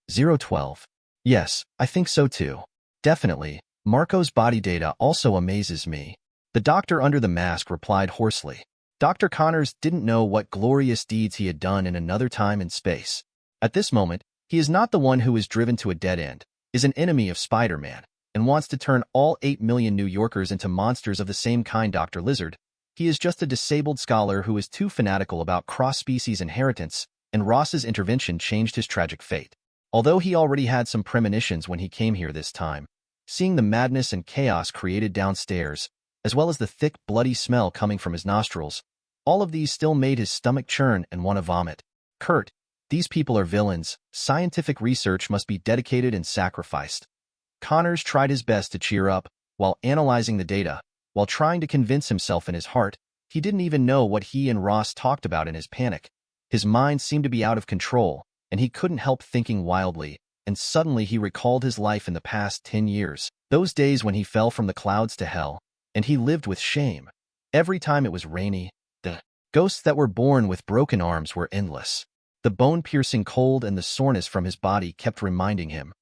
012. Yes, I think so too. Definitely. Marco's body data also amazes me. The doctor under the mask replied hoarsely. Dr. Connors didn't know what glorious deeds he had done in another time and space. At this moment, he is not the one who is driven to a dead end, is an enemy of Spider-Man, and wants to turn all 8 million New Yorkers into monsters of the same kind. Dr. Lizard. He is just a disabled scholar who is too fanatical about cross-species inheritance, and Ross's intervention changed his tragic fate. Although he already had some premonitions when he came here this time, seeing the madness and chaos created downstairs, as well as the thick, bloody smell coming from his nostrils, all of these still made his stomach churn and want to vomit. Kurt, these people are villains. Scientific research must be dedicated and sacrificed. Connors tried his best to cheer up while analyzing the data, while trying to convince himself in his heart he didn't even know what he and Ross talked about in his panic. His mind seemed to be out of control, and he couldn't help thinking wildly, and suddenly he recalled his life in the past 10 years, those days when he fell from the clouds to hell, and he lived with shame. Every time it was rainy, the ghosts that were born with broken arms were endless. The bone-piercing cold and the soreness from his body kept reminding him,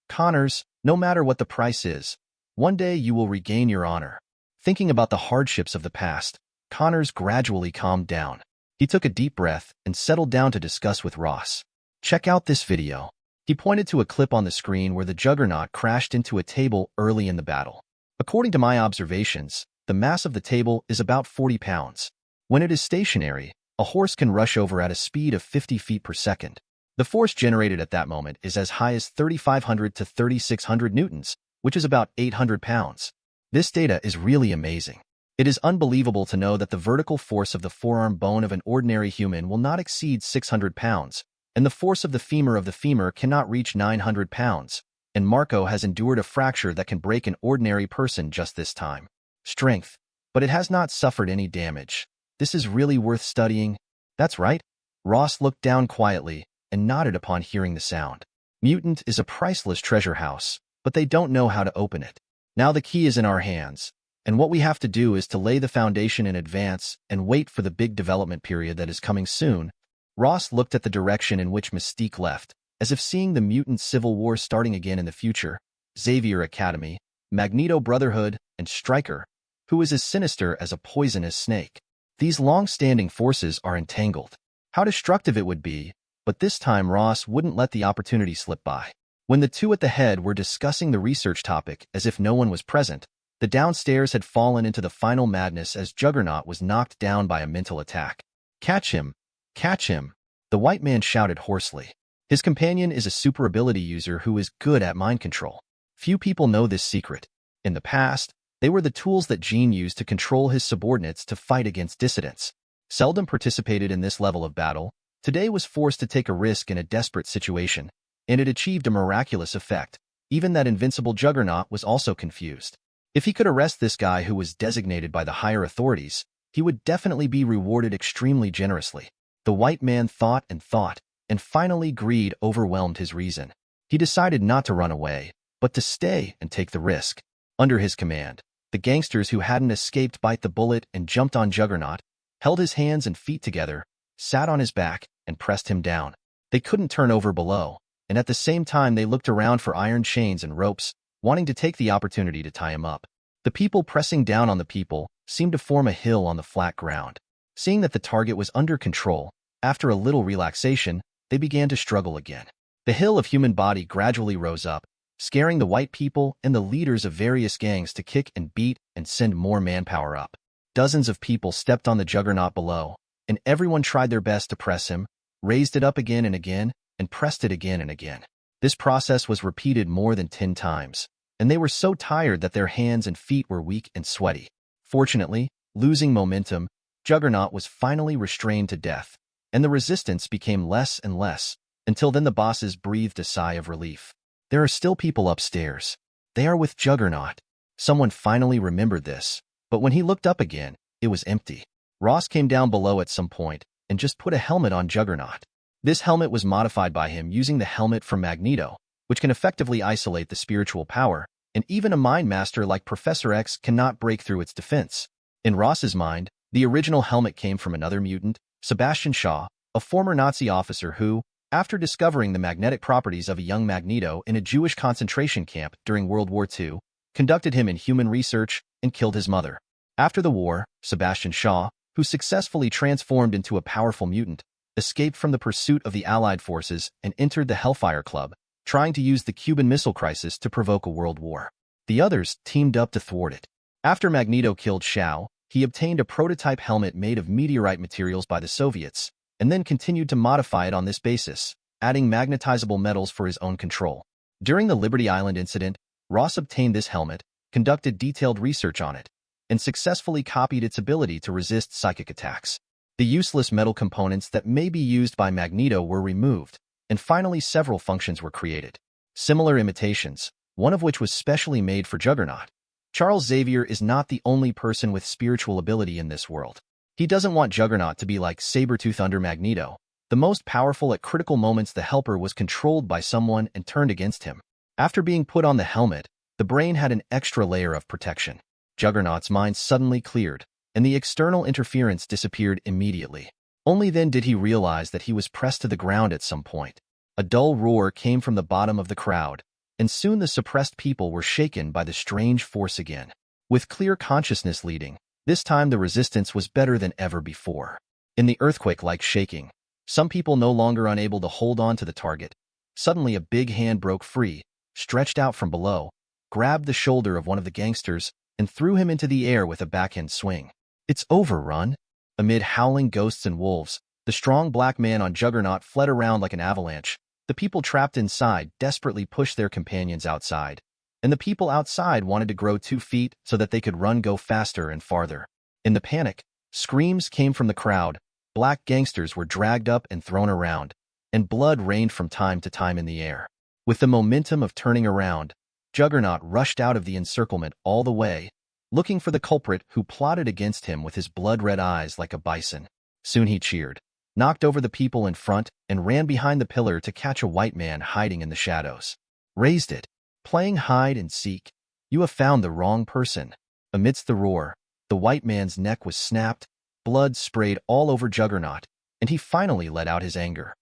Connors, no matter what the price is, one day you will regain your honor. Thinking about the hardships of the past, Connors gradually calmed down. He took a deep breath and settled down to discuss with Ross. Check out this video. He pointed to a clip on the screen where the Juggernaut crashed into a table early in the battle. According to my observations, the mass of the table is about 40 pounds. When it is stationary, a horse can rush over at a speed of 50 feet per second. The force generated at that moment is as high as 3,500 to 3,600 newtons, which is about 800 pounds. This data is really amazing. It is unbelievable to know that the vertical force of the forearm bone of an ordinary human will not exceed 600 pounds, and the force of the femur cannot reach 900 pounds, and Marco has endured a fracture that can break an ordinary person just this time. Strength, but it has not suffered any damage. This is really worth studying. That's right. Ross looked down quietly and nodded upon hearing the sound. Mutant is a priceless treasure house, but they don't know how to open it. Now the key is in our hands, and what we have to do is to lay the foundation in advance and wait for the big development period that is coming soon. Ross looked at the direction in which Mystique left, as if seeing the mutant civil war starting again in the future. Xavier Academy, Magneto Brotherhood, and Stryker, who is as sinister as a poisonous snake. These long-standing forces are entangled. How destructive it would be, but this time Ross wouldn't let the opportunity slip by. When the two at the head were discussing the research topic as if no one was present, the downstairs had fallen into the final madness as Juggernaut was knocked down by a mental attack. Catch him! Catch him! The white man shouted hoarsely. His companion is a super ability user who is good at mind control. Few people know this secret. In the past, they were the tools that Jean used to control his subordinates to fight against dissidents. Seldom participated in this level of battle, today was forced to take a risk in a desperate situation, and it achieved a miraculous effect. Even that invincible Juggernaut was also confused. If he could arrest this guy who was designated by the higher authorities, he would definitely be rewarded extremely generously. The white man thought, and finally greed overwhelmed his reason. He decided not to run away, but to stay and take the risk. Under his command, the gangsters who hadn't escaped bite the bullet and jumped on Juggernaut, held his hands and feet together, sat on his back, and pressed him down. They couldn't turn over below, and at the same time they looked around for iron chains and ropes, wanting to take the opportunity to tie him up. The people pressing down on the people seemed to form a hill on the flat ground. Seeing that the target was under control, after a little relaxation, they began to struggle again. The hill of human body gradually rose up, scaring the white people and the leaders of various gangs to kick and beat and send more manpower up. Dozens of people stepped on the Juggernaut below, and everyone tried their best to press him, raised it up again and again, and pressed it again and again. This process was repeated more than 10 times, and they were so tired that their hands and feet were weak and sweaty. Fortunately, losing momentum, Juggernaut was finally restrained to death, and the resistance became less and less, until then the bosses breathed a sigh of relief. There are still people upstairs. They are with Juggernaut. Someone finally remembered this, but when he looked up again, it was empty. Ross came down below at some point and just put a helmet on Juggernaut. This helmet was modified by him using the helmet from Magneto, which can effectively isolate the spiritual power, and even a mind master like Professor X cannot break through its defense. In Ross's mind, the original helmet came from another mutant, Sebastian Shaw, a former Nazi officer who, after discovering the magnetic properties of a young Magneto in a Jewish concentration camp during World War II, conducted him in human research and killed his mother. After the war, Sebastian Shaw, who successfully transformed into a powerful mutant, escaped from the pursuit of the Allied forces and entered the Hellfire Club, trying to use the Cuban Missile Crisis to provoke a world war. The others teamed up to thwart it. After Magneto killed Shao, he obtained a prototype helmet made of meteorite materials by the Soviets, and then continued to modify it on this basis, adding magnetizable metals for his own control. During the Liberty Island incident, Ross obtained this helmet, conducted detailed research on it, and successfully copied its ability to resist psychic attacks. The useless metal components that may be used by Magneto were removed, and finally several functions were created. Similar imitations, one of which was specially made for Juggernaut. Charles Xavier is not the only person with spiritual ability in this world. He doesn't want Juggernaut to be like Sabretooth under Magneto. The most powerful at critical moments, the Helper was controlled by someone and turned against him. After being put on the helmet, the brain had an extra layer of protection. Juggernaut's mind suddenly cleared, and the external interference disappeared immediately. Only then did he realize that he was pressed to the ground at some point. A dull roar came from the bottom of the crowd, and soon the suppressed people were shaken by the strange force again. With clear consciousness leading, this time the resistance was better than ever before. In the earthquake-like shaking, some people no longer unable to hold on to the target. Suddenly a big hand broke free, stretched out from below, grabbed the shoulder of one of the gangsters, and threw him into the air with a backhand swing. "It's over, Run!" Amid howling ghosts and wolves, the strong black man on Juggernaut fled around like an avalanche. The people trapped inside desperately pushed their companions outside, and the people outside wanted to grow 2 feet so that they could go faster and farther. In the panic, screams came from the crowd, black gangsters were dragged up and thrown around, and blood rained from time to time in the air. With the momentum of turning around, Juggernaut rushed out of the encirclement all the way, looking for the culprit who plotted against him with his blood-red eyes like a bison. Soon he cheered, knocked over the people in front, and ran behind the pillar to catch a white man hiding in the shadows. "Raised it. Playing hide and seek. You have found the wrong person." Amidst the roar, the white man's neck was snapped, blood sprayed all over Juggernaut, and he finally let out his anger.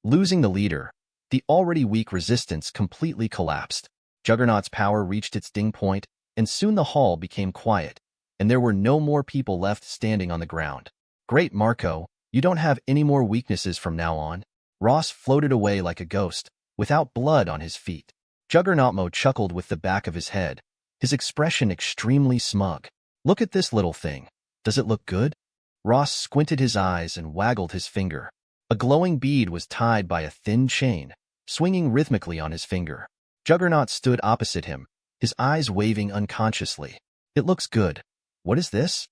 Losing the leader, the already weak resistance completely collapsed. Juggernaut's power reached its ding point, and soon the hall became quiet, and there were no more people left standing on the ground. "Great, Marco. You don't have any more weaknesses from now on." Ross floated away like a ghost, without blood on his feet. Juggernaut chuckled with the back of his head, his expression extremely smug. "Look at this little thing. Does it look good?" Ross squinted his eyes and waggled his finger. A glowing bead was tied by a thin chain, swinging rhythmically on his finger. Juggernaut stood opposite him, his eyes waving unconsciously. "It looks good. What is this?"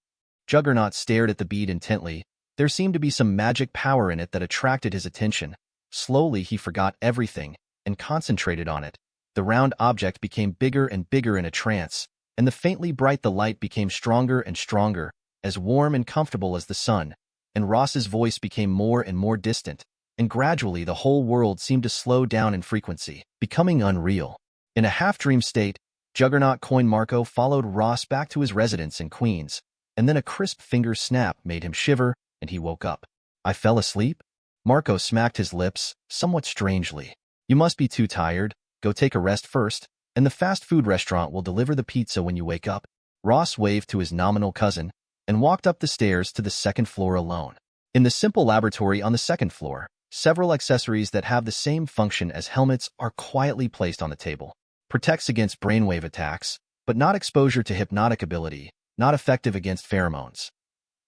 Juggernaut stared at the bead intently. There seemed to be some magic power in it that attracted his attention. Slowly he forgot everything and concentrated on it. The round object became bigger and bigger in a trance, and the faintly bright the light became stronger and stronger, as warm and comfortable as the sun, and Ross's voice became more and more distant, and gradually the whole world seemed to slow down in frequency, becoming unreal. In a half-dream state, Juggernaut Coin Marco followed Ross back to his residence in Queens, and then a crisp finger snap made him shiver, and he woke up. "I fell asleep?" Marco smacked his lips, somewhat strangely. "You must be too tired. Go take a rest first, and the fast food restaurant will deliver the pizza when you wake up." Ross waved to his nominal cousin and walked up the stairs to the second floor alone. In the simple laboratory on the second floor, several accessories that have the same function as helmets are quietly placed on the table. Protects against brainwave attacks, but not exposure to hypnotic ability, not effective against pheromones.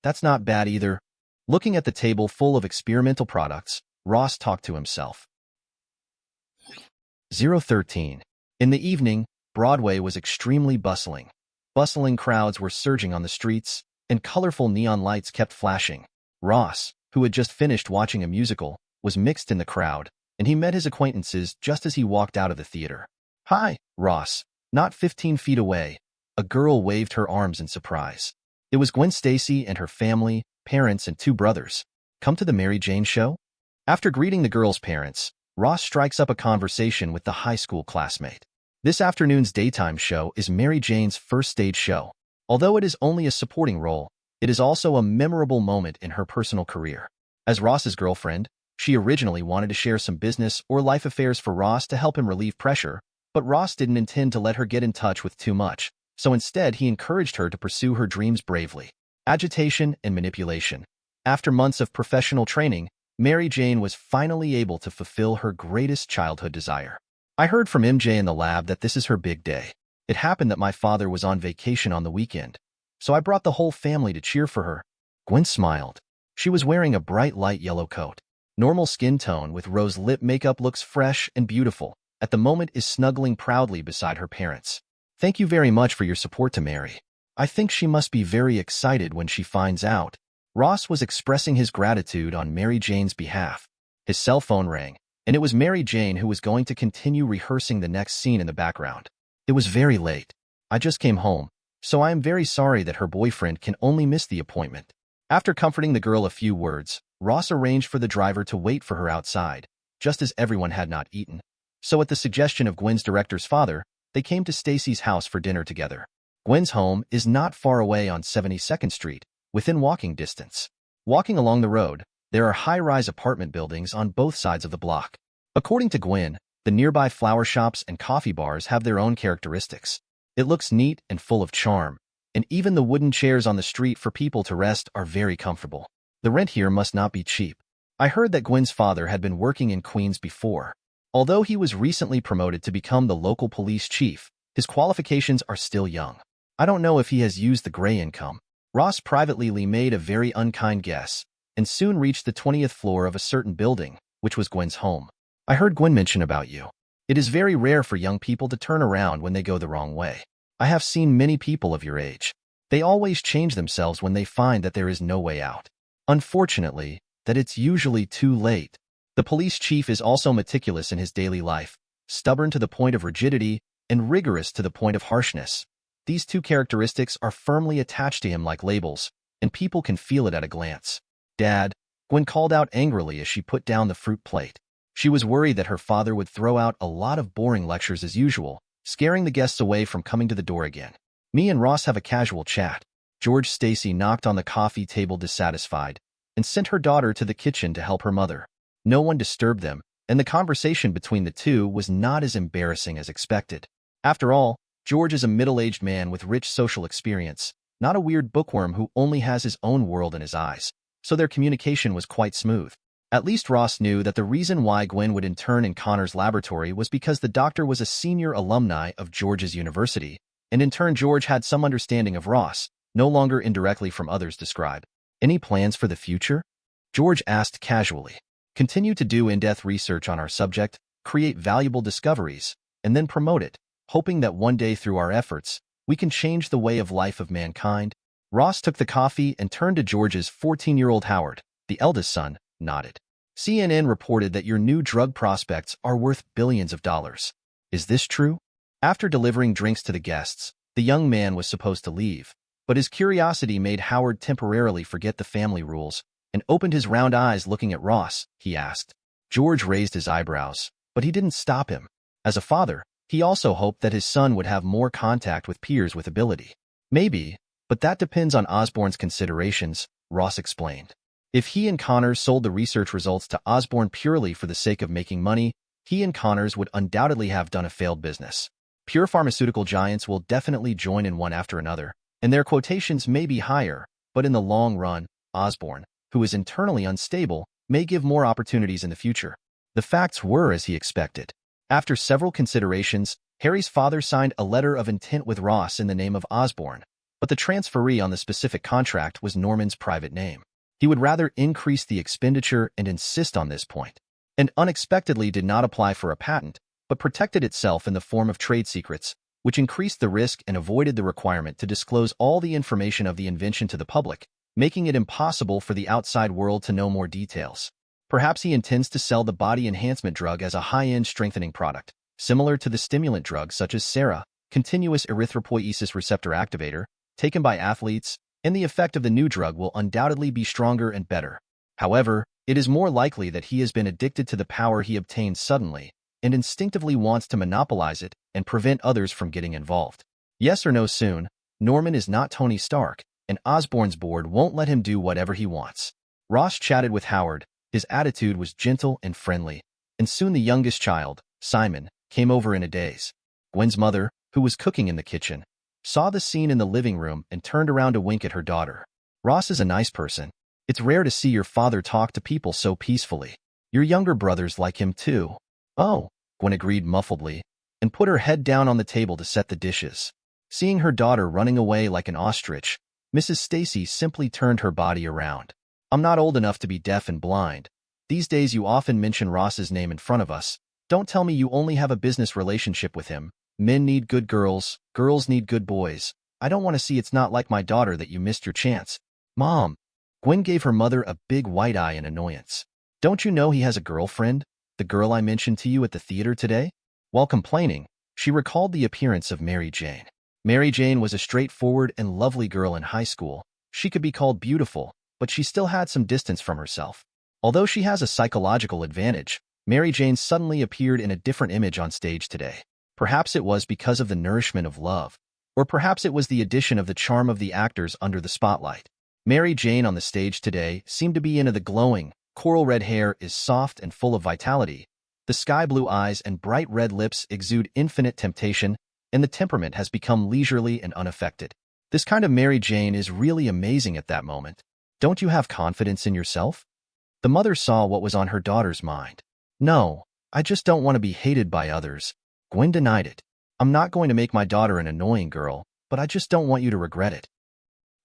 That's not bad either. Looking at the table full of experimental products, Ross talked to himself. 013. In the evening, Broadway was extremely bustling. Bustling crowds were surging on the streets, and colorful neon lights kept flashing. Ross, who had just finished watching a musical, was mixed in the crowd, and he met his acquaintances just as he walked out of the theater. "Hi, Ross." Not 15 feet away, a girl waved her arms in surprise. It was Gwen Stacy and her family, parents, and 2 brothers. "Come to the Mary Jane show?" After greeting the girl's parents, Ross strikes up a conversation with the high school classmate. This afternoon's daytime show is Mary Jane's first stage show. Although it is only a supporting role, it is also a memorable moment in her personal career. As Ross's girlfriend, she originally wanted to share some business or life affairs for Ross to help him relieve pressure, but Ross didn't intend to let her get in touch with too much, so instead he encouraged her to pursue her dreams bravely. Agitation and manipulation. After months of professional training, Mary Jane was finally able to fulfill her greatest childhood desire. I heard from MJ in the lab that this is her big day. It happened that my father was on vacation on the weekend, so I brought the whole family to cheer for her. Gwen smiled. She was wearing a bright light yellow coat. Normal skin tone with rose lip makeup looks fresh and beautiful. At the moment is snuggling proudly beside her parents. Thank you very much for your support to Mary. I think she must be very excited when she finds out. Ross was expressing his gratitude on Mary Jane's behalf. His cell phone rang, and it was Mary Jane who was going to continue rehearsing the next scene in the background. It was very late. I just came home, so I am very sorry that her boyfriend can only miss the appointment. After comforting the girl a few words, Ross arranged for the driver to wait for her outside, just as everyone had not eaten. So at the suggestion of Gwen's director's father, they came to Stacy's house for dinner together. Gwen's home is not far away on 72nd Street, within walking distance. Walking along the road, there are high-rise apartment buildings on both sides of the block. According to Gwen, the nearby flower shops and coffee bars have their own characteristics. It looks neat and full of charm, and even the wooden chairs on the street for people to rest are very comfortable. The rent here must not be cheap. I heard that Gwen's father had been working in Queens before. Although he was recently promoted to become the local police chief, his qualifications are still young. I don't know if he has used the gray income. Ross privately made a very unkind guess, and soon reached the 20th floor of a certain building, which was Gwen's home. I heard Gwen mention about you. It is very rare for young people to turn around when they go the wrong way. I have seen many people of your age. They always change themselves when they find that there is no way out. Unfortunately, that it's usually too late. The police chief is also meticulous in his daily life, stubborn to the point of rigidity, and rigorous to the point of harshness. These two characteristics are firmly attached to him like labels, and people can feel it at a glance. Dad, Gwen called out angrily as she put down the fruit plate. She was worried that her father would throw out a lot of boring lectures as usual, scaring the guests away from coming to the door again. Me and Ross have a casual chat. George Stacy knocked on the coffee table dissatisfied, and sent her daughter to the kitchen to help her mother. No one disturbed them, and the conversation between the two was not as embarrassing as expected. After all, George is a middle-aged man with rich social experience, not a weird bookworm who only has his own world in his eyes, so their communication was quite smooth. At least Ross knew that the reason why Gwen would intern in Connor's laboratory was because the doctor was a senior alumni of George's university, and in turn George had some understanding of Ross, no longer indirectly from others described. Any plans for the future? George asked casually. Continue to do in-depth research on our subject, create valuable discoveries, and then promote it, hoping that one day through our efforts, we can change the way of life of mankind. Ross took the coffee and turned to George's 14-year-old Howard, the eldest son, nodded. CNN reported that your new drug prospects are worth billions of dollars. Is this true? After delivering drinks to the guests, the young man was supposed to leave, but his curiosity made Howard temporarily forget the family rules and opened his round eyes looking at Ross. He asked. George raised his eyebrows, but he didn't stop him. As a father, he also hoped that his son would have more contact with peers with ability. Maybe, but that depends on Osborn's considerations, Ross explained. If he and Connors sold the research results to Osborn purely for the sake of making money, he and Connors would undoubtedly have done a failed business. Pure pharmaceutical giants will definitely join in one after another, and their quotations may be higher, but in the long run, Osborn, who is internally unstable, may give more opportunities in the future. The facts were as he expected. After several considerations, Harry's father signed a letter of intent with Ross in the name of Osborn, but the transferee on the specific contract was Norman's private name. He would rather increase the expenditure and insist on this point, and unexpectedly did not apply for a patent, but protected itself in the form of trade secrets, which increased the risk and avoided the requirement to disclose all the information of the invention to the public, making it impossible for the outside world to know more details. Perhaps he intends to sell the body enhancement drug as a high-end strengthening product, similar to the stimulant drugs such as SARA, continuous erythropoiesis receptor activator, taken by athletes, and the effect of the new drug will undoubtedly be stronger and better. However, it is more likely that he has been addicted to the power he obtained suddenly, and instinctively wants to monopolize it and prevent others from getting involved. Yes or no soon, Norman is not Tony Stark, and Osborn's board won't let him do whatever he wants. Ross chatted with Howard. His attitude was gentle and friendly, and soon the youngest child, Simon, came over in a daze. Gwen's mother, who was cooking in the kitchen, saw the scene in the living room and turned around to wink at her daughter. Ross is a nice person. It's rare to see your father talk to people so peacefully. Your younger brothers like him too. Oh, Gwen agreed muffledly, and put her head down on the table to set the dishes. Seeing her daughter running away like an ostrich, Mrs. Stacy simply turned her body around. I'm not old enough to be deaf and blind. These days you often mention Ross's name in front of us. Don't tell me you only have a business relationship with him. Men need good girls, girls need good boys. I don't want to see it's not like my daughter that you missed your chance. Mom. Gwen gave her mother a big white eye in annoyance. Don't you know he has a girlfriend? The girl I mentioned to you at the theater today? While complaining, she recalled the appearance of Mary Jane. Mary Jane was a straightforward and lovely girl in high school. She could be called beautiful, but she still had some distance from herself. Although she has a psychological advantage, Mary Jane suddenly appeared in a different image on stage today. Perhaps it was because of the nourishment of love, or perhaps it was the addition of the charm of the actors under the spotlight. Mary Jane on the stage today seemed to be into the glowing. Coral red hair is soft and full of vitality. The sky blue eyes and bright red lips exude infinite temptation, and the temperament has become leisurely and unaffected. This kind of Mary Jane is really amazing at that moment. Don't you have confidence in yourself? The mother saw what was on her daughter's mind. No, I just don't want to be hated by others. Gwen denied it. I'm not going to make my daughter an annoying girl, but I just don't want you to regret it.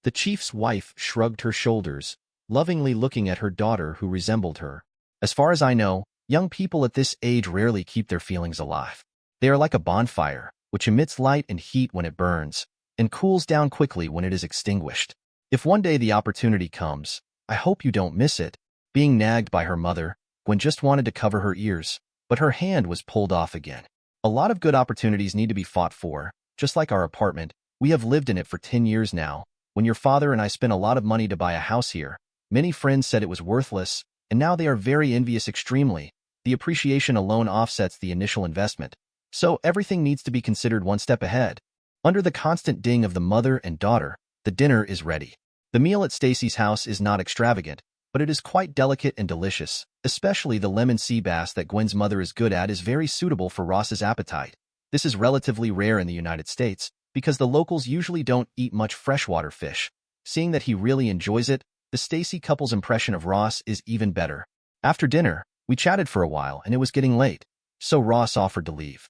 The chief's wife shrugged her shoulders, lovingly looking at her daughter who resembled her. As far as I know, young people at this age rarely keep their feelings alive. They are like a bonfire, which emits light and heat when it burns, and cools down quickly when it is extinguished. If one day the opportunity comes, I hope you don't miss it. Being nagged by her mother, Gwen just wanted to cover her ears, but her hand was pulled off again. A lot of good opportunities need to be fought for, just like our apartment. We have lived in it for 10 years now. When your father and I spent a lot of money to buy a house here, many friends said it was worthless, and now they are very envious extremely. The appreciation alone offsets the initial investment. So everything needs to be considered one step ahead. Under the constant ding of the mother and daughter, the dinner is ready. The meal at Stacy's house is not extravagant, but it is quite delicate and delicious. Especially the lemon sea bass that Gwen's mother is good at is very suitable for Ross's appetite. This is relatively rare in the United States, because the locals usually don't eat much freshwater fish. Seeing that he really enjoys it, the Stacy couple's impression of Ross is even better. After dinner, we chatted for a while and it was getting late, so Ross offered to leave.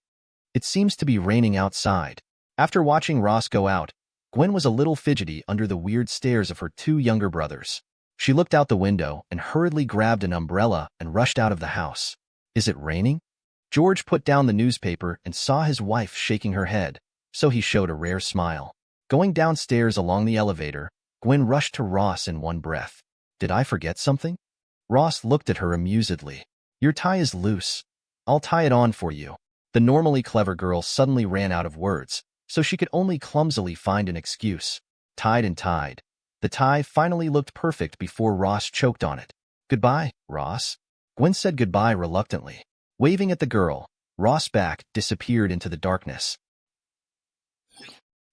It seems to be raining outside. After watching Ross go out, Gwen was a little fidgety under the weird stares of her two younger brothers. She looked out the window and hurriedly grabbed an umbrella and rushed out of the house. Is it raining? George put down the newspaper and saw his wife shaking her head, so he showed a rare smile. Going downstairs along the elevator, Gwen rushed to Ross in one breath. Did I forget something? Ross looked at her amusedly. Your tie is loose. I'll tie it on for you. The normally clever girl suddenly ran out of words, so she could only clumsily find an excuse. Tied and tied. The tie finally looked perfect before Ross choked on it. Goodbye, Ross. Gwen said goodbye reluctantly. Waving at the girl, Ross back disappeared into the darkness.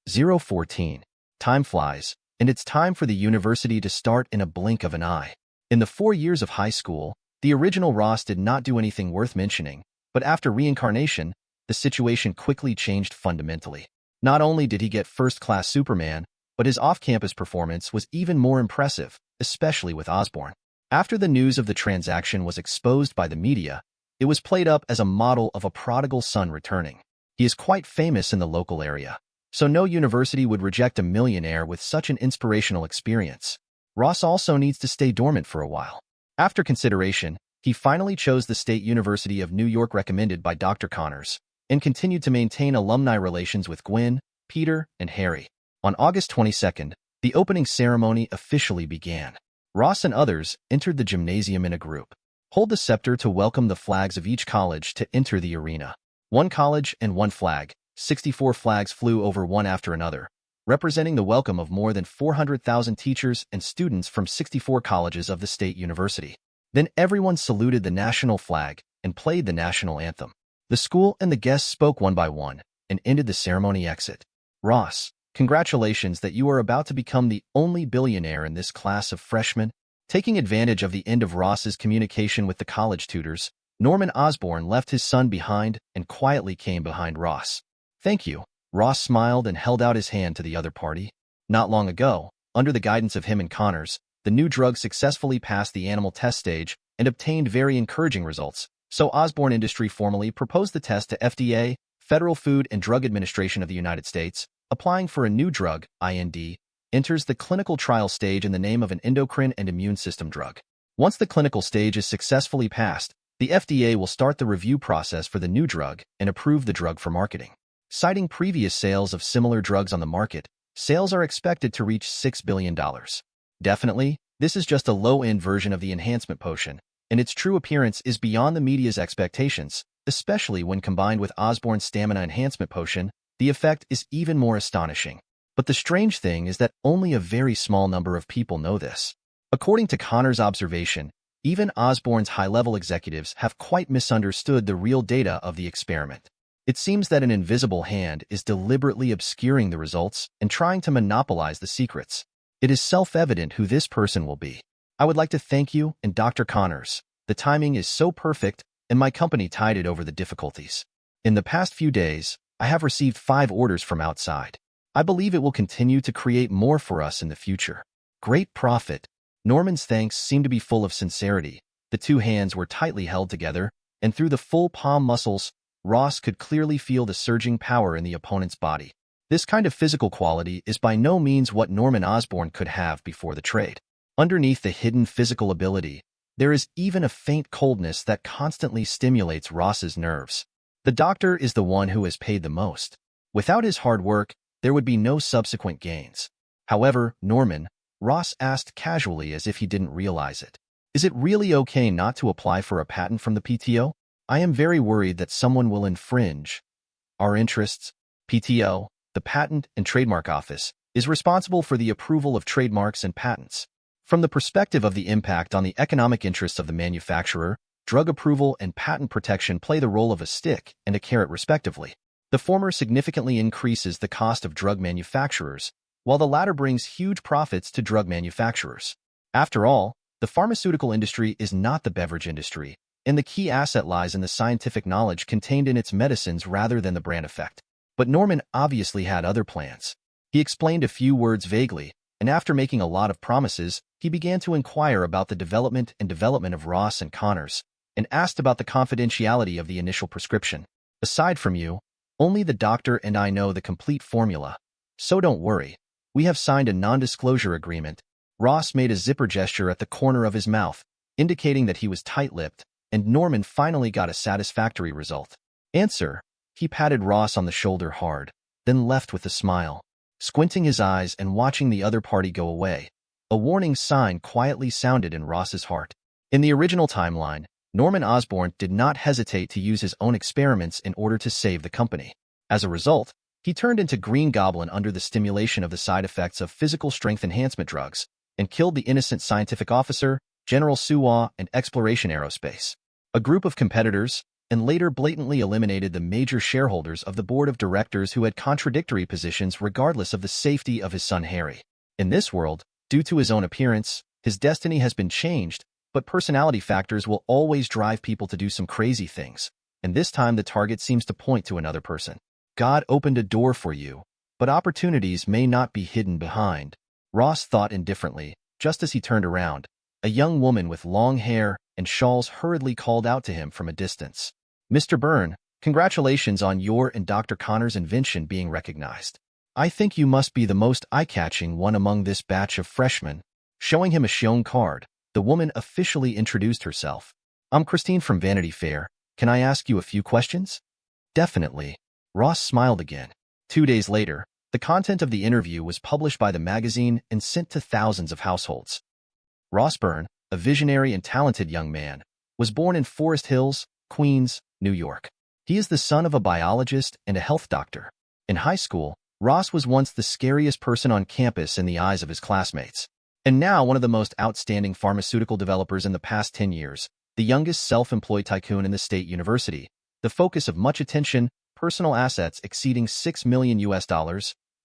014. Time flies, and it's time for the university to start in a blink of an eye. In the 4 years of high school, the original Ross did not do anything worth mentioning, but after reincarnation, the situation quickly changed fundamentally. Not only did he get first-class Superman, but his off-campus performance was even more impressive, especially with Osborn. After the news of the transaction was exposed by the media, it was played up as a model of a prodigal son returning. He is quite famous in the local area, so no university would reject a millionaire with such an inspirational experience. Ross also needs to stay dormant for a while. After consideration, he finally chose the State University of New York recommended by Dr. Connors, and continued to maintain alumni relations with Gwen, Peter, and Harry. On August 22nd, the opening ceremony officially began. Ross and others entered the gymnasium in a group. Hold the scepter to welcome the flags of each college to enter the arena. One college and one flag. 64 flags flew over one after another, representing the welcome of more than 400,000 teachers and students from 64 colleges of the state university. Then everyone saluted the national flag and played the national anthem. The school and the guests spoke one by one and ended the ceremony exit. Ross, congratulations that you are about to become the only billionaire in this class of freshmen. Taking advantage of the end of Ross's communication with the college tutors, Norman Osborn left his son behind and quietly came behind Ross. Thank you. Ross smiled and held out his hand to the other party. Not long ago, under the guidance of him and Connors, the new drug successfully passed the animal test stage and obtained very encouraging results. So Osborn Industry formally proposed the test to FDA, Federal Food and Drug Administration of the United States, applying for a new drug, IND, enters the clinical trial stage in the name of an endocrine and immune system drug. Once the clinical stage is successfully passed, the FDA will start the review process for the new drug and approve the drug for marketing. Citing previous sales of similar drugs on the market, sales are expected to reach $6 billion. Definitely, this is just a low-end version of the enhancement potion, and its true appearance is beyond the media's expectations, especially when combined with Osborn's stamina enhancement potion. The effect is even more astonishing. But the strange thing is that only a very small number of people know this. According to Connor's observation, even Osborn's high-level executives have quite misunderstood the real data of the experiment. It seems that an invisible hand is deliberately obscuring the results and trying to monopolize the secrets. It is self-evident who this person will be. I would like to thank you and Dr. Connors. The timing is so perfect, and my company tided over the difficulties. In the past few days, I have received 5 orders from outside. I believe it will continue to create more for us in the future. Great profit. Norman's thanks seemed to be full of sincerity. The two hands were tightly held together, and through the full palm muscles, Ross could clearly feel the surging power in the opponent's body. This kind of physical quality is by no means what Norman Osborn could have before the trade. Underneath the hidden physical ability, there is even a faint coldness that constantly stimulates Ross's nerves. The doctor is the one who has paid the most. Without his hard work, there would be no subsequent gains. However, Norman, Ross asked casually as if he didn't realize it. Is it really okay not to apply for a patent from the PTO? I am very worried that someone will infringe our interests. PTO, the Patent and Trademark Office, is responsible for the approval of trademarks and patents. From the perspective of the impact on the economic interests of the manufacturer, drug approval and patent protection play the role of a stick and a carrot respectively. The former significantly increases the cost of drug manufacturers, while the latter brings huge profits to drug manufacturers. After all, the pharmaceutical industry is not the beverage industry, and the key asset lies in the scientific knowledge contained in its medicines rather than the brand effect. But Norman obviously had other plans. He explained a few words vaguely, and after making a lot of promises, he began to inquire about the development of Ross and Connors, and asked about the confidentiality of the initial prescription. Aside from you, only the doctor and I know the complete formula. So don't worry. We have signed a non-disclosure agreement. Ross made a zipper gesture at the corner of his mouth, indicating that he was tight-lipped, and Norman finally got a satisfactory result. Answer. He patted Ross on the shoulder hard, then left with a smile, squinting his eyes and watching the other party go away. A warning sign quietly sounded in Ross's heart. In the original timeline, Norman Osborn did not hesitate to use his own experiments in order to save the company. As a result, he turned into Green Goblin under the stimulation of the side effects of physical strength enhancement drugs, and killed the innocent scientific officer, General Suwa, and Exploration Aerospace, a group of competitors, and later blatantly eliminated the major shareholders of the board of directors who had contradictory positions regardless of the safety of his son Harry. In this world, due to his own appearance, his destiny has been changed, but personality factors will always drive people to do some crazy things, and this time the target seems to point to another person. God opened a door for you, but opportunities may not be hidden behind. Ross thought indifferently, just as he turned around. A young woman with long hair and shawls hurriedly called out to him from a distance. Mr. Byrne, congratulations on your and Dr. Connor's invention being recognized. I think you must be the most eye-catching one among this batch of freshmen. Showing him a shown card, the woman officially introduced herself. I'm Christine from Vanity Fair. Can I ask you a few questions? Definitely. Ross smiled again. 2 days later, the content of the interview was published by the magazine and sent to thousands of households. Ross Byrne, a visionary and talented young man, was born in Forest Hills, Queens, New York. He is the son of a biologist and a health doctor. In high school, Ross was once the scariest person on campus in the eyes of his classmates, and now one of the most outstanding pharmaceutical developers in the past 10 years, the youngest self-employed tycoon in the state university, the focus of much attention, personal assets exceeding $6 million,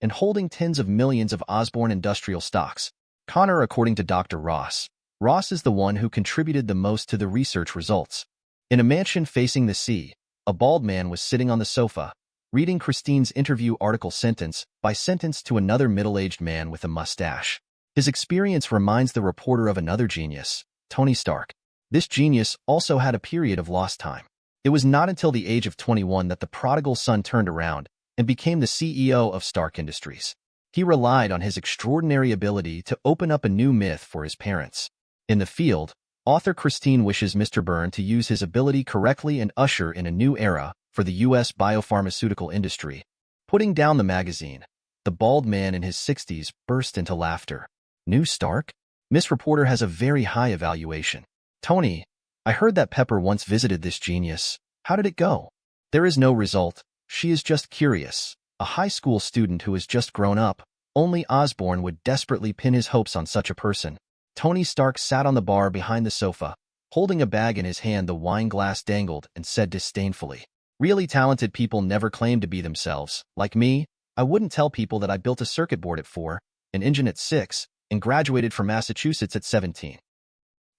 and holding tens of millions of Osborne industrial stocks. Connor, according to Dr. Ross. Ross is the one who contributed the most to the research results. In a mansion facing the sea, a bald man was sitting on the sofa, reading Christine's interview article sentence by sentence to another middle-aged man with a mustache. His experience reminds the reporter of another genius, Tony Stark. This genius also had a period of lost time. It was not until the age of 21 that the prodigal son turned around and became the CEO of Stark Industries. He relied on his extraordinary ability to open up a new myth for his parents. In the field, author Christine wishes Mr. Byrne to use his ability correctly and usher in a new era for the U.S. biopharmaceutical industry. Putting down the magazine, the bald man in his 60s burst into laughter. New Stark? Miss Reporter has a very high evaluation. Tony, I heard that Pepper once visited this genius. How did it go? There is no result. She is just curious. A high school student who has just grown up. Only Osborne would desperately pin his hopes on such a person. Tony Stark sat on the bar behind the sofa, holding a bag in his hand. The wine glass dangled, and said disdainfully, "Really talented people never claim to be themselves. Like me, I wouldn't tell people that I built a circuit board at 4, an engine at 6, and graduated from Massachusetts at 17.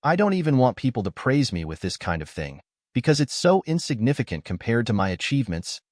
I don't even want people to praise me with this kind of thing, because it's so insignificant compared to my achievements.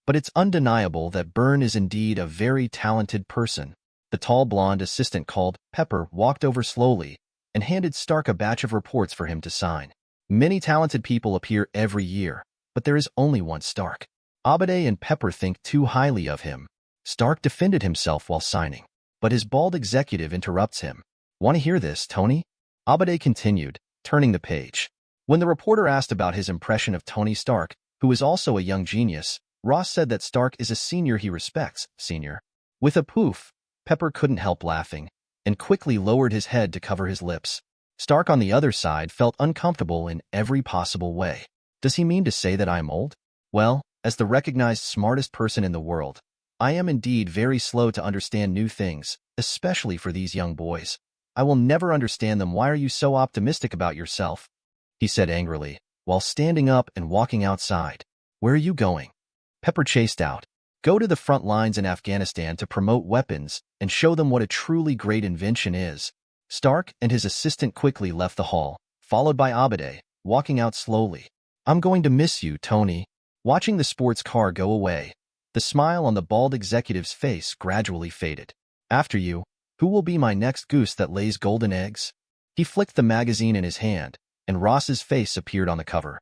But it's undeniable that Byrne is indeed a very talented person." The tall blonde assistant called Pepper walked over slowly and handed Stark a batch of reports for him to sign. Many talented people appear every year, but there is only one Stark. Abade and Pepper think too highly of him. Stark defended himself while signing, but his bald executive interrupts him. "Want to hear this, Tony?" Abade continued, turning the page. When the reporter asked about his impression of Tony Stark, who is also a young genius, Ross said that Stark is a senior he respects, senior. With a poof, Pepper couldn't help laughing, and quickly lowered his head to cover his lips. Stark on the other side felt uncomfortable in every possible way. Does he mean to say that I am old? Well, as the recognized smartest person in the world, I am indeed very slow to understand new things, especially for these young boys. I will never understand them. Why are you so optimistic about yourself? He said angrily, while standing up and walking outside. Where are you going? Pepper chased out. Go to the front lines in Afghanistan to promote weapons and show them what a truly great invention is. Stark and his assistant quickly left the hall, followed by Abade, walking out slowly. I'm going to miss you, Tony. Watching the sports car go away, the smile on the bald executive's face gradually faded. After you, who will be my next goose that lays golden eggs? He flicked the magazine in his hand, and Ross's face appeared on the cover.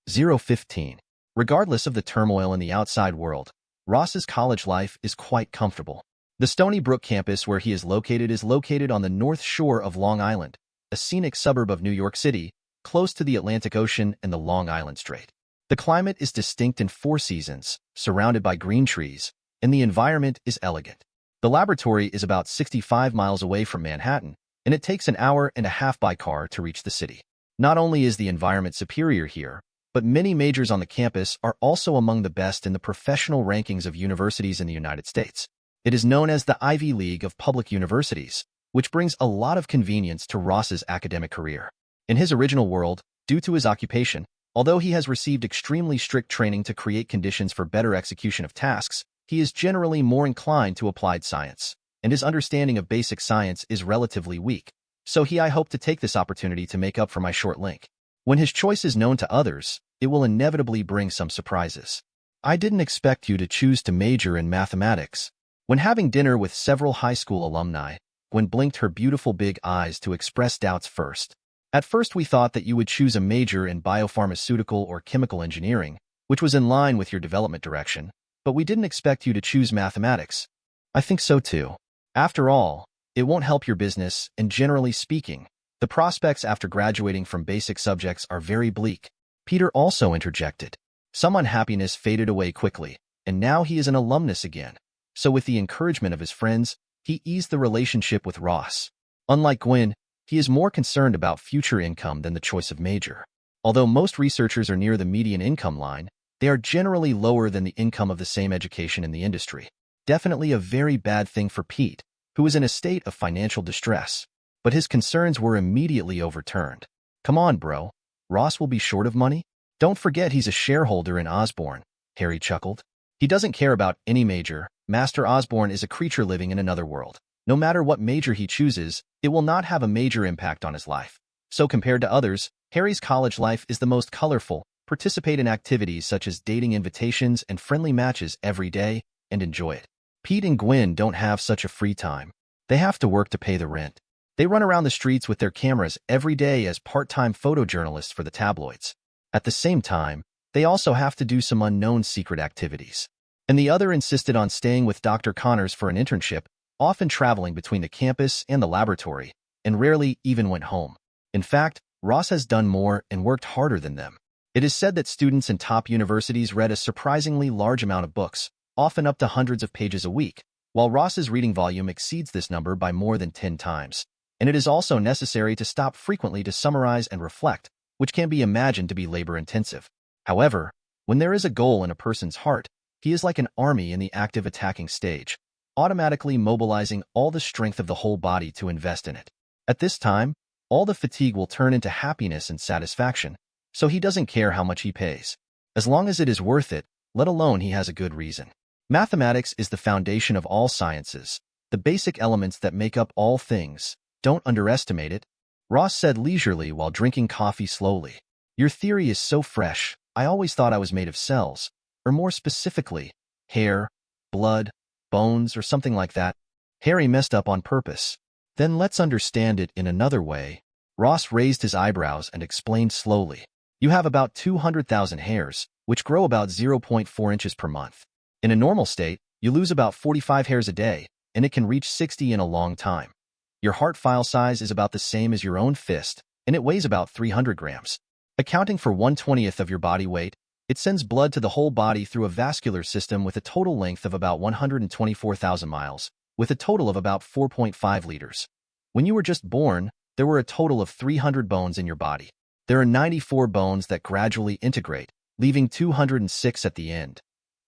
015. Regardless of the turmoil in the outside world, Ross's college life is quite comfortable. The Stony Brook campus where he is located on the north shore of Long Island, a scenic suburb of New York City, close to the Atlantic Ocean and the Long Island Strait. The climate is distinct in 4 seasons, surrounded by green trees, and the environment is elegant. The laboratory is about 65 miles away from Manhattan, and it takes an hour and a half by car to reach the city. Not only is the environment superior here, but many majors on the campus are also among the best in the professional rankings of universities in the United States. It is known as the Ivy League of public universities, which brings a lot of convenience to Ross's academic career. In his original world, due to his occupation, although he has received extremely strict training to create conditions for better execution of tasks, he is generally more inclined to applied science, and his understanding of basic science is relatively weak. So I hope to take this opportunity to make up for my short link. When his choice is known to others, it will inevitably bring some surprises. I didn't expect you to choose to major in mathematics. When having dinner with several high school alumni, Gwen blinked her beautiful big eyes to express doubts first. At first we thought that you would choose a major in biopharmaceutical or chemical engineering, which was in line with your development direction, but we didn't expect you to choose mathematics. I think so too. After all, it won't help your business, and generally speaking, the prospects after graduating from basic subjects are very bleak. Peter also interjected. Some unhappiness faded away quickly, and now he is an alumnus again. So with the encouragement of his friends, he eased the relationship with Ross. Unlike Gwen, he is more concerned about future income than the choice of major. Although most researchers are near the median income line, they are generally lower than the income of the same education in the industry. Definitely a very bad thing for Pete, who is in a state of financial distress. But his concerns were immediately overturned. Come on, bro. Ross will be short of money? Don't forget he's a shareholder in Osborn, Harry chuckled. He doesn't care about any major. Master Osborn is a creature living in another world. No matter what major he chooses, it will not have a major impact on his life. So compared to others, Harry's college life is the most colorful. Participate in activities such as dating invitations and friendly matches every day, and enjoy it. Pete and Gwen don't have such a free time. They have to work to pay the rent. They run around the streets with their cameras every day as part-time photojournalists for the tabloids. At the same time, they also have to do some unknown secret activities. And the other insisted on staying with Dr. Connors for an internship, often traveling between the campus and the laboratory, and rarely even went home. In fact, Ross has done more and worked harder than them. It is said that students in top universities read a surprisingly large amount of books, often up to hundreds of pages a week, while Ross's reading volume exceeds this number by more than 10 times. And it is also necessary to stop frequently to summarize and reflect, which can be imagined to be labor-intensive. However, when there is a goal in a person's heart, he is like an army in the active attacking stage, automatically mobilizing all the strength of the whole body to invest in it. At this time, all the fatigue will turn into happiness and satisfaction, so he doesn't care how much he pays. As long as it is worth it, let alone he has a good reason. Mathematics is the foundation of all sciences, the basic elements that make up all things. Don't underestimate it, Ross said leisurely while drinking coffee slowly. Your theory is so fresh. I always thought I was made of cells, or more specifically, hair, blood, bones, or something like that. Harry messed up on purpose. Then let's understand it in another way. Ross raised his eyebrows and explained slowly. You have about 200,000 hairs, which grow about 0.4 inches per month. In a normal state, you lose about 45 hairs a day, and it can reach 60 in a long time. Your heart file size is about the same as your own fist, and it weighs about 300 grams. Accounting for 1/20th of your body weight, it sends blood to the whole body through a vascular system with a total length of about 124,000 miles, with a total of about 4.5 liters. When you were just born, there were a total of 300 bones in your body. There are 94 bones that gradually integrate, leaving 206 at the end.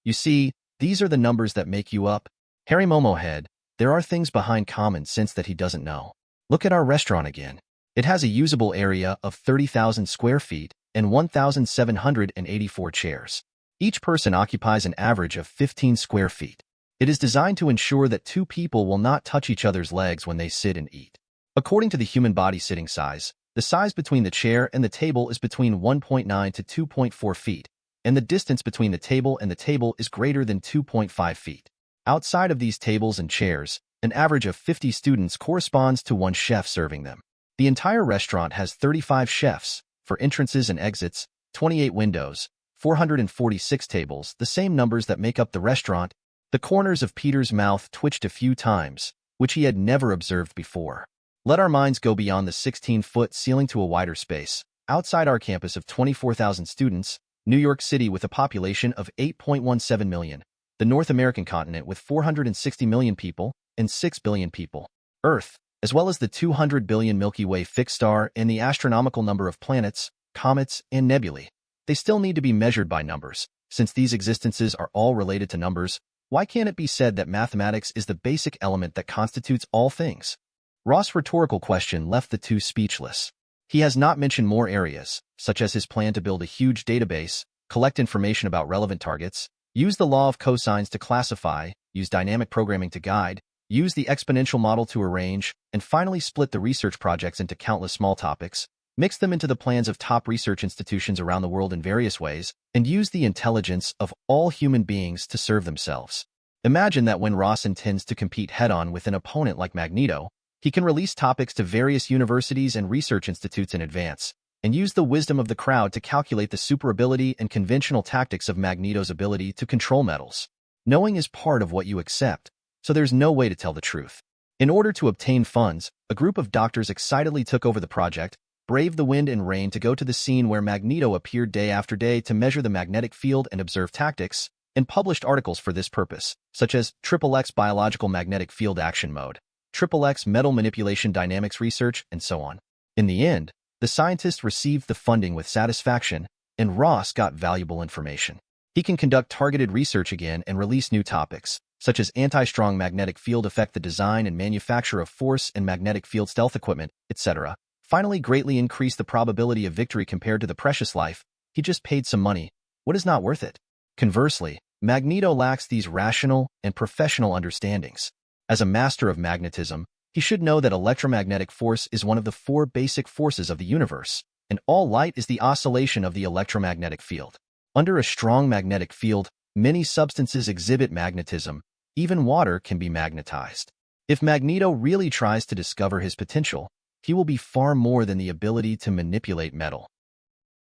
You see, these are the numbers that make you up. Harry Momohead, there are things behind common sense that he doesn't know. Look at our restaurant again. It has a usable area of 30,000 square feet and 1,784 chairs. Each person occupies an average of 15 square feet. It is designed to ensure that two people will not touch each other's legs when they sit and eat. According to the human body sitting size, the size between the chair and the table is between 1.9 to 2.4 feet, and the distance between the table and the table is greater than 2.5 feet. Outside of these tables and chairs, an average of 50 students corresponds to one chef serving them. The entire restaurant has 35 chefs, for entrances and exits, 28 windows, 446 tables, the same numbers that make up the restaurant. The corners of Peter's mouth twitched a few times, which he had never observed before. Let our minds go beyond the 16-foot ceiling to a wider space. Outside our campus of 24,000 students, New York City with a population of 8.17 million, the North American continent with 460 million people and 6 billion people, Earth, as well as the 200 billion Milky Way fixed star and the astronomical number of planets, comets, and nebulae. They still need to be measured by numbers. Since these existences are all related to numbers, why can't it be said that mathematics is the basic element that constitutes all things? Ross' rhetorical question left the two speechless. He has not mentioned more areas, such as his plan to build a huge database, collect information about relevant targets, use the law of cosines to classify, use dynamic programming to guide, use the exponential model to arrange, and finally split the research projects into countless small topics, mix them into the plans of top research institutions around the world in various ways, and use the intelligence of all human beings to serve themselves. Imagine that when Ross intends to compete head-on with an opponent like Magneto, he can release topics to various universities and research institutes in advance, and use the wisdom of the crowd to calculate the super ability and conventional tactics of Magneto's ability to control metals. Knowing is part of what you accept, so there's no way to tell the truth. In order to obtain funds, a group of doctors excitedly took over the project, braved the wind and rain to go to the scene where Magneto appeared day after day to measure the magnetic field and observe tactics, and published articles for this purpose, such as XXX Biological Magnetic Field Action Mode, XXX Metal Manipulation Dynamics Research, and so on. In the end, the scientists received the funding with satisfaction, and Ross got valuable information. He can conduct targeted research again and release new topics, such as anti-strong magnetic field effect, the design and manufacture of force and magnetic field stealth equipment, etc. Finally, greatly increase the probability of victory compared to the precious life, He just paid some money. What is not worth it? Conversely, Magneto lacks these rational and professional understandings. As a master of magnetism, he should know that electromagnetic force is one of the 4 basic forces of the universe, and all light is the oscillation of the electromagnetic field. Under a strong magnetic field, many substances exhibit magnetism. Even water can be magnetized. If Magneto really tries to discover his potential, he will be far more than the ability to manipulate metal.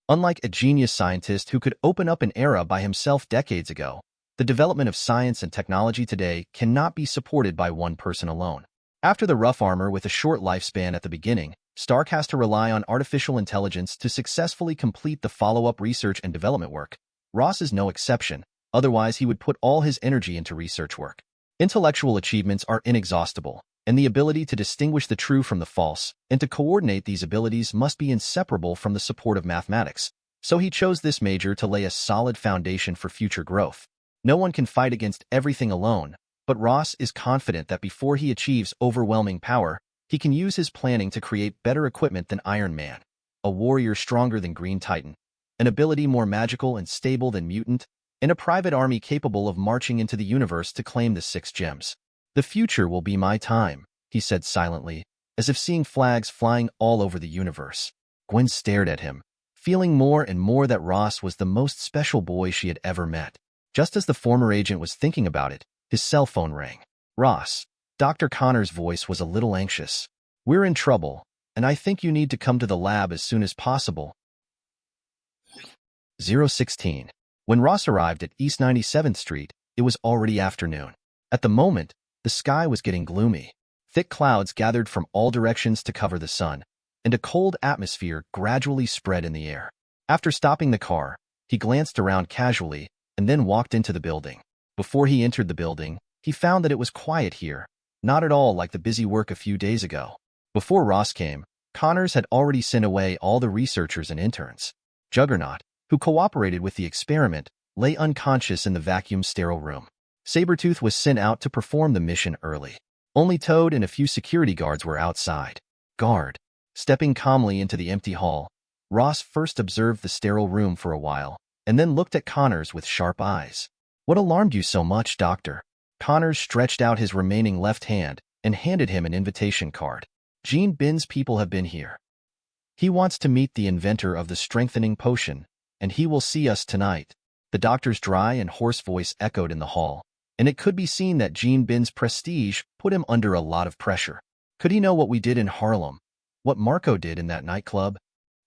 Unlike a genius scientist who could open up an era by himself decades ago, the development of science and technology today cannot be supported by one person alone. After the rough armor with a short lifespan at the beginning, Stark has to rely on artificial intelligence to successfully complete the follow-up research and development work. Ross is no exception, otherwise he would put all his energy into research work. Intellectual achievements are inexhaustible, and the ability to distinguish the true from the false and to coordinate these abilities must be inseparable from the support of mathematics. So he chose this major to lay a solid foundation for future growth. No one can fight against everything alone, but Ross is confident that before he achieves overwhelming power, he can use his planning to create better equipment than Iron Man, a warrior stronger than Green Titan, an ability more magical and stable than Mutant, and a private army capable of marching into the universe to claim the 6 gems. The future will be my time, he said silently, as if seeing flags flying all over the universe. Gwen stared at him, feeling more and more that Ross was the most special boy she had ever met. Just as the former agent was thinking about it, his cell phone rang. Ross. Dr. Connor's voice was a little anxious. We're in trouble, and I think you need to come to the lab as soon as possible. 016. When Ross arrived at East 97th Street, it was already afternoon. At the moment, the sky was getting gloomy. Thick clouds gathered from all directions to cover the sun, and a cold atmosphere gradually spread in the air. After stopping the car, he glanced around casually and then walked into the building. Before he entered the building, he found that it was quiet here, not at all like the busy work a few days ago. Before Ross came, Connors had already sent away all the researchers and interns. Juggernaut, who cooperated with the experiment, lay unconscious in the vacuum-sterile room. Sabretooth was sent out to perform the mission early. Only Toad and a few security guards were outside. Guard. Stepping calmly into the empty hall, Ross first observed the sterile room for a while, and then looked at Connors with sharp eyes. What alarmed you so much, Doctor? Connors stretched out his remaining left hand and handed him an invitation card. Gene Bin's people have been here. He wants to meet the inventor of the strengthening potion, and he will see us tonight. The doctor's dry and hoarse voice echoed in the hall, and it could be seen that Gene Bin's prestige put him under a lot of pressure. Could he know what we did in Harlem? What Marco did in that nightclub?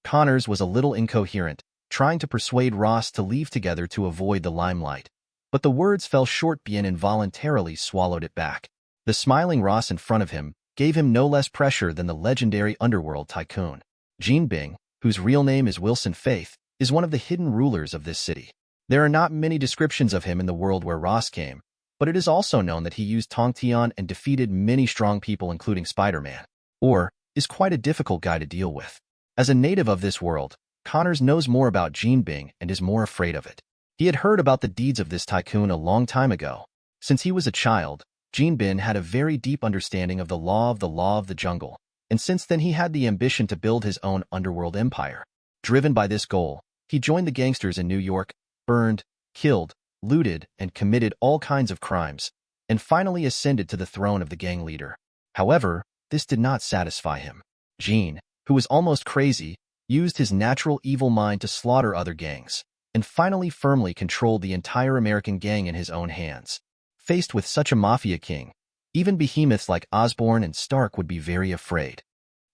Connors was a little incoherent, trying to persuade Ross to leave together to avoid the limelight. But the words fell short. Bien involuntarily swallowed it back. The smiling Ross in front of him gave him no less pressure than the legendary underworld tycoon. Gene Bing, whose real name is Wilson Faith, is one of the hidden rulers of this city. There are not many descriptions of him in the world where Ross came, but it is also known that he used Tong Tian and defeated many strong people including Spider-Man, or is quite a difficult guy to deal with. As a native of this world, Connors knows more about Gene Bing and is more afraid of it. He had heard about the deeds of this tycoon a long time ago. Since he was a child, Gene Bin had a very deep understanding of the law of the jungle, and since then he had the ambition to build his own underworld empire. Driven by this goal, he joined the gangsters in New York, burned, killed, looted, and committed all kinds of crimes, and finally ascended to the throne of the gang leader. However, this did not satisfy him. Gene, who was almost crazy, used his natural evil mind to slaughter other gangs, and finally firmly controlled the entire American gang in his own hands. Faced with such a mafia king, even behemoths like Osborn and Stark would be very afraid.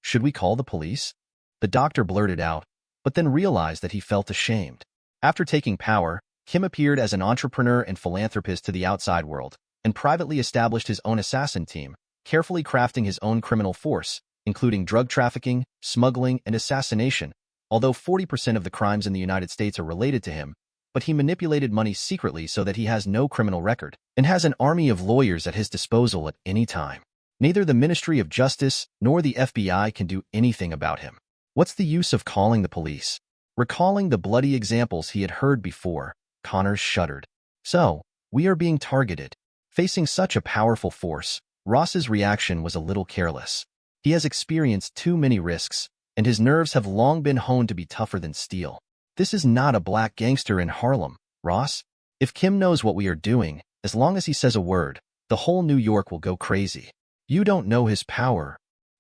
Should we call the police? The doctor blurted out, but then realized that he felt ashamed. After taking power, Kim appeared as an entrepreneur and philanthropist to the outside world, and privately established his own assassin team, carefully crafting his own criminal force, including drug trafficking, smuggling, and assassination. Although 40% of the crimes in the United States are related to him, but he manipulated money secretly so that he has no criminal record, and has an army of lawyers at his disposal at any time. Neither the Ministry of Justice nor the FBI can do anything about him. What's the use of calling the police? Recalling the bloody examples he had heard before, Connors shuddered. So, we are being targeted. Facing such a powerful force, Ross's reaction was a little careless. He has experienced too many risks, and his nerves have long been honed to be tougher than steel. This is not a black gangster in Harlem, Ross. If Kim knows what we are doing, as long as he says a word, the whole New York will go crazy. You don't know his power,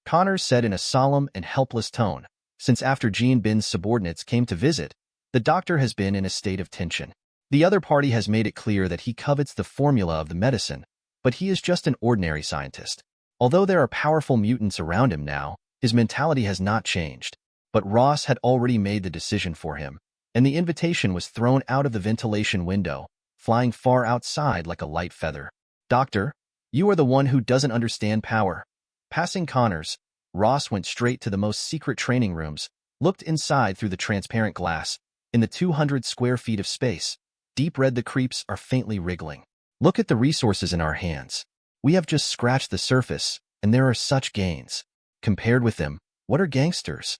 Connors said in a solemn and helpless tone. Since after Jean Bin's subordinates came to visit, the doctor has been in a state of tension. The other party has made it clear that he covets the formula of the medicine, but he is just an ordinary scientist. Although there are powerful mutants around him now, his mentality has not changed. But Ross had already made the decision for him, and the invitation was thrown out of the ventilation window, flying far outside like a light feather. Doctor, you are the one who doesn't understand power. Passing Connors, Ross went straight to the most secret training rooms, looked inside through the transparent glass. In the 200 square feet of space, deep red the creeps are faintly wriggling. Look at the resources in our hands. We have just scratched the surface, and there are such gains. Compared with them, what are gangsters?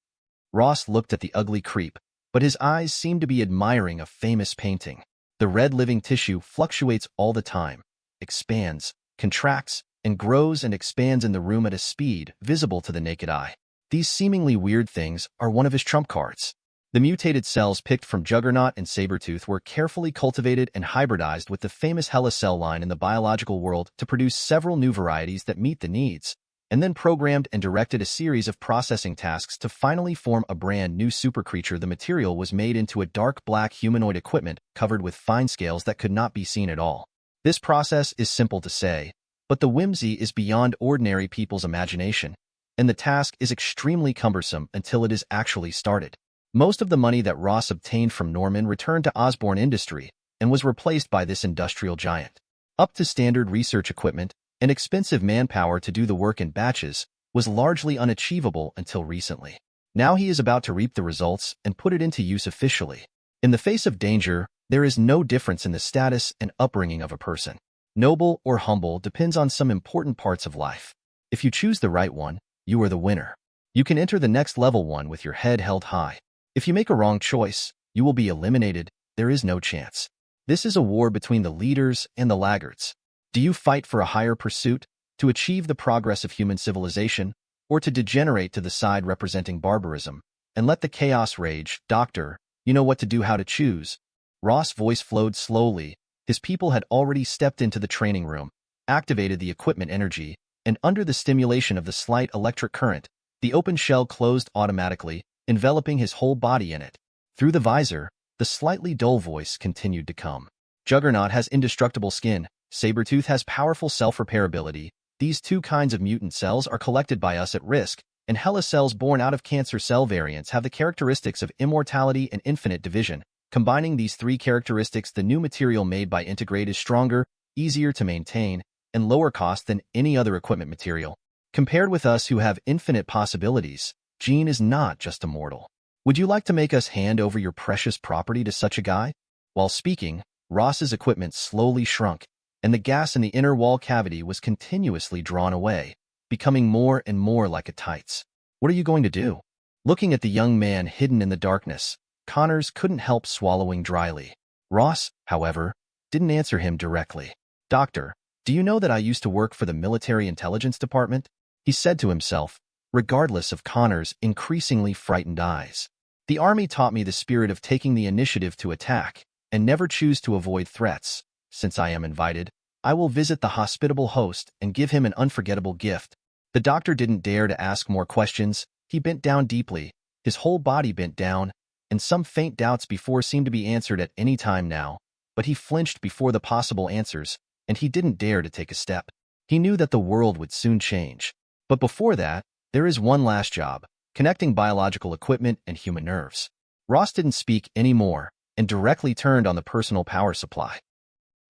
Ross looked at the ugly creep, but his eyes seemed to be admiring a famous painting. The red living tissue fluctuates all the time, expands, contracts, and grows and expands in the room at a speed visible to the naked eye. These seemingly weird things are one of his trump cards. The mutated cells picked from Juggernaut and Sabretooth were carefully cultivated and hybridized with the famous HeLa cell line in the biological world to produce several new varieties that meet the needs, and then programmed and directed a series of processing tasks to finally form a brand new supercreature. The material was made into a dark black humanoid equipment covered with fine scales that could not be seen at all. This process is simple to say, but the whimsy is beyond ordinary people's imagination, and the task is extremely cumbersome until it is actually started. Most of the money that Ross obtained from Norman returned to Osborn Industry and was replaced by this industrial giant. Up to standard research equipment and expensive manpower to do the work in batches was largely unachievable until recently. Now he is about to reap the results and put it into use officially. In the face of danger, there is no difference in the status and upbringing of a person. Noble or humble depends on some important parts of life. If you choose the right one, you are the winner. You can enter the next level one with your head held high. If you make a wrong choice, you will be eliminated. There is no chance. This is a war between the leaders and the laggards. Do you fight for a higher pursuit, to achieve the progress of human civilization, or to degenerate to the side representing barbarism, and let the chaos rage? Doctor, you know what to do, how to choose. Ross' voice flowed slowly. His people had already stepped into the training room, activated the equipment energy, and under the stimulation of the slight electric current, the open shell closed automatically, enveloping his whole body in it. Through the visor, the slightly dull voice continued to come. Juggernaut has indestructible skin. Sabretooth has powerful self-repairability. These two kinds of mutant cells are collected by us at risk, and HeLa cells born out of cancer cell variants have the characteristics of immortality and infinite division. Combining these three characteristics, the new material made by Integrate is stronger, easier to maintain, and lower cost than any other equipment material. Compared with us who have infinite possibilities, Jean is not just a mortal. Would you like to make us hand over your precious property to such a guy? While speaking, Ross's equipment slowly shrunk, and the gas in the inner wall cavity was continuously drawn away, becoming more and more like a tights. What are you going to do? Looking at the young man hidden in the darkness, Connors couldn't help swallowing dryly. Ross, however, didn't answer him directly. Doctor, do you know that I used to work for the military intelligence department? He said to himself, regardless of Connors' increasingly frightened eyes. The army taught me the spirit of taking the initiative to attack, and never choose to avoid threats. Since I am invited, I will visit the hospitable host and give him an unforgettable gift. The doctor didn't dare to ask more questions. He bent down deeply, his whole body bent down, and some faint doubts before seemed to be answered at any time now. But he flinched before the possible answers, and he didn't dare to take a step. He knew that the world would soon change. But before that, there is one last job, connecting biological equipment and human nerves. Ross didn't speak anymore and directly turned on the personal power supply.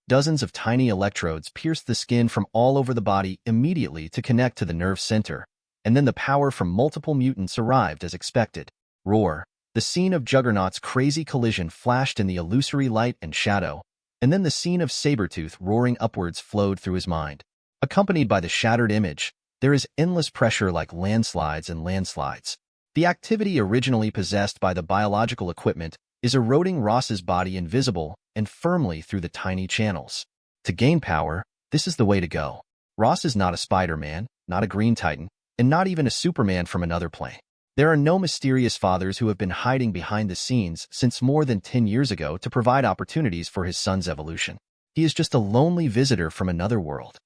Dozens of tiny electrodes pierced the skin from all over the body immediately to connect to the nerve center, and then the power from multiple mutants arrived as expected. Roar. The scene of Juggernaut's crazy collision flashed in the illusory light and shadow, and then the scene of Sabretooth roaring upwards flowed through his mind. Accompanied by the shattered image, there is endless pressure like landslides and landslides. The activity originally possessed by the biological equipment is eroding Ross's body invisible and firmly through the tiny channels. To gain power, this is the way to go. Ross is not a Spider-Man, not a Green Titan, and not even a Superman from another plane. There are no mysterious fathers who have been hiding behind the scenes since more than 10 years ago to provide opportunities for his son's evolution. He is just a lonely visitor from another world.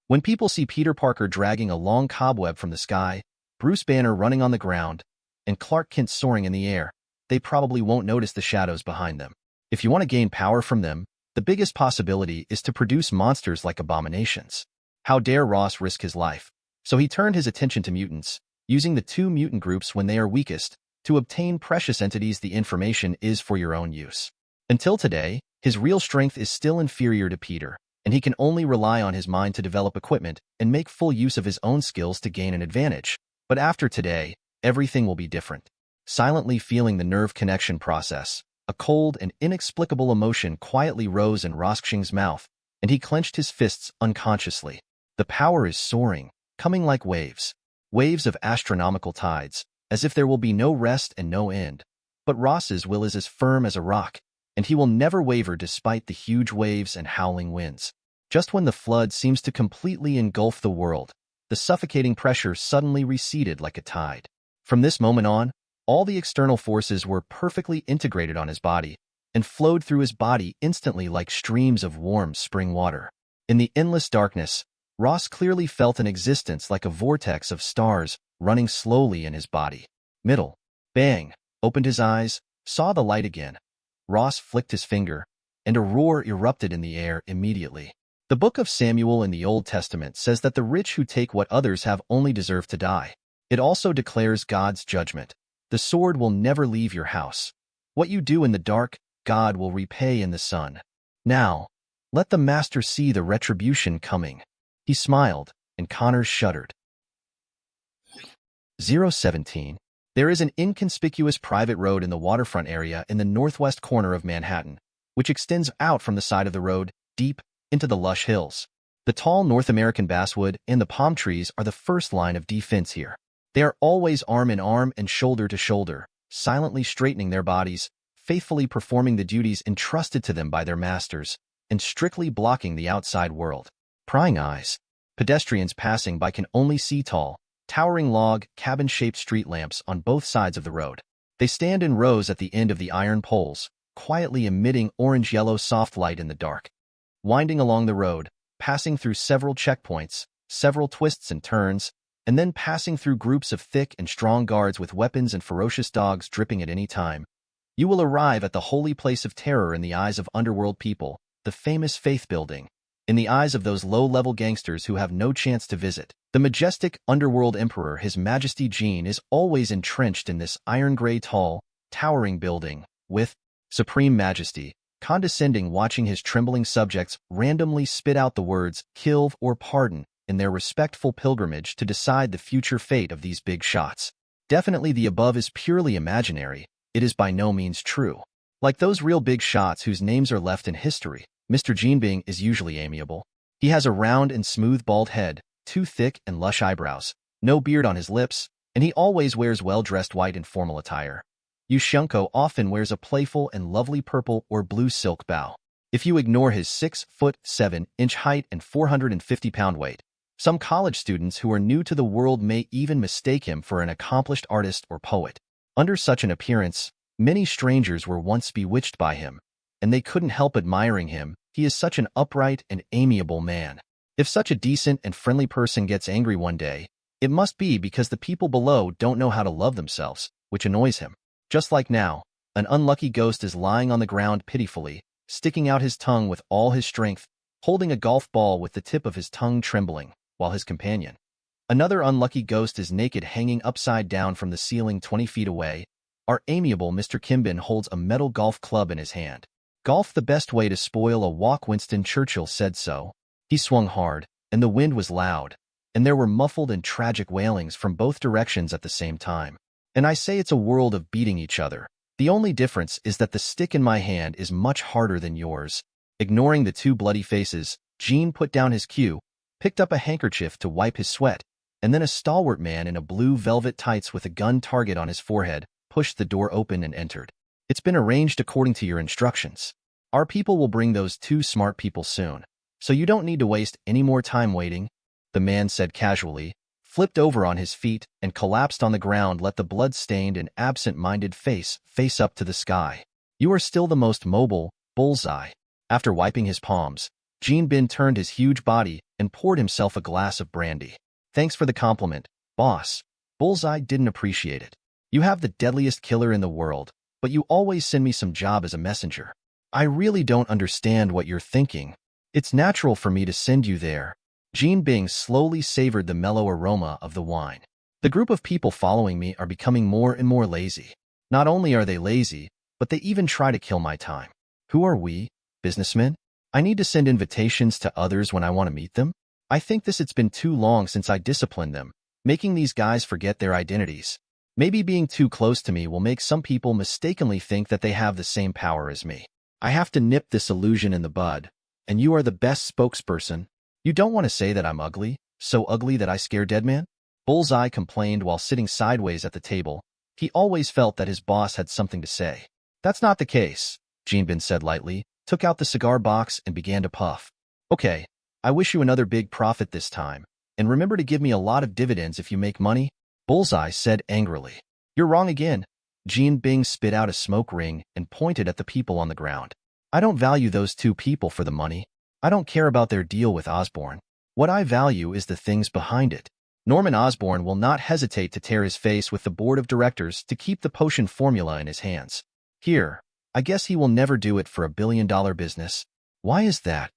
When people see Peter Parker dragging a long cobweb from the sky, Bruce Banner running on the ground, and Clark Kent soaring in the air, they probably won't notice the shadows behind them. If you want to gain power from them, the biggest possibility is to produce monsters like abominations. How dare Ross risk his life? So he turned his attention to mutants, using the two mutant groups when they are weakest, to obtain precious entities. The information is for your own use. Until today, his real strength is still inferior to Peter, and he can only rely on his mind to develop equipment and make full use of his own skills to gain an advantage. But after today, everything will be different. Silently feeling the nerve connection process, a cold and inexplicable emotion quietly rose in Roskshing's mouth, and he clenched his fists unconsciously. The power is soaring, coming like waves. Waves of astronomical tides, as if there will be no rest and no end. But Ross's will is as firm as a rock, and he will never waver despite the huge waves and howling winds. Just when the flood seems to completely engulf the world, the suffocating pressure suddenly receded like a tide. From this moment on, all the external forces were perfectly integrated on his body and flowed through his body instantly like streams of warm spring water. In the endless darkness, Ross clearly felt an existence like a vortex of stars running slowly in his body. Middle. Bang. Opened his eyes, saw the light again. Ross flicked his finger, and a roar erupted in the air immediately. The book of Samuel in the Old Testament says that the rich who take what others have only deserve to die. It also declares God's judgment. The sword will never leave your house. What you do in the dark, God will repay in the sun. Now, let the master see the retribution coming. He smiled, and Connors shuddered. 017. There is an inconspicuous private road in the waterfront area in the northwest corner of Manhattan, which extends out from the side of the road, deep, into the lush hills. The tall North American basswood and the palm trees are the first line of defense here. They are always arm in arm and shoulder to shoulder, silently straightening their bodies, faithfully performing the duties entrusted to them by their masters, and strictly blocking the outside world. Prying eyes. Pedestrians passing by can only see tall, towering log, cabin-shaped street lamps on both sides of the road. They stand in rows at the end of the iron poles, quietly emitting orange-yellow soft light in the dark. Winding along the road, passing through several checkpoints, several twists and turns, and then passing through groups of thick and strong guards with weapons and ferocious dogs dripping at any time, you will arrive at the holy place of terror in the eyes of underworld people, the famous Faith Building. In the eyes of those low-level gangsters who have no chance to visit, the majestic underworld emperor, His Majesty Jean, is always entrenched in this iron-gray tall, towering building, with supreme majesty, condescending, watching his trembling subjects randomly spit out the words kill or pardon in their respectful pilgrimage to decide the future fate of these big shots. Definitely the above is purely imaginary. It is by no means true. Like those real big shots whose names are left in history, Mr. Jeanbing is usually amiable. He has a round and smooth bald head, two thick and lush eyebrows, no beard on his lips, and he always wears well-dressed white and formal attire. Yushunko often wears a playful and lovely purple or blue silk bow. If you ignore his 6'7" height and 450-pound weight, some college students who are new to the world may even mistake him for an accomplished artist or poet. Under such an appearance, many strangers were once bewitched by him, and they couldn't help admiring him. He is such an upright and amiable man. If such a decent and friendly person gets angry one day, it must be because the people below don't know how to love themselves, which annoys him. Just like now, an unlucky ghost is lying on the ground pitifully, sticking out his tongue with all his strength, holding a golf ball with the tip of his tongue trembling, while his companion. Another unlucky ghost is naked, hanging upside down from the ceiling 20 feet away. Our amiable Mr. Kimbin holds a metal golf club in his hand. Golf the best way to spoil a walk, Winston Churchill said so. He swung hard, and the wind was loud, and there were muffled and tragic wailings from both directions at the same time. And I say it's a world of beating each other. The only difference is that the stick in my hand is much harder than yours. Ignoring the two bloody faces, Jean put down his cue, picked up a handkerchief to wipe his sweat, and then a stalwart man in a blue velvet tights with a gun target on his forehead pushed the door open and entered. It's been arranged according to your instructions. Our people will bring those two smart people soon, so you don't need to waste any more time waiting, the man said casually, flipped over on his feet, and collapsed on the ground, let the blood-stained and absent-minded face up to the sky. You are still the most mobile, Bullseye. After wiping his palms, Jinbin turned his huge body and poured himself a glass of brandy. Thanks for the compliment, boss. Bullseye didn't appreciate it. You have the deadliest killer in the world, but you always send me some job as a messenger. I really don't understand what you're thinking. It's natural for me to send you there. Jinbin slowly savored the mellow aroma of the wine. The group of people following me are becoming more and more lazy. Not only are they lazy, but they even try to kill my time. Who are we, businessmen? I need to send invitations to others when I want to meet them? I think it's been too long since I disciplined them, making these guys forget their identities. Maybe being too close to me will make some people mistakenly think that they have the same power as me. I have to nip this illusion in the bud, and you are the best spokesperson. You don't want to say that I'm ugly, so ugly that I scare dead man? Bullseye complained while sitting sideways at the table. He always felt that his boss had something to say. That's not the case, Jinbin said lightly, took out the cigar box and began to puff. Okay, I wish you another big profit this time, and remember to give me a lot of dividends if you make money, Bullseye said angrily. You're wrong again. Jinbin spit out a smoke ring and pointed at the people on the ground. I don't value those two people for the money. I don't care about their deal with Osborn. What I value is the things behind it. Norman Osborn will not hesitate to tear his face with the board of directors to keep the potion formula in his hands. Here, I guess he will never do it for $1 billion business. Why is that?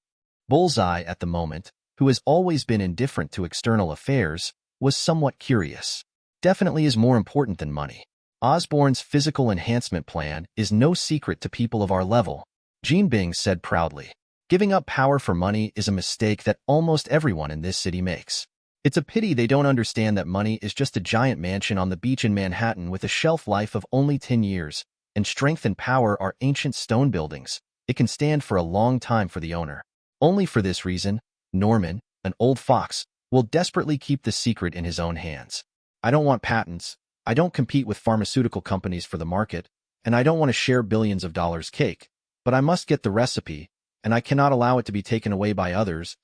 Bullseye, at the moment, who has always been indifferent to external affairs, was somewhat curious. Definitely is more important than money. Osborn's physical enhancement plan is no secret to people of our level, Jinbin said proudly. Giving up power for money is a mistake that almost everyone in this city makes. It's a pity they don't understand that money is just a giant mansion on the beach in Manhattan with a shelf life of only 10 years, and strength and power are ancient stone buildings. It can stand for a long time for the owner. Only for this reason, Norman, an old fox, will desperately keep the secret in his own hands. I don't want patents, I don't compete with pharmaceutical companies for the market, and I don't want to share billions of dollars cake, but I must get the recipe, and I cannot allow it to be taken away by others.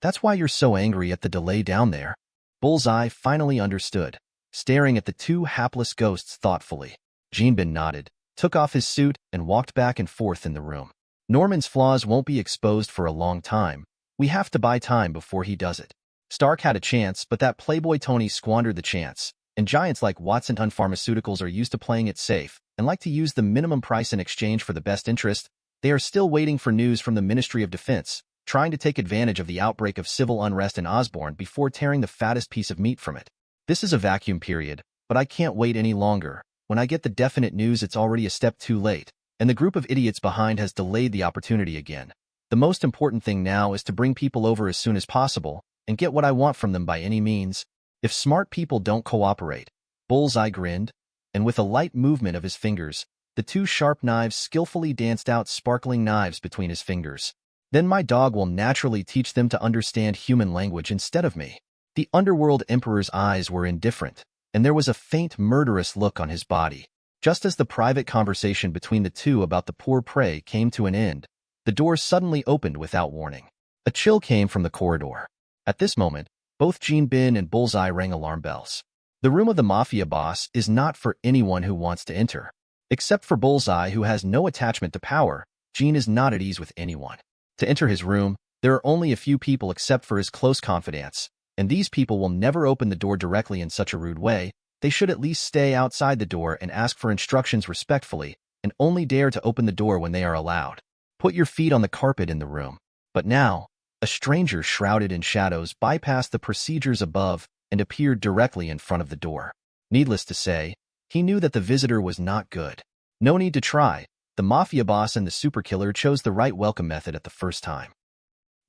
That's why you're so angry at the delay down there. Bullseye finally understood, staring at the two hapless ghosts thoughtfully. Jinbin nodded, took off his suit, and walked back and forth in the room. Norman's flaws won't be exposed for a long time. We have to buy time before he does it. Stark had a chance, but that playboy Tony squandered the chance, and giants like Watson Hunt Pharmaceuticals are used to playing it safe and like to use the minimum price in exchange for the best interest. They are still waiting for news from the Ministry of Defense, trying to take advantage of the outbreak of civil unrest in Osborn before tearing the fattest piece of meat from it. This is a vacuum period, but I can't wait any longer. When I get the definite news, it's already a step too late, and the group of idiots behind has delayed the opportunity again. The most important thing now is to bring people over as soon as possible and get what I want from them by any means. If smart people don't cooperate, Bullseye grinned, and with a light movement of his fingers, the two sharp knives skillfully danced out sparkling knives between his fingers. Then my dog will naturally teach them to understand human language instead of me. The Underworld Emperor's eyes were indifferent, and there was a faint murderous look on his body. Just as the private conversation between the two about the poor prey came to an end, the door suddenly opened without warning. A chill came from the corridor. At this moment, both Jinbin and Bullseye rang alarm bells. The room of the mafia boss is not for anyone who wants to enter. Except for Bullseye, who has no attachment to power, Jin is not at ease with anyone. To enter his room, there are only a few people except for his close confidants, and these people will never open the door directly in such a rude way. They should at least stay outside the door and ask for instructions respectfully, and only dare to open the door when they are allowed. Put your feet on the carpet in the room. But now, a stranger shrouded in shadows bypassed the procedures above and appeared directly in front of the door. Needless to say, he knew that the visitor was not good. No need to try. The mafia boss and the superkiller chose the right welcome method at the first time.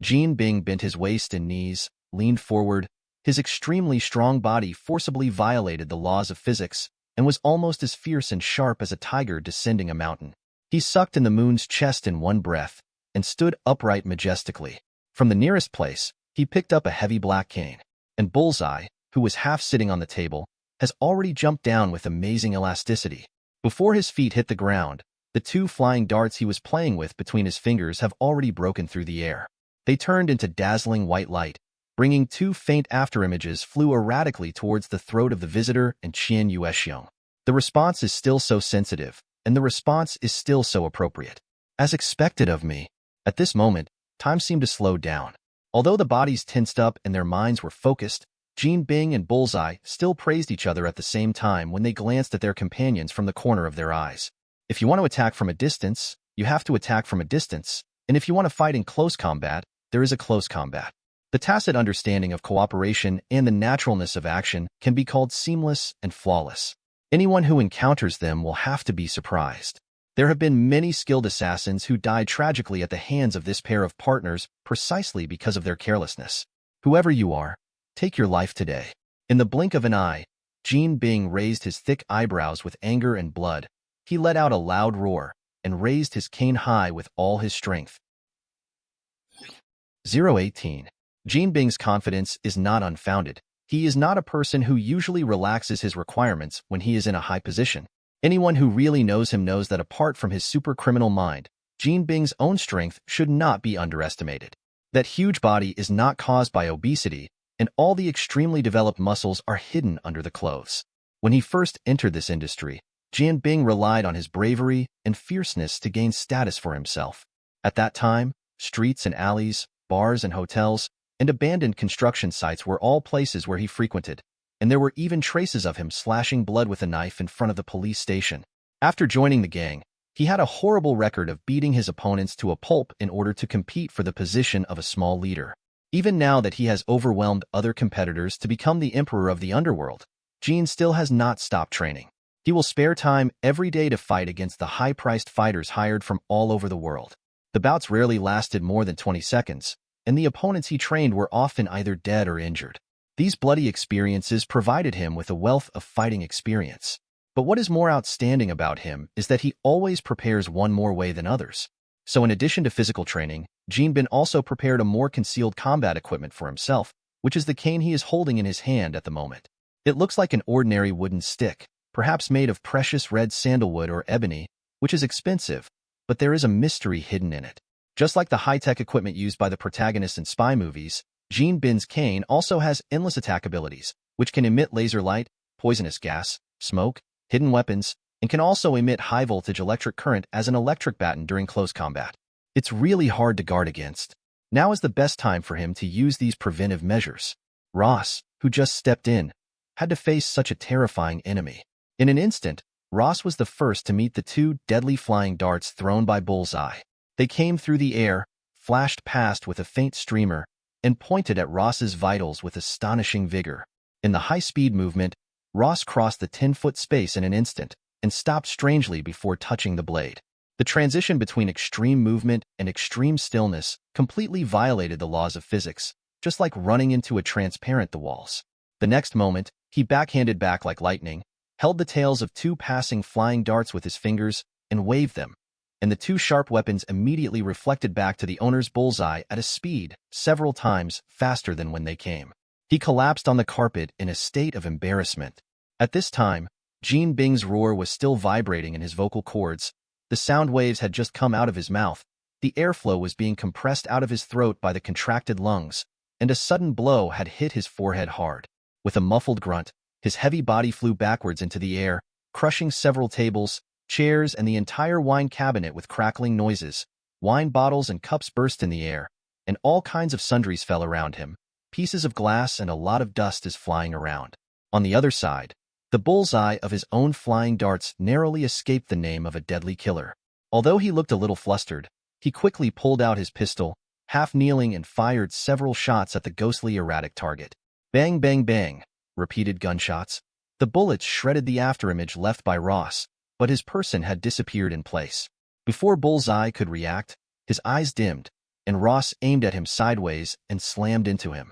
Jinbin bent his waist and knees, leaned forward. His extremely strong body forcibly violated the laws of physics and was almost as fierce and sharp as a tiger descending a mountain. He sucked in the moon's chest in one breath and stood upright majestically. From the nearest place, he picked up a heavy black cane, and Bullseye, who was half sitting on the table, has already jumped down with amazing elasticity. Before his feet hit the ground, the two flying darts he was playing with between his fingers have already broken through the air. They turned into dazzling white light, bringing two faint afterimages flew erratically towards the throat of the visitor and Qian Yuexiong. The response is still so sensitive, and the response is still so appropriate. As expected of me. At this moment, time seemed to slow down. Although the bodies tensed up and their minds were focused, Jean Bing and Bullseye still praised each other at the same time when they glanced at their companions from the corner of their eyes. If you want to attack from a distance, you have to attack from a distance, and if you want to fight in close combat, there is a close combat. The tacit understanding of cooperation and the naturalness of action can be called seamless and flawless. Anyone who encounters them will have to be surprised. There have been many skilled assassins who died tragically at the hands of this pair of partners precisely because of their carelessness. Whoever you are, take your life today. In the blink of an eye, Jean Bing raised his thick eyebrows with anger and blood. He let out a loud roar and raised his cane high with all his strength. 018. Jean Bing's confidence is not unfounded. He is not a person who usually relaxes his requirements when he is in a high position. Anyone who really knows him knows that apart from his super-criminal mind, Jean Bing's own strength should not be underestimated. That huge body is not caused by obesity, and all the extremely developed muscles are hidden under the clothes. When he first entered this industry, Jean Bing relied on his bravery and fierceness to gain status for himself. At that time, streets and alleys, bars and hotels, and abandoned construction sites were all places where he frequented, and there were even traces of him slashing blood with a knife in front of the police station. After joining the gang, he had a horrible record of beating his opponents to a pulp in order to compete for the position of a small leader. Even now that he has overwhelmed other competitors to become the emperor of the underworld, Jean still has not stopped training. He will spare time every day to fight against the high-priced fighters hired from all over the world. The bouts rarely lasted more than 20 seconds, and the opponents he trained were often either dead or injured. These bloody experiences provided him with a wealth of fighting experience. But what is more outstanding about him is that he always prepares one more way than others. So in addition to physical training, Jean Bin also prepared a more concealed combat equipment for himself, which is the cane he is holding in his hand at the moment. It looks like an ordinary wooden stick, perhaps made of precious red sandalwood or ebony, which is expensive, but there is a mystery hidden in it. Just like the high-tech equipment used by the protagonists in spy movies, Jean Bin's cane also has endless attack abilities, which can emit laser light, poisonous gas, smoke, hidden weapons, and can also emit high-voltage electric current as an electric baton during close combat. It's really hard to guard against. Now is the best time for him to use these preventive measures. Ross, who just stepped in, had to face such a terrifying enemy. In an instant, Ross was the first to meet the two deadly flying darts thrown by Bullseye. They came through the air, flashed past with a faint streamer, and pointed at Ross's vitals with astonishing vigor. In the high-speed movement, Ross crossed the 10-foot space in an instant and stopped strangely before touching the blade. The transition between extreme movement and extreme stillness completely violated the laws of physics, just like running into a transparent the walls. The next moment, he backhanded back like lightning, held the tails of two passing flying darts with his fingers, and waved them, and the two sharp weapons immediately reflected back to the owner's Bullseye at a speed several times faster than when they came. He collapsed on the carpet in a state of embarrassment. At this time, Jean Bing's roar was still vibrating in his vocal cords. The sound waves had just come out of his mouth. The airflow was being compressed out of his throat by the contracted lungs, and a sudden blow had hit his forehead hard. With a muffled grunt, his heavy body flew backwards into the air, crushing several tables, chairs, and the entire wine cabinet with crackling noises. Wine bottles and cups burst in the air, and all kinds of sundries fell around him. Pieces of glass and a lot of dust is flying around. On the other side, the Bullseye of his own flying darts narrowly escaped the name of a deadly killer. Although he looked a little flustered, he quickly pulled out his pistol, half kneeling, and fired several shots at the ghostly erratic target. Bang, bang, bang, repeated gunshots. The bullets shredded the afterimage left by Ross, but his person had disappeared in place. Before Bullseye could react, his eyes dimmed, and Ross aimed at him sideways and slammed into him.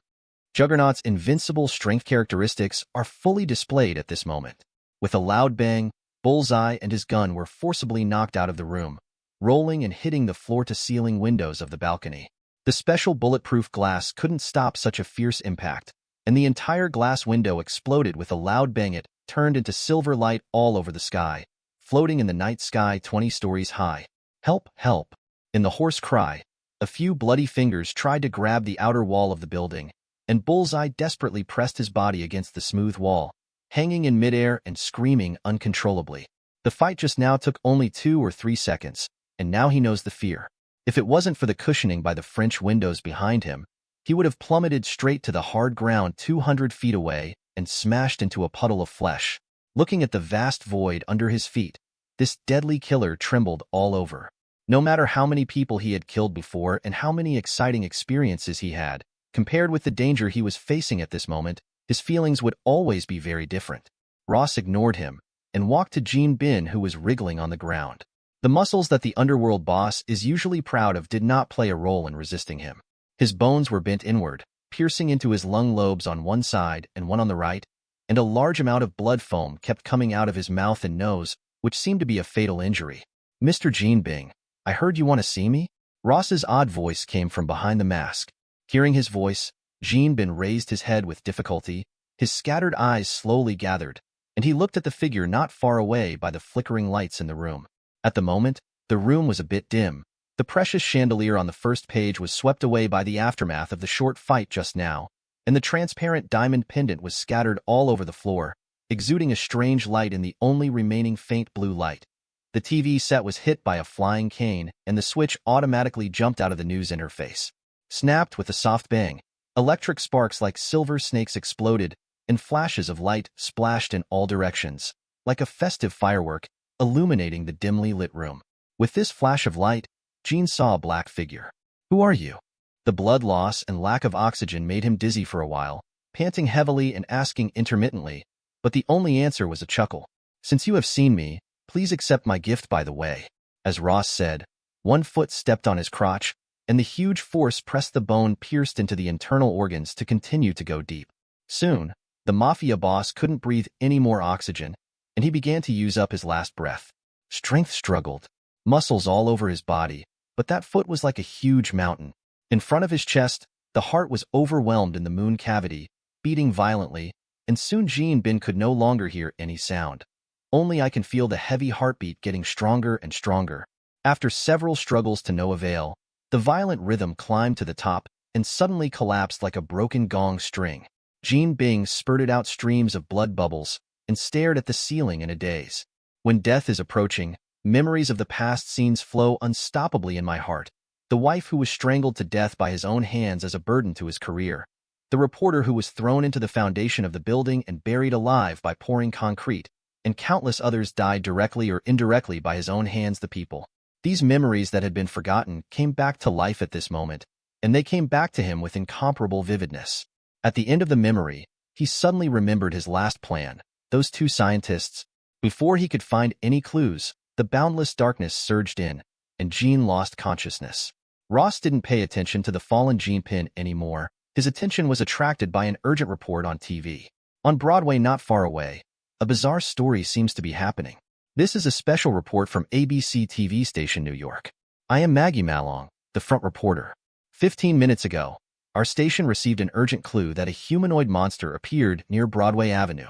Juggernaut's invincible strength characteristics are fully displayed at this moment. With a loud bang, Bullseye and his gun were forcibly knocked out of the room, rolling and hitting the floor-to-ceiling windows of the balcony. The special bulletproof glass couldn't stop such a fierce impact, and the entire glass window exploded with a loud bang. It turned into silver light all over the sky, floating in the night sky 20 stories high. Help, help! In the hoarse cry, a few bloody fingers tried to grab the outer wall of the building, and Bullseye desperately pressed his body against the smooth wall, hanging in midair and screaming uncontrollably. The fight just now took only 2 or 3 seconds, and now he knows the fear. If it wasn't for the cushioning by the French windows behind him, he would have plummeted straight to the hard ground 200 feet away and smashed into a puddle of flesh. Looking at the vast void under his feet, this deadly killer trembled all over. No matter how many people he had killed before and how many exciting experiences he had, compared with the danger he was facing at this moment, his feelings would always be very different. Ross ignored him and walked to Jean Bin, who was wriggling on the ground. The muscles that the underworld boss is usually proud of did not play a role in resisting him. His bones were bent inward, piercing into his lung lobes on one side and one on the right, and a large amount of blood foam kept coming out of his mouth and nose, which seemed to be a fatal injury. "Mr. Jean Bing, I heard you want to see me?" Ross's odd voice came from behind the mask. Hearing his voice, Jean Bin raised his head with difficulty, his scattered eyes slowly gathered, and he looked at the figure not far away by the flickering lights in the room. At the moment, the room was a bit dim. The precious chandelier on the first page was swept away by the aftermath of the short fight just now, and the transparent diamond pendant was scattered all over the floor, exuding a strange light in the only remaining faint blue light. The TV set was hit by a flying cane, and the switch automatically jumped out of the news interface. Snapped with a soft bang, electric sparks like silver snakes exploded, and flashes of light splashed in all directions, like a festive firework, illuminating the dimly lit room. With this flash of light, Jean saw a black figure. "Who are you?" The blood loss and lack of oxygen made him dizzy for a while, panting heavily and asking intermittently, but the only answer was a chuckle. "Since you have seen me, please accept my gift by the way." As Ross said, one foot stepped on his crotch, and the huge force pressed the bone pierced into the internal organs to continue to go deep. Soon, the mafia boss couldn't breathe any more oxygen, and he began to use up his last breath. Strength struggled, muscles all over his body, but that foot was like a huge mountain. In front of his chest, the heart was overwhelmed in the moon cavity, beating violently, and soon Jean Bin could no longer hear any sound. "Only I can feel the heavy heartbeat getting stronger and stronger." After several struggles to no avail, the violent rhythm climbed to the top and suddenly collapsed like a broken gong string. Jean Bing spurted out streams of blood bubbles and stared at the ceiling in a daze. When death is approaching, memories of the past scenes flow unstoppably in my heart. The wife who was strangled to death by his own hands as a burden to his career. The reporter who was thrown into the foundation of the building and buried alive by pouring concrete. And countless others died directly or indirectly by his own hands. The people. These memories that had been forgotten came back to life at this moment, and they came back to him with incomparable vividness. At the end of the memory, he suddenly remembered his last plan, those 2 scientists. Before he could find any clues, the boundless darkness surged in, and Jean lost consciousness. Ross didn't pay attention to the fallen Jean Bin anymore. His attention was attracted by an urgent report on TV. On Broadway not far away, a bizarre story seems to be happening. This is a special report from ABC TV station New York. "I am Maggie Malong, the front reporter. 15 minutes ago, our station received an urgent clue that a humanoid monster appeared near Broadway Avenue.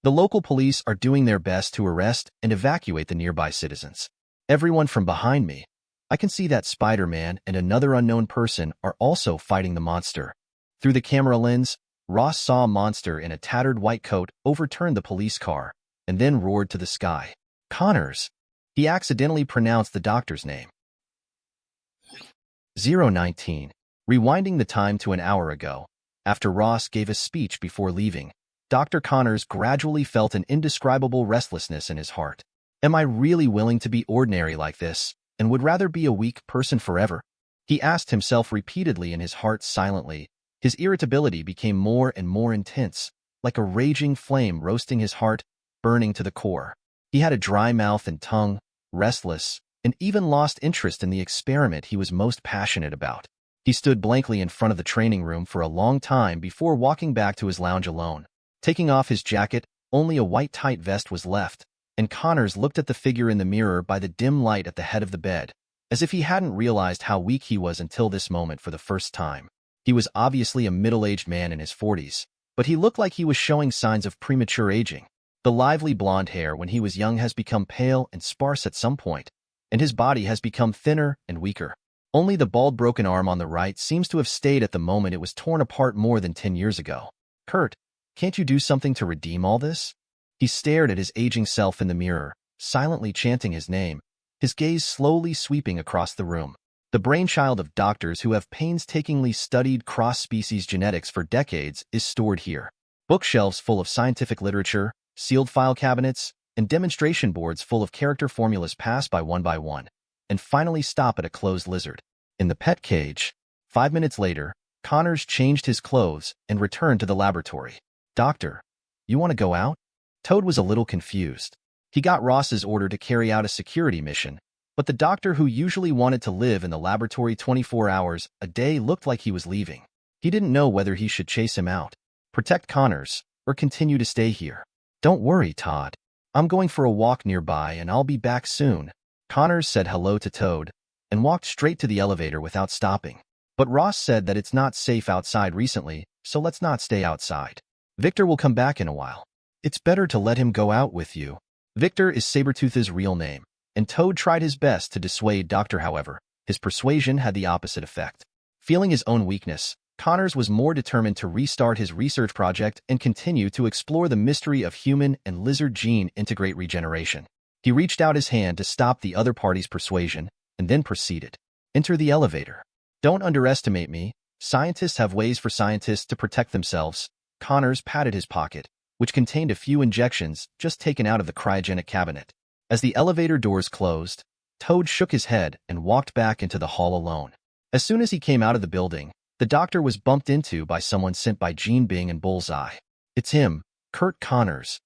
The local police are doing their best to arrest and evacuate the nearby citizens. Everyone from behind me, I can see that Spider-Man and another unknown person are also fighting the monster." Through the camera lens, Ross saw a monster in a tattered white coat overturn the police car and then roared to the sky. "Connors!" He accidentally pronounced the doctor's name. 019. Rewinding the time to an hour ago, after Ross gave a speech before leaving, Dr. Connors gradually felt an indescribable restlessness in his heart. Am I really willing to be ordinary like this, and would rather be a weak person forever? He asked himself repeatedly in his heart silently. His irritability became more and more intense, like a raging flame roasting his heart, burning to the core. He had a dry mouth and tongue, restless, and even lost interest in the experiment he was most passionate about. He stood blankly in front of the training room for a long time before walking back to his lounge alone. Taking off his jacket, only a white tight vest was left, and Connors looked at the figure in the mirror by the dim light at the head of the bed, as if he hadn't realized how weak he was until this moment for the first time. He was obviously a middle-aged man in his 40s, but he looked like he was showing signs of premature aging. The lively blonde hair when he was young has become pale and sparse at some point, and his body has become thinner and weaker. Only the bald broken arm on the right seems to have stayed at the moment it was torn apart more than 10 years ago. Kurt, can't you do something to redeem all this? He stared at his aging self in the mirror, silently chanting his name, his gaze slowly sweeping across the room. The brainchild of doctors who have painstakingly studied cross-species genetics for decades is stored here. Bookshelves full of scientific literature, sealed file cabinets, and demonstration boards full of character formulas pass by one, and finally stop at a closed lizard. In the pet cage, 5 minutes later, Connors changed his clothes and returned to the laboratory. Doctor, you want to go out? Toad was a little confused. He got Ross's order to carry out a security mission, but the doctor who usually wanted to live in the laboratory 24 hours a day looked like he was leaving. He didn't know whether he should chase him out, protect Connors, or continue to stay here. Don't worry, Todd. I'm going for a walk nearby and I'll be back soon. Connors said hello to Toad and walked straight to the elevator without stopping. But Ross said that it's not safe outside recently, so let's not stay outside. Victor will come back in a while. It's better to let him go out with you. Victor is Sabretooth's real name, and Toad tried his best to dissuade Doctor. However, his persuasion had the opposite effect. Feeling his own weakness, Connors was more determined to restart his research project and continue to explore the mystery of human and lizard gene integrate regeneration. He reached out his hand to stop the other party's persuasion, and then proceeded. Enter the elevator. Don't underestimate me. Scientists have ways for scientists to protect themselves. Connors patted his pocket, which contained a few injections just taken out of the cryogenic cabinet. As the elevator doors closed, Toad shook his head and walked back into the hall alone. As soon as he came out of the building, the doctor was bumped into by someone sent by Gene Bing and Bullseye. It's him, Kurt Connors.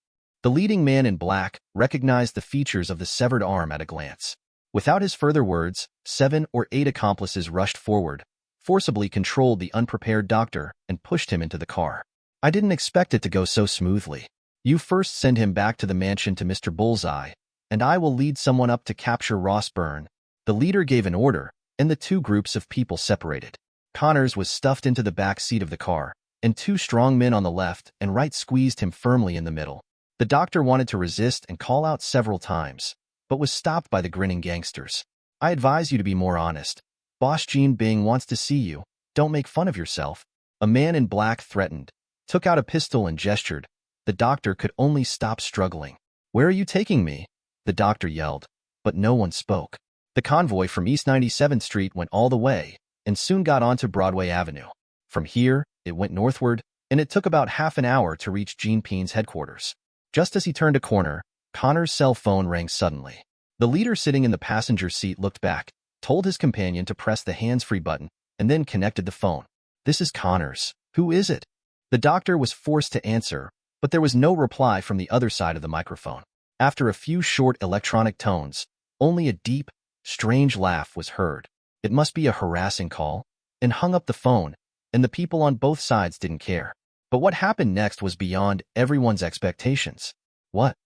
The leading man in black recognized the features of the severed arm at a glance. Without his further words, 7 or 8 accomplices rushed forward, forcibly controlled the unprepared doctor, and pushed him into the car. I didn't expect it to go so smoothly. You first send him back to the mansion to Mr. Bullseye, and I will lead someone up to capture Ross Byrne. The leader gave an order, and the two groups of people separated. Connors was stuffed into the back seat of the car, and 2 strong men on the left and right squeezed him firmly in the middle. The doctor wanted to resist and call out several times, but was stopped by the grinning gangsters. I advise you to be more honest. Boss Gene Bing wants to see you. Don't make fun of yourself. A man in black threatened, took out a pistol and gestured. The doctor could only stop struggling. Where are you taking me? The doctor yelled, but no one spoke. The convoy from East 97th Street went all the way, and soon got onto Broadway Avenue. From here, it went northward, and it took about half an hour to reach Gene Peen's headquarters. Just as he turned a corner, Connor's cell phone rang suddenly. The leader sitting in the passenger seat looked back, told his companion to press the hands-free button, and then connected the phone. This is Connors. Who is it? The doctor was forced to answer, but there was no reply from the other side of the microphone. After a few short electronic tones, only a deep, strange laugh was heard. It must be a harassing call, and hung up the phone, and the people on both sides didn't care. But what happened next was beyond everyone's expectations. What?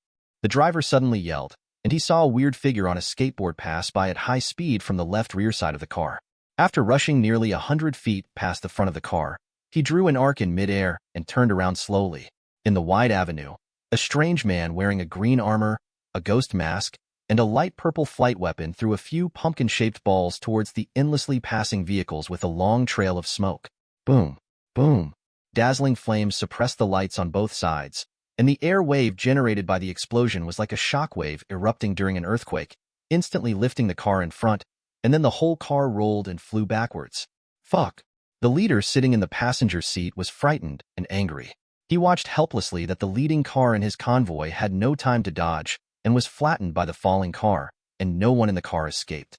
The driver suddenly yelled, and he saw a weird figure on a skateboard pass by at high speed from the left rear side of the car. After rushing nearly 100 feet past the front of the car, he drew an arc in midair and turned around slowly. In the wide avenue, a strange man wearing a green armor, a ghost mask, and a light purple flight weapon threw a few pumpkin-shaped balls towards the endlessly passing vehicles with a long trail of smoke. Boom, boom. Dazzling flames suppressed the lights on both sides, and the air wave generated by the explosion was like a shockwave erupting during an earthquake, instantly lifting the car in front, and then the whole car rolled and flew backwards. Fuck. The leader sitting in the passenger seat was frightened and angry. He watched helplessly that the leading car in his convoy had no time to dodge and was flattened by the falling car, and no one in the car escaped.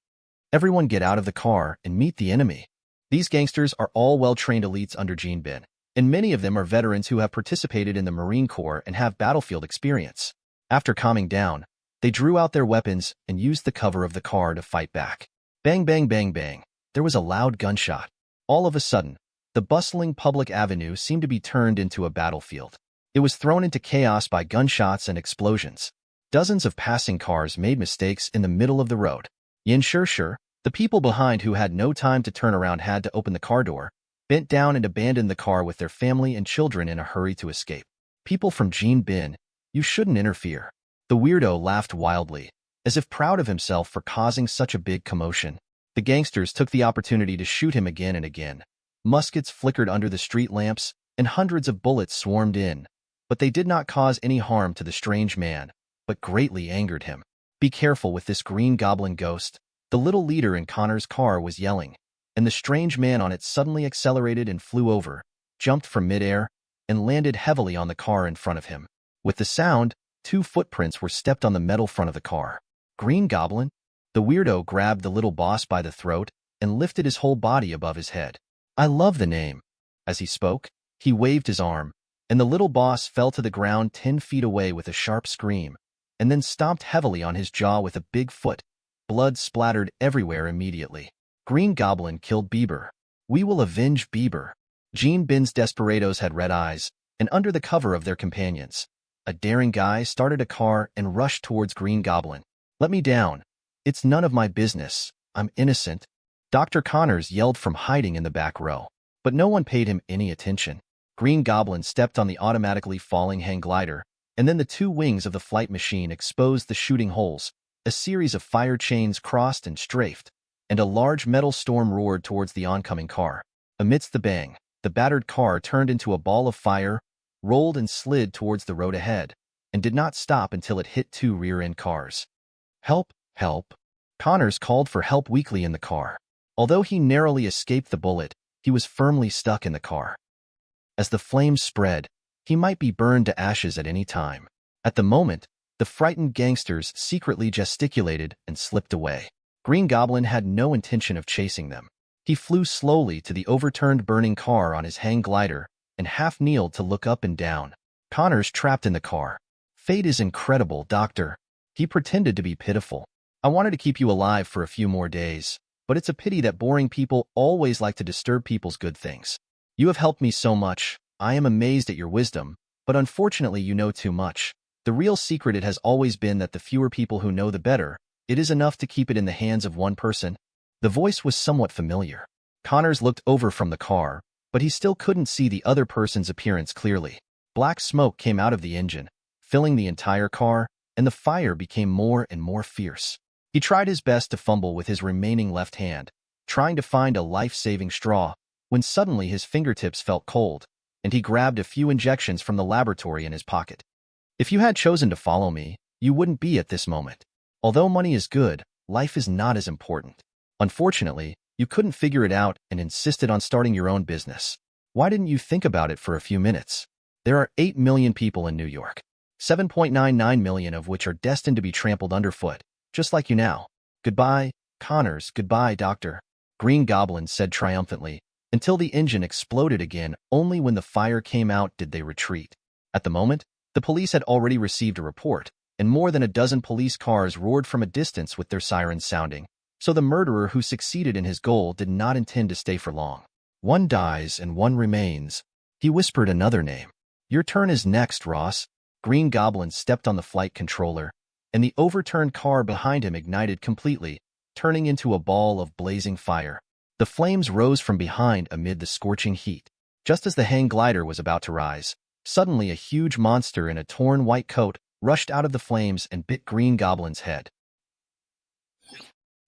Everyone get out of the car and meet the enemy. These gangsters are all well-trained elites under Gene Bin, and many of them are veterans who have participated in the Marine Corps and have battlefield experience. After calming down, they drew out their weapons and used the cover of the car to fight back. Bang, bang, bang, bang. There was a loud gunshot. All of a sudden, the bustling public avenue seemed to be turned into a battlefield. It was thrown into chaos by gunshots and explosions. Dozens of passing cars made mistakes in the middle of the road. Sure, the people behind who had no time to turn around had to open the car door, bent down and abandoned the car with their family and children in a hurry to escape. People from Gene Bin, you shouldn't interfere. The weirdo laughed wildly, as if proud of himself for causing such a big commotion. The gangsters took the opportunity to shoot him again and again. Muskets flickered under the street lamps, and hundreds of bullets swarmed in. But they did not cause any harm to the strange man, but greatly angered him. "Be careful with this Green Goblin ghost," the little leader in Connor's car was yelling, and the strange man on it suddenly accelerated and flew over, jumped from midair, and landed heavily on the car in front of him. With the sound, 2 footprints were stepped on the metal front of the car. Green Goblin? The weirdo grabbed the little boss by the throat and lifted his whole body above his head. "I love the name." As he spoke, he waved his arm, and the little boss fell to the ground 10 feet away with a sharp scream, and then stomped heavily on his jaw with a big foot. Blood splattered everywhere immediately. Green Goblin killed Bieber. "We will avenge Bieber." Gene Bin's desperados had red eyes, and under the cover of their companions, a daring guy started a car and rushed towards Green Goblin. "Let me down. It's none of my business. I'm innocent." Dr. Connors yelled from hiding in the back row, but no one paid him any attention. Green Goblin stepped on the automatically falling hang glider, and then the 2 wings of the flight machine exposed the shooting holes. A series of fire chains crossed and strafed, and a large metal storm roared towards the oncoming car. Amidst the bang, the battered car turned into a ball of fire, rolled and slid towards the road ahead, and did not stop until it hit 2 rear-end cars. "Help! Help!" Connors called for help weakly in the car. Although he narrowly escaped the bullet, he was firmly stuck in the car. As the flames spread, he might be burned to ashes at any time. At the moment, the frightened gangsters secretly gesticulated and slipped away. Green Goblin had no intention of chasing them. He flew slowly to the overturned burning car on his hang glider and half-kneeled to look up and down. Connors trapped in the car. "Fate is incredible, Doctor." He pretended to be pitiful. "I wanted to keep you alive for a few more days, but it's a pity that boring people always like to disturb people's good things. You have helped me so much. I am amazed at your wisdom, but unfortunately you know too much. The real secret it has always been that the fewer people who know the better. It is enough to keep it in the hands of one person." The voice was somewhat familiar. Connors looked over from the car, but he still couldn't see the other person's appearance clearly. Black smoke came out of the engine, filling the entire car, and the fire became more and more fierce. He tried his best to fumble with his remaining left hand, trying to find a life-saving straw, when suddenly his fingertips felt cold, and he grabbed a few injections from the laboratory in his pocket. "If you had chosen to follow me, you wouldn't be at this moment. Although money is good, life is not as important. Unfortunately, you couldn't figure it out and insisted on starting your own business. Why didn't you think about it for a few minutes? There are 8 million people in New York, 7.99 million of which are destined to be trampled underfoot, just like you now. Goodbye, Connors, goodbye, Doctor." Green Goblin said triumphantly. Until the engine exploded again, only when the fire came out did they retreat. At the moment, the police had already received a report, and more than a dozen police cars roared from a distance with their sirens sounding. So the murderer who succeeded in his goal did not intend to stay for long. "One dies and one remains." He whispered another name. "Your turn is next, Ross." Green Goblin stepped on the flight controller, and the overturned car behind him ignited completely, turning into a ball of blazing fire. The flames rose from behind amid the scorching heat. Just as the hang glider was about to rise, suddenly a huge monster in a torn white coat rushed out of the flames and bit Green Goblin's head.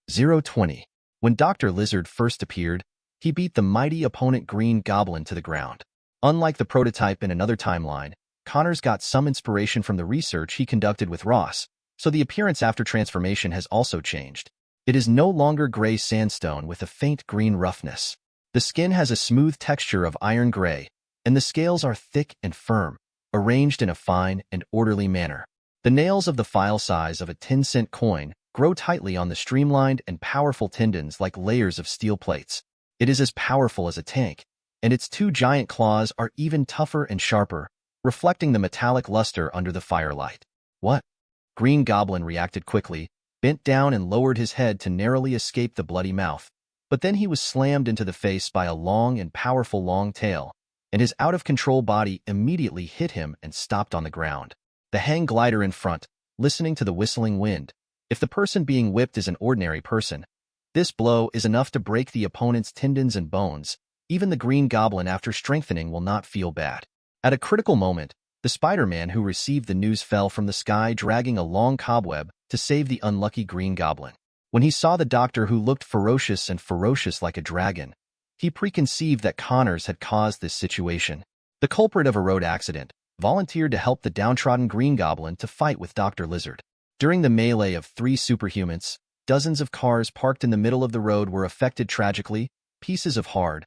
020. When Dr. Lizard first appeared, he beat the mighty opponent Green Goblin to the ground. Unlike the prototype in another timeline, Connors got some inspiration from the research he conducted with Ross, so the appearance after transformation has also changed. It is no longer gray sandstone with a faint green roughness. The skin has a smooth texture of iron gray, and the scales are thick and firm, arranged in a fine and orderly manner. The nails of the file size of a 10-cent coin grow tightly on the streamlined and powerful tendons like layers of steel plates. It is as powerful as a tank, and its 2 giant claws are even tougher and sharper, reflecting the metallic luster under the firelight. "What?" Green Goblin reacted quickly, bent down and lowered his head to narrowly escape the bloody mouth. But then he was slammed into the face by a long and powerful long tail, and his out-of-control body immediately hit him and stopped on the ground. The hang glider in front, listening to the whistling wind. If the person being whipped is an ordinary person, this blow is enough to break the opponent's tendons and bones. Even the Green Goblin after strengthening will not feel bad. At a critical moment, the Spider-Man who received the news fell from the sky dragging a long cobweb to save the unlucky Green Goblin. When he saw the doctor who looked ferocious like a dragon, he preconceived that Connors had caused this situation. The culprit of a road accident volunteered to help the downtrodden Green Goblin to fight with Dr. Lizard. During the melee of three superhumans, dozens of cars parked in the middle of the road were affected tragically. Pieces of hard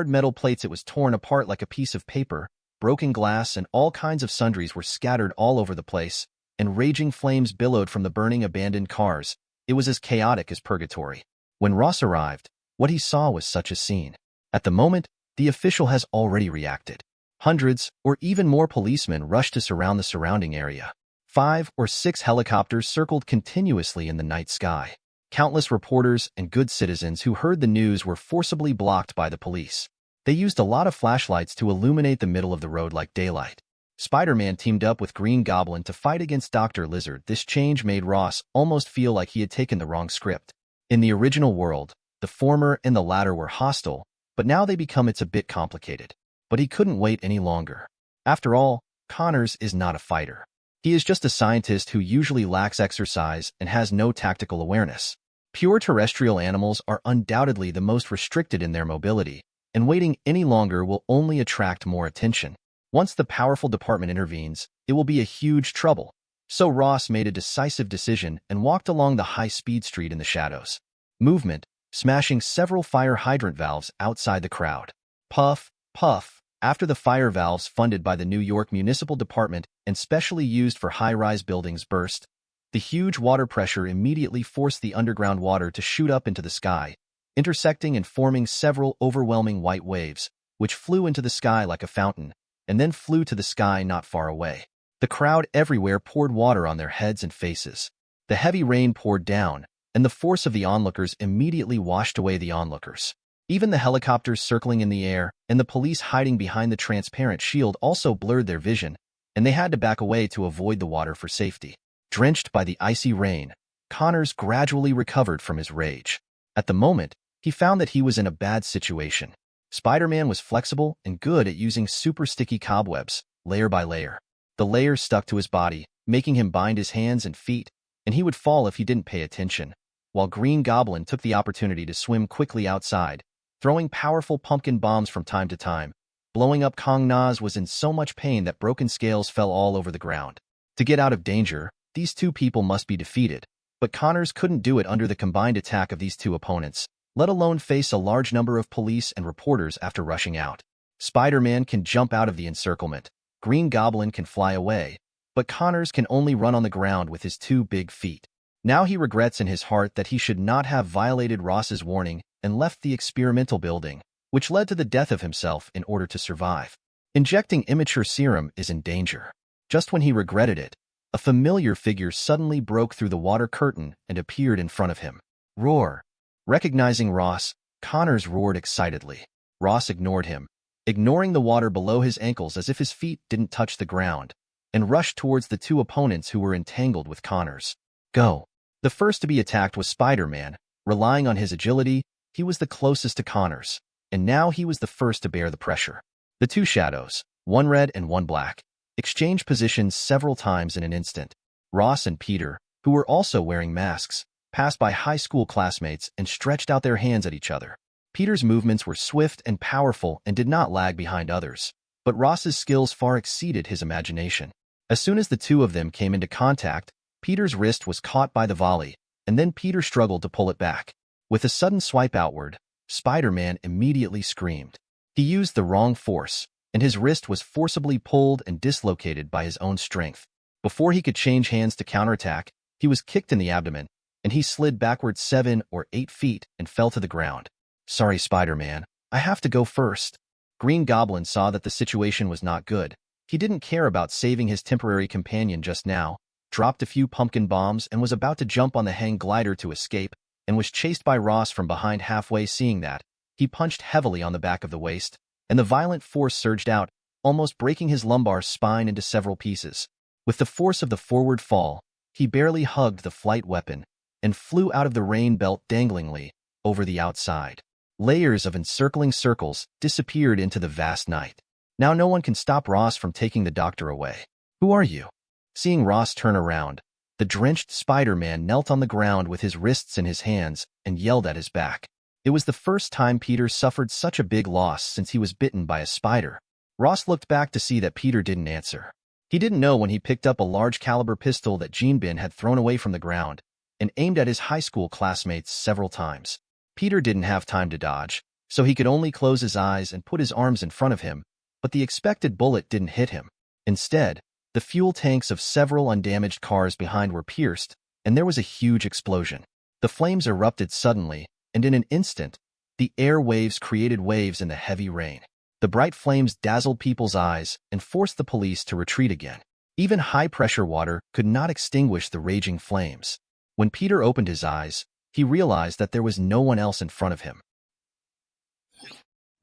metal plates, it was torn apart like a piece of paper, broken glass and all kinds of sundries were scattered all over the place, and raging flames billowed from the burning abandoned cars. It was as chaotic as purgatory. When Ross arrived, what he saw was such a scene. At the moment, the official has already reacted. Hundreds, or even more policemen rushed to surround the surrounding area. 5 or 6 helicopters circled continuously in the night sky. Countless reporters and good citizens who heard the news were forcibly blocked by the police. They used a lot of flashlights to illuminate the middle of the road like daylight. Spider-Man teamed up with Green Goblin to fight against Dr. Lizard. This change made Ross almost feel like he had taken the wrong script. In the original world, the former and the latter were hostile, but now they become it's a bit complicated. But he couldn't wait any longer. After all, Connors is not a fighter. He is just a scientist who usually lacks exercise and has no tactical awareness. Pure terrestrial animals are undoubtedly the most restricted in their mobility, and waiting any longer will only attract more attention. Once the powerful department intervenes, it will be a huge trouble. So Ross made a decisive decision and walked along the high-speed street in the shadows. Movement, smashing several fire hydrant valves outside the crowd. Puff, puff. After the fire valves funded by the New York Municipal Department and specially used for high-rise buildings burst, the huge water pressure immediately forced the underground water to shoot up into the sky, intersecting and forming several overwhelming white waves, which flew into the sky like a fountain, and then flew to the sky not far away. The crowd everywhere poured water on their heads and faces. The heavy rain poured down, and the force of the onlookers immediately washed away the onlookers. Even the helicopters circling in the air and the police hiding behind the transparent shield also blurred their vision, and they had to back away to avoid the water for safety. Drenched by the icy rain, Connors gradually recovered from his rage. At the moment, he found that he was in a bad situation. Spider-Man was flexible and good at using super sticky cobwebs, layer by layer. The layers stuck to his body, making him bind his hands and feet, and he would fall if he didn't pay attention, while Green Goblin took the opportunity to swim quickly outside, throwing powerful pumpkin bombs from time to time. Blowing up Kong Nas was in so much pain that broken scales fell all over the ground. To get out of danger, these two people must be defeated, but Connors couldn't do it under the combined attack of these two opponents, let alone face a large number of police and reporters after rushing out. Spider-Man can jump out of the encirclement, Green Goblin can fly away, but Connors can only run on the ground with his 2 big feet. Now he regrets in his heart that he should not have violated Ross's warning and left the experimental building, which led to the death of himself in order to survive. Injecting immature serum is in danger. Just when he regretted it, a familiar figure suddenly broke through the water curtain and appeared in front of him. Roar! Recognizing Ross, Connors roared excitedly. Ross ignored him, ignoring the water below his ankles as if his feet didn't touch the ground, and rushed towards the 2 opponents who were entangled with Connors. Go! The first to be attacked was Spider-Man. Relying on his agility, he was the closest to Connors, and now he was the first to bear the pressure. The 2 shadows, one red and one black, exchanged positions several times in an instant. Ross and Peter, who were also wearing masks, passed by high school classmates and stretched out their hands at each other. Peter's movements were swift and powerful and did not lag behind others, but Ross's skills far exceeded his imagination. As soon as the 2 of them came into contact, Peter's wrist was caught by the volley, and then Peter struggled to pull it back. With a sudden swipe outward, Spider-Man immediately screamed. He used the wrong force, and his wrist was forcibly pulled and dislocated by his own strength. Before he could change hands to counterattack, he was kicked in the abdomen, and he slid backward 7 or 8 feet and fell to the ground. Sorry, Spider-Man, I have to go first. Green Goblin saw that the situation was not good. He didn't care about saving his temporary companion just now, dropped a few pumpkin bombs and was about to jump on the hang glider to escape, and was chased by Ross from behind halfway. Seeing that, he punched heavily on the back of the waist, and the violent force surged out, almost breaking his lumbar spine into several pieces. With the force of the forward fall, he barely hugged the flight weapon, and flew out of the rain belt danglingly over the outside. Layers of encircling circles disappeared into the vast night. Now no one can stop Ross from taking the doctor away. Who are you? Seeing Ross turn around, The drenched Spider-Man knelt on the ground with his wrists in his hands and yelled at his back. It was the first time Peter suffered such a big loss since he was bitten by a spider. Ross looked back to see that Peter didn't answer. He didn't know when he picked up a large-caliber pistol that Jean-Bin had thrown away from the ground and aimed at his high school classmates several times. Peter didn't have time to dodge, so he could only close his eyes and put his arms in front of him, but the expected bullet didn't hit him. Instead, the fuel tanks of several undamaged cars behind were pierced, and there was a huge explosion. The flames erupted suddenly, and in an instant, the air waves created waves in the heavy rain. The bright flames dazzled people's eyes and forced the police to retreat again. Even high-pressure water could not extinguish the raging flames. When Peter opened his eyes, he realized that there was no one else in front of him.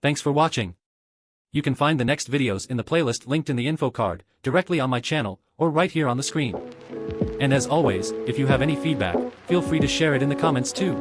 Thanks for watching. You can find the next videos in the playlist linked in the info card, directly on my channel, or right here on the screen. And as always, if you have any feedback, feel free to share it in the comments too.